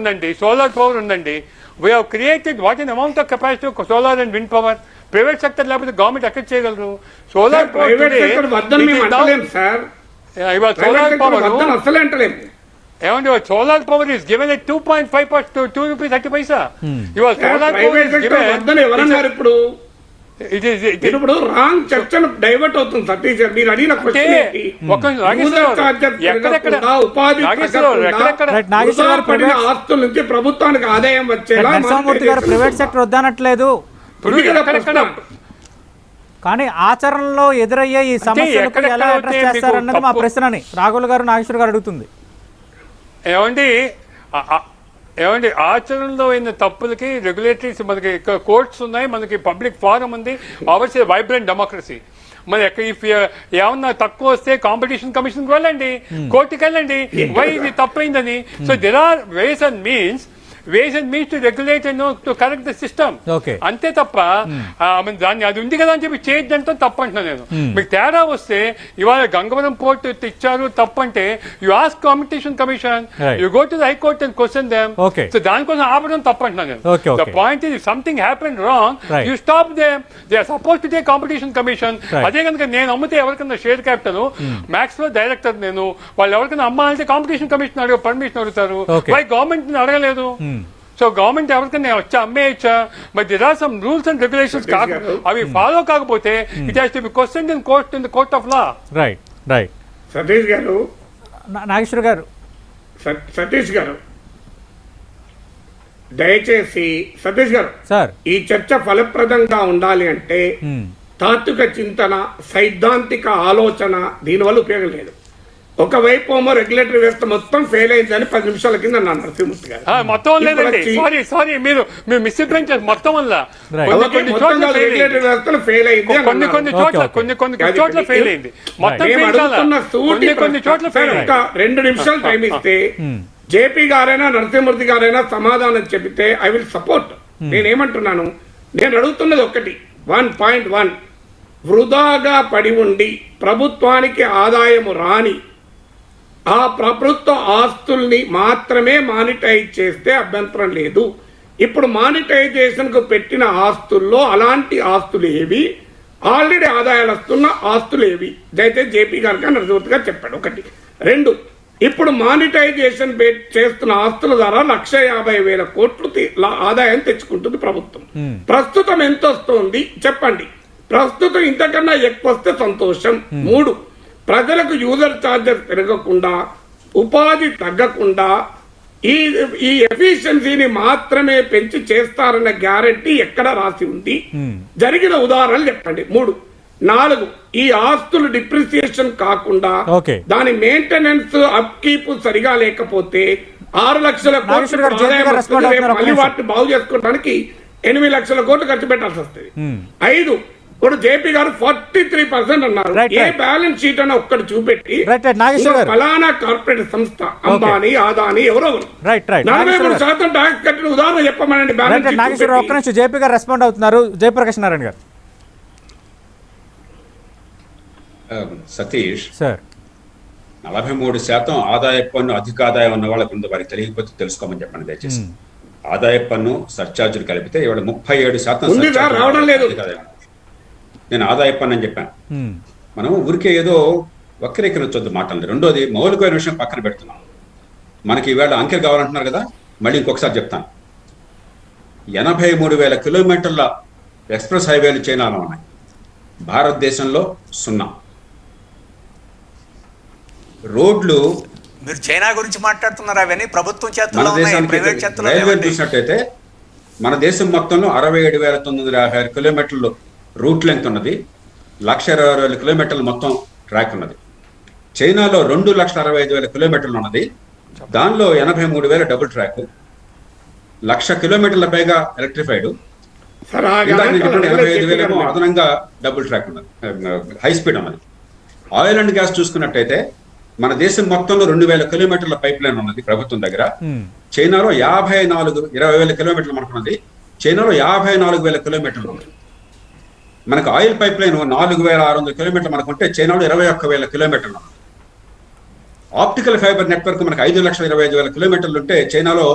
ఉందండి. We have created what in amount of capacity of solar and wind power. Private sector లేకపోతే గవర్నమెంట్ ఎక్కడ చేయగలరు? సోలార్ పవర్ ఏమండి solar power is given at 2.5 to 2 rupees 30 paisa. ఇవాళ సోలార్ పవర్ ఇస్ గివెన్ ఇప్పుడు ఇప్పుడు wrong చర్చను divert అవుతుంది సతీష్ గారు. మీరు అడిగిన పడిన ఆస్తుల నుంచి ప్రభుత్వానికి ఆదాయం వచ్చేలా ప్రైవేట్ సెక్టర్ వద్దనట్లేదు, కానీ ఆచరణలో ఎదురయ్యే ఈ సమస్యలకు ఎలా అడ్రస్ చేస్తారన్నది మా ప్రశ్నని రాఘుల్ గారు నాగేశ్వర్ గారు అడుగుతుంది. ఏమండి ఆచరణలో అయిన తప్పులకి రెగ్యులేటరీస్ మనకి కోర్ట్స్ ఉన్నాయి, మనకి పబ్లిక్ ఫారం ఉంది, అవర్స్ వైబ్రెంట్ డెమోక్రసీ. మరి ఇఫ్ ఏమన్నా తక్కువ వస్తే కాంపిటీషన్ కమిషన్కి వెళ్ళండి, కోర్టుకి వెళ్ళండి వై ఇది తప్పైందని. So there are ways and means to regulate and to correct the system. అంతే తప్ప దాన్ని అది ఉంది కదా అని చెప్పి చేయొద్దంటే తప్పు అంటున్నా నేను. మీకు తేడా వస్తే ఇవాళ గంగవరం పోర్ట్ ఇచ్చారు తప్పంటే you ask competition commission, you go to the high court and question them. So దానికోసం ఆపడం తప్పు అంటున్నా నేను. The point is something happen wrong, you stop them. They are suppose to take competition commission. అదే కనుక నేను అమ్మితే ఎవరికైనా షేర్ క్యాపిటల్ మ్యాక్స్ లో డైరెక్టర్ నేను, వాళ్ళు ఎవరికైనా అమ్మాలంటే కాంపిటీషన్ కమిషన్ అడిగి పర్మిషన్ అడుగుతారు. వై గవర్నమెంట్ అడగలేదు? సో గవర్నమెంట్ ఎవరికైనా వచ్చా అమ్మేయచ్చా? But there are some rules and regulations అవి ఫాలో కాకపోతే it has to be questioned in court of law. Right Satish గారు, నాగేశ్వర్ గారు, సతీష్ గారు దయచేసి సతీష్ గారు సార్, ఈ చర్చ ఫలప్రదంగా ఉండాలి అంటే తాత్విక చింతన, సైద్ధాంతిక ఆలోచన దీనివల్ల ఉపయోగం లేదు. ఒకవైపు ఏమో రెగ్యులేటరీ వ్యవస్థ మొత్తం ఫెయిల్ అయిందని 10 నిమిషాల కింద అన్నారు నరసింహమూర్తి గారు. మొత్తం లేదండి, సారీ మీరు మిస్ప్రింట్ చేసి మొత్తం వల్ల రెగ్యులేటరీ వ్యవస్థలో ఫెయిల్ అయింది. కొన్ని చోట్ల ఫెయిల్ అయింది. మొత్తం కొన్ని చోట్ల ఫెయిల్. ఒక 2 నిమిషాలు టైం ఇస్తే జేపీ గారైనా నరసింహమూర్తి గారైనా సమాధానం చెబితే ఐ విల్ సపోర్ట్. నేనేమంటున్నాను, నేను అడుగుతున్నది ఒకటి 1.1 వృధాగా పడి ఉండి ప్రభుత్వానికి ఆదాయము రాని ఆ ప్రభుత్వ ఆస్తుల్ని మాత్రమే మానిటైజ్ చేస్తే అభ్యంతరం లేదు. ఇప్పుడు మానిటైజేషన్ కు పెట్టిన ఆస్తుల్లో అలాంటి ఆస్తులు ఏవి, ఆల్రెడీ ఆదాయాలు వస్తున్న ఆస్తులు ఏవి? దయచేసి జేపీ గారికి నరసింహమూర్తి గారు చెప్పాడు. 1. 2, ఇప్పుడు మానిటైజేషన్ చేస్తున్న ఆస్తుల ద్వారా 1,50,000 కోట్లు ఆదాయం తెచ్చుకుంటుంది ప్రభుత్వం. ప్రస్తుతం ఎంత వస్తుంది చెప్పండి. ప్రస్తుతం ఇంతకన్నా ఎక్కువ వస్తే సంతోషం. 3, ప్రజలకు యూజర్ ఛార్జెస్ పెరగకుండా, ఉపాధి తగ్గకుండా ఈ ఎఫిషియన్సీని మాత్రమే పెంచి చేస్తారన్న గ్యారంటీ ఎక్కడ రాసి ఉంది? జరిగిన ఉదాహరణలు చెప్పండి. 3. 4, ఈ ఆస్తులు డిప్రిసియేషన్ కాకుండా దాని మెయింటెనెన్స్ అప్ కీప్ సరిగా లేకపోతే 6 లక్షల కోట్లు మళ్ళీ వాటిని బాగు చేసుకోవడానికి 8 లక్షల కోట్లు ఖర్చు పెట్టాల్సి వస్తుంది. 5, ఇప్పుడు జేపీ గారు 43% అన్నారు. ఏ బ్యాలెన్స్ షీట్ అని ఒక్కటి చూపెట్టి ఫలానా కార్పొరేట్ సంస్థ అంబానీ అదానీ ఎవరో 43% ట్యాక్స్ కట్టిన ఉదాహరణ చెప్పమనండి. బ్యాలెన్స్ జేపీ గారు రెస్పాండ్ అవుతున్నారు. జయప్రకాష్ నారాయణ గారు. సతీష్ సార్, 43% ఆదాయ పన్ను అధిక ఆదాయం ఉన్న వాళ్ళకు ఉంది. వారికి తెలియకపోతే తెలుసుకోమని చెప్పండి దయచేసి. ఆదాయ పన్ను సర్ఛార్జీలు కలిపితే ఇవాళ 37% ఉందిగా, సర్ఛార్జీలు రావడం లేదు. అది కాదు. నేను ఆదాయ పన్ను అని చెప్పాను. ఉమ్, మనం ఊరికే ఏదో వక్రీకరించొద్దు మాటలు. రెండోది మౌలికమైన విషయం పక్కన పెడుతున్నాం. మనకి ఈవేళ అంకెలు కావాలంటున్నారు కదా, మళ్ళీ ఇంకొకసారి చెప్తాను. 83,000 కిలోమీటర్ల ఎక్స్ప్రెస్ హైవేలు చైనాలో ఉన్నాయి, భారతదేశంలో 0. రోడ్లు మీరు చైనా గురించి మాట్లాడుతున్నారు, అవన్నీ ప్రభుత్వం చేతుల్లో మన ఉన్నాయి, దేశానికి ప్రైవేట్ చేతుల్లో రైల్వే లేవండి. చూసినట్టయితే మన దేశం మొత్తంలో 67,956 కిలోమీటర్లు రూట్ లెంగ్త్ ఉన్నది, 1,20,000 కిలోమీటర్లు మొత్తం ట్రాక్ ఉన్నది. చైనాలో 2,65,000 కిలోమీటర్లు ఉన్నది, దానిలో 83,000 డబుల్ ట్రాక్, 1,00,000 కిలోమీటర్ల పైగా ఎలక్ట్రిఫైడ్, సార్ ఆ ఇందాక నేను గణాంకాలు చెప్పిన అడగలేదు 85,000 ఏమో చెప్పారు. అదనంగా డబుల్ ట్రాక్ ఉన్నది, హై స్పీడ్ ఉన్నది. ఆయిల్ అండ్ గ్యాస్ చూసుకున్నట్టయితే మన దేశం మొత్తంలో 2,000 కిలోమీటర్ల పైప్ లైన్ ఉన్నది ప్రభుత్వం దగ్గర. ఉమ్, చైనాలో 20,000 కిలోమీటర్లు మనకున్నది, చైనాలో 54,000 కిలోమీటర్లు ఉన్నది. మనకు ఆయిల్ పైప్ లైన్ 4,600 కిలోమీటర్లు మనకుంటే చైనాలో 21,000 కిలోమీటర్లు ఉన్నది. ఆప్టికల్ ఫైబర్ నెట్వర్క్ మనకు 5,25,000 కిలోమీటర్లు ఉంటే చైనాలో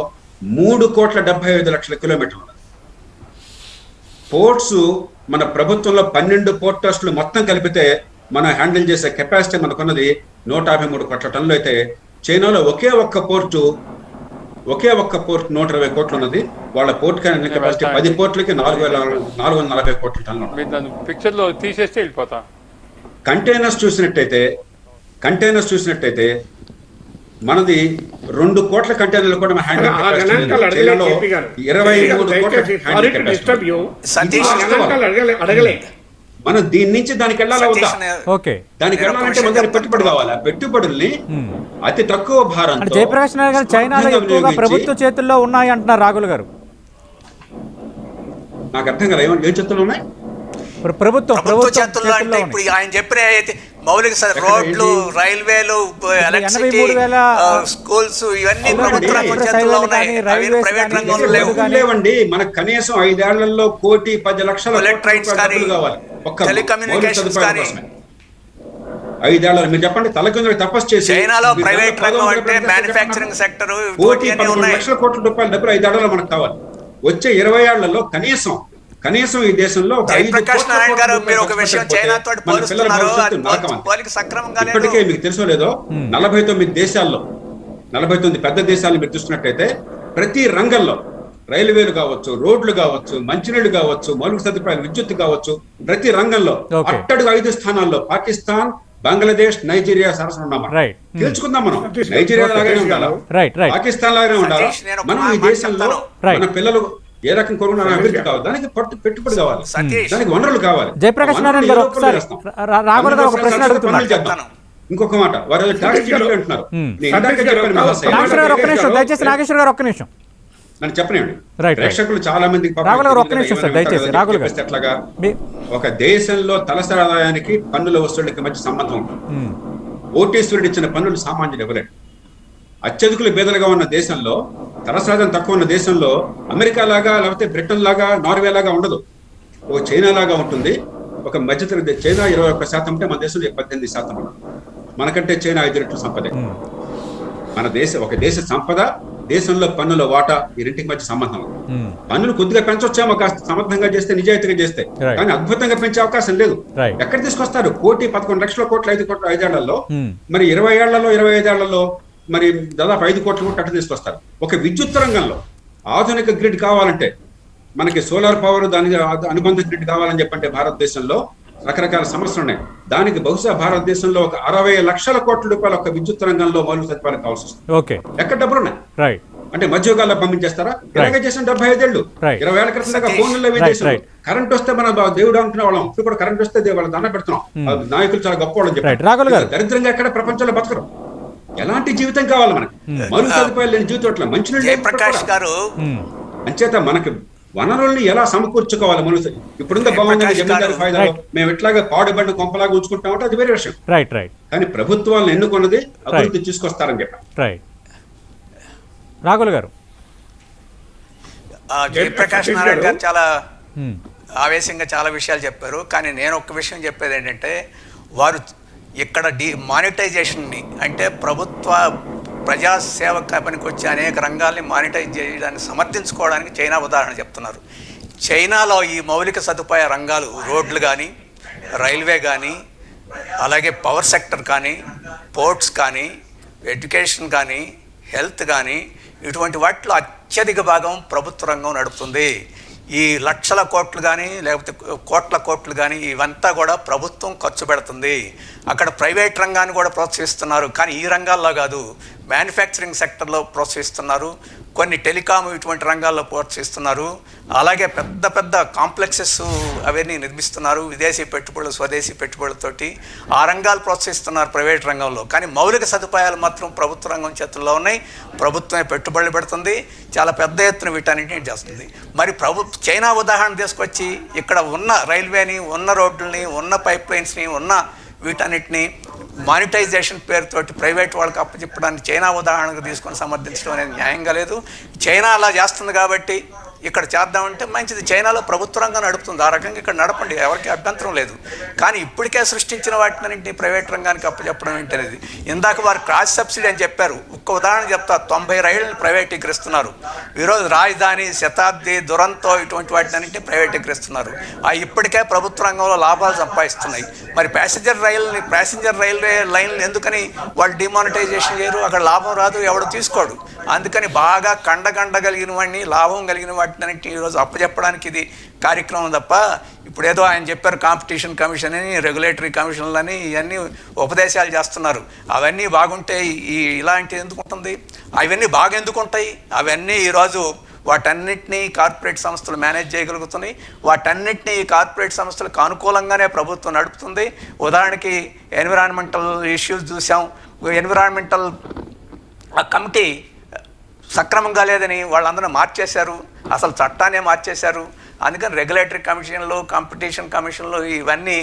3,75,00,000 కిలోమీటర్లు ఉన్నది. పోర్ట్స్ మన ప్రభుత్వంలో 12 పోర్ట్ ట్రస్టులు మొత్తం కలిపితే మనం హ్యాండిల్ చేసే కెపాసిటీ మనకున్నది 153 కోట్ల టన్నులు అయితే, చైనాలో ఒకే ఒక్క పోర్ట్ 120 కోట్లు ఉన్నది. వాళ్ళ పోర్ట్ కెపాసిటీ 10 పోర్టులకి 4,440 కోట్ల టన్నులు ఉన్నది. మీరు దాన్ని పిక్చర్లో తీసేస్తే వెళ్ళిపోతా. కంటైనర్స్ చూసినట్టయితే మనది 2 కోట్ల కంటైనర్లు కూడా మనం హ్యాండిల్ ఆ గణాంకాలు అడగలేదు చైనాలో కేపీ గారు. 23 కోట్ల దయచేసి sorry to disturb you. Satish ఆ గణాంకాలు అడగలే. మనం దీని నుంచి దానికి వెళ్ళాలా వద్దా? సతీష్ ఓకే. దానికి నేను ఒక వెళ్ళాలంటే విషయం మన దగ్గర చెప్తాను. పెట్టుబడి కావాలి. ఆ పెట్టుబడుల్ని ఉమ్. అతి తక్కువ అంటే భారంతో జయప్రకాష్ నారాయణ గారు చైనాలో సమర్థంగా ఎక్కువగా వినియోగించి- ప్రభుత్వ చేతుల్లో ఉన్నాయి అంటున్నారు రాఘుల్ గారు. నాకు అర్థం కదా ఏం చెప్తున్నా ఉన్నాయి. ప్రభుత్వ చేతుల్లో అంటే ఇప్పుడు ఆయన చెప్పిన అయితే మౌలిక రోడ్లు, రైల్వేలు, ఎలక్ట్రిసిటీ, 83,000 స్కూల్స్ ఇవన్నీ అవునండి. ప్రభుత్వ రంగం చేతుల్లో ఉన్నాయి, కానీ, అవి రైల్వేస్ ప్రైవేట్ కానీ, రంగంలో లేవు. కానీ- లేవండి. మనకు కనీసం 5 ఏళ్లలో 1,10,00,000 బుల్లెట్ ట్రైన్స్ కానీ, కావాలి. ఒక్క టెలికమ్యూనికేషన్స్ మౌలిక సదుపాయాల కానీ. కోసమే. 5 ఏళ్లలో మీరు చెప్పండి, తలకిందులు తపస్సు చేసి చైనాలో మీరు ప్రైవేట్ రంగం 11 అంటే చెప్పండి. మ్యానుఫ్యాక్చరింగ్ సెక్టర్ 11 లక్షల కోట్ల రూపాయల డబ్బులు 5 ఏళ్లలో మనకు కావాలి. వచ్చే 20 ఏళ్లలో కనీసం ఈ దేశంలో ఒక 5 జయప్రకాష్ కోట్ల నారాయణ గారు రూపాయలు మీరు ఒక ఖర్చు విషయం పెట్టకపోతే చైనా తోటి మన పిల్లల పోలుస్తున్నారు, భవిష్యత్తు అది నరకం అంతే. పోలిక సక్రమంగా లేదు. ఇప్పటికే మీకు తెలుసో లేదో 49 దేశాల్లో 49 పెద్ద దేశాలను మీరు చూస్తున్నట్టయితే ప్రతి రంగంలో రైల్వేలు కావచ్చు, రోడ్లు కావచ్చు, మంచినీళ్లు కావచ్చు, మౌలిక సదుపాయాలు, విద్యుత్ కావచ్చు, ప్రతి రంగంలో Okay. అట్టడుగు 5 స్థానాల్లో పాకిస్తాన్, బంగ్లాదేశ్, నైజీరియా సరసన ఉన్నాం. Right. తెలుసుకుందాం మనం. సతీష్ నైజీరియా గారు, లాగానే సతీష్ ఉండాలా, గారు. రైట్. పాకిస్తాన్ లాగానే ఉండాలా? సతీష్, నేను ఒక మనం ఈ మాట దేశంలో చెప్తాను. Right. మన పిల్లలు ఏ రకం కొనుగోలు అభివృద్ధి కావాలి, దానికి పెట్టుబడి కావాలి, సతీష్. దానికి వనరులు కావాలి. జయప్రకాష్ వనరులు నారాయణ గారు ఏ రూపంలో ఒకసారి చేస్తాం? రాఘుల్ గారు ఒక ప్రశ్న పనులు అడుగుతున్నారు. చేద్దాం. ఇంకొక మాట, వారు ట్యాక్స్ గారు. అంటున్నారు. Hmm. నేను ఇందాక సతీష్ గారు, చెప్పాను వ్యవసాయం. నాగేశ్వర గారు ఒక్క నిమిషం, దయచేసి నాగేశ్వర గారు ఒక్క నిమిషం. నన్ను చెప్పనివ్వండి. Right. ప్రేక్షకులు చాలా మంది పాపం రాఘుల్ గారు ఒక్క తెలియదు నిమిషం కదా, సార్, ఏమైనా దయచేసి. ఉంటారో రాఘుల్ గారు. చెప్పేస్తే ఎట్లాగా? మీ- ఒక దేశంలో తలసరి ఆదాయానికి పన్నుల వసూళ్లకి మధ్య సంబంధం ఉంటుంది. ఉమ్, ఓటేశ్వరుడు ఇచ్చిన పన్నులు సామాన్యులు ఇవ్వలేడు. అత్యధికులు బేదలుగా ఉన్న దేశంలో, తలసరాదం తక్కువ ఉన్న దేశంలో అమెరికా లాగా, లేకపోతే బ్రిటన్ లాగా, నార్వే లాగా ఉండదు. ఓ చైనా లాగా ఉంటుంది. ఒక మధ్యతరగతి చైనా 21% ఉంటే మన దేశంలో 18% ఉండదు. మనకంటే చైనా 5 రెట్లు సంపదే. మన ఒక దేశ సంపద, దేశంలో పన్నుల వాటా, ఈ రెండింటికి మధ్య సంబంధం ఉంది. ఉమ్, పన్నులు కొద్దిగా పెంచొచ్చామో కాస్త సమర్థంగా చేస్తే, నిజాయితీగా చేస్తే, Right. కానీ అద్భుతంగా పెంచే అవకాశం లేదు. Right. ఎక్కడ తీసుకొస్తారు? 1,11,00,000 కోట్లు 5 కోట్లు 5 ఏళ్లలో, Hmm. మరి 20 ఏళ్లలో 25 ఏళ్లలో మరి దాదాపు 5 కోట్లు కూడా అట్టు తీసుకొస్తారు. ఒక విద్యుత్ రంగంలో ఆధునిక గ్రిడ్ కావాలంటే, మనకి సోలార్ పవర్, దానికి అనుబంధ గ్రిడ్ కావాలని చెప్పంటే భారతదేశంలో రకరకాల సమస్యలు ఉన్నాయి. దానికి బహుశా భారతదేశంలో ఒక 60 లక్షల కోట్ల రూపాయల ఒక విద్యుత్ రంగంలో మౌలిక సదుపాయాలు కావాల్సి వస్తుంది. ఓకే. ఎక్కడ డబ్బులు ఉన్నాయి? రైట్. అంటే మధ్యయుగాల్లో పంపించేస్తారా? ఇలాగే చేసిన 75 ఏళ్ళు, Right. 20 ఏళ్ల క్రితం దాకా ఫోన్లలో Right. కరెంట్ వస్తే మన దేవుడు అనుకునే వాళ్ళం. ఇప్పుడు కూడా కరెంట్ వస్తే వాళ్ళ దండ పెడుతున్నాం. నాయకులు చాలా గొప్ప వాళ్ళని Right. రాఘుల్ గారు. దరిద్రంగా ఎక్కడ ప్రపంచంలో బతకరు. ఎలాంటి జీవితం కావాలి మనకి? మరుగు సదుపాయాలు లేని జీవితం అట్లా మంచి జయప్రకాష్ గారు అంచేత మనకి వనరుల్ని ఎలా సమకూర్చుకోవాలి? మనుషు ఇప్పుడుందా బాగుంది జమీందారు ఫాయిదాలో మేము ఎట్లాగా పాడుబడిన కొంపలాగా ఉంచుకుంటామంటే అది వేరే విషయం. రైట్. రైట్. కానీ ప్రభుత్వాలను ఎన్నుకున్నది అభివృద్ధి తీసుకొస్తారని చెప్పారు. రైట్. రాఘుల్ గారు. జయప్రకాష్ నారాయణ గారు చాలా ఆవేశంగా చాలా విషయాలు చెప్పారు. కానీ నేను ఒక్క విషయం చెప్పేది ఏంటంటే, వారు ఇక్కడ మానిటైజేషన్ని అంటే ప్రభుత్వ ప్రజాసేవ పనికి వచ్చే అనేక రంగాల్ని మానిటైజ్ చేయడానికి సమర్థించుకోవడానికి చైనా ఉదాహరణ చెప్తున్నారు. చైనాలో ఈ మౌలిక సదుపాయ రంగాలు రోడ్లు కానీ, రైల్వే కానీ, అలాగే పవర్ సెక్టర్ కానీ, పోర్ట్స్ కానీ, ఎడ్యుకేషన్ కానీ, హెల్త్ కానీ, ఇటువంటి వాటిలో అత్యధిక భాగం ప్రభుత్వ రంగం నడుపుతుంది. ఈ లక్షల కోట్లు కానీ లేకపోతే కోట్ల కోట్లు కానీ ఇవంతా కూడా ప్రభుత్వం ఖర్చు పెడుతుంది. అక్కడ ప్రైవేట్ రంగాన్ని కూడా ప్రోత్సహిస్తున్నారు, కానీ ఈ రంగాల్లో కాదు, మ్యానుఫ్యాక్చరింగ్ సెక్టర్లో ప్రోత్సహిస్తున్నారు, కొన్ని టెలికాం ఇటువంటి రంగాల్లో ప్రోత్సహిస్తున్నారు. అలాగే పెద్ద పెద్ద కాంప్లెక్సెస్ అవన్నీ నిర్మిస్తున్నారు విదేశీ పెట్టుబడులు స్వదేశీ పెట్టుబడులతోటి. ఆ రంగాలు ప్రోత్సహిస్తున్నారు ప్రైవేట్ రంగంలో, కానీ మౌలిక సదుపాయాలు మాత్రం ప్రభుత్వ రంగం చేతుల్లో ఉన్నాయి. ప్రభుత్వమే పెట్టుబడులు పెడుతుంది, చాలా పెద్ద ఎత్తున వీటన్నిటిని చేస్తుంది. మరి చైనా ఉదాహరణ తీసుకొచ్చి ఇక్కడ ఉన్న రైల్వేని, ఉన్న రోడ్లని, ఉన్న పైప్ లైన్స్ని, ఉన్న వీటన్నిటిని మానిటైజేషన్ పేరుతోటి ప్రైవేట్ వాళ్ళకి అప్పచెప్పడానికి చైనా ఉదాహరణకు తీసుకొని సమర్థించడం అనేది న్యాయంగా లేదు. చైనా అలా చేస్తుంది కాబట్టి ఇక్కడ చేద్దామంటే మంచిది. చైనాలో ప్రభుత్వ రంగం నడుపుతుంది, ఆ రకంగా ఇక్కడ నడపండి, ఎవరికి అభ్యంతరం లేదు. కానీ ఇప్పటికే సృష్టించిన వాటిని ప్రైవేట్ రంగానికి అప్పచెప్పడం ఏంటనేది. ఇందాక వారు క్రాస్ సబ్సిడీ అని చెప్పారు. ఒక్క ఉదాహరణ చెప్తా, 90 రైళ్ళని ప్రైవేటీకరిస్తున్నారు ఈరోజు. రాజధాని, శతాబ్ది, దురంతో ఇటువంటి వాటిని ప్రైవేటీకరిస్తున్నారు. అవి ఇప్పటికే ప్రభుత్వ రంగంలో లాభాలు సంపాదిస్తున్నాయి. మరి ప్యాసింజర్ రైల్వే లైన్లు ఎందుకని వాళ్ళు డిమానిటైజేషన్ చేయరు? అక్కడ లాభం రాదు, ఎవడు తీసుకోడు. అందుకని బాగా కండగలిగిన వాడిని, లాభం కలిగిన వాటిని ఈరోజు అప్పచెప్పడానికి ఇది కార్యక్రమం తప్ప ఇప్పుడు ఏదో ఆయన చెప్పారు కాంపిటీషన్ కమిషన్ అని, రెగ్యులేటరీ కమిషన్లని, ఇవన్నీ ఉపదేశాలు చేస్తున్నారు. అవన్నీ బాగుంటే ఇలాంటివి ఎందుకు ఉంటుంది? అవన్నీ బాగా ఎందుకు ఉంటాయి? అవన్నీ ఈరోజు వాటన్నిటినీ కార్పొరేట్ సంస్థలు మేనేజ్ చేయగలుగుతున్నాయి. వాటన్నిటినీ ఈ కార్పొరేట్ సంస్థలకు అనుకూలంగానే ప్రభుత్వం నడుపుతుంది. ఉదాహరణకి ఎన్విరాన్మెంటల్ ఇష్యూస్ చూసాం. ఎన్విరాన్మెంటల్ కమిటీ సక్రమంగా లేదని వాళ్ళందరూ మార్చేశారు, అసలు చట్టాన్నే మార్చేశారు. అందుకని రెగ్యులేటరీ కమిషన్లు, కాంపిటీషన్ కమిషన్లు ఇవన్నీ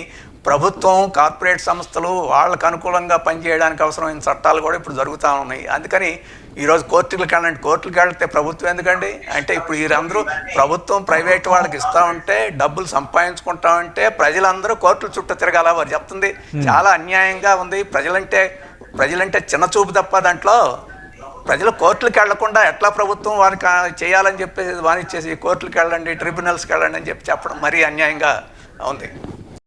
ప్రభుత్వం, కార్పొరేట్ సంస్థలు వాళ్ళకు అనుకూలంగా పనిచేయడానికి అవసరమైన చట్టాలు కూడా ఇప్పుడు జరుగుతూ ఉన్నాయి. అందుకని ఈరోజు కోర్టులకు వెళ్తే ప్రభుత్వం ఎందుకండి అంటే ఇప్పుడు వీరందరూ ప్రభుత్వం ప్రైవేట్ వాళ్ళకి ఇస్తూ ఉంటే, డబ్బులు సంపాదించుకుంటా ఉంటే ప్రజలందరూ కోర్టుల చుట్టూ తిరగాల. వారు చెప్తుంది చాలా అన్యాయంగా ఉంది. ప్రజలంటే చిన్న చూపు తప్ప దాంట్లో ప్రజలు కోర్టులకు వెళ్లకుండా ఎట్లా ప్రభుత్వం వారికి చేయాలని చెప్పేసి వారిచ్చేసి కోర్టులకు వెళ్ళండి, ట్రిబ్యునల్స్కి వెళ్ళండి అని చెప్పడం మరీ అన్యాయంగా ఉంది.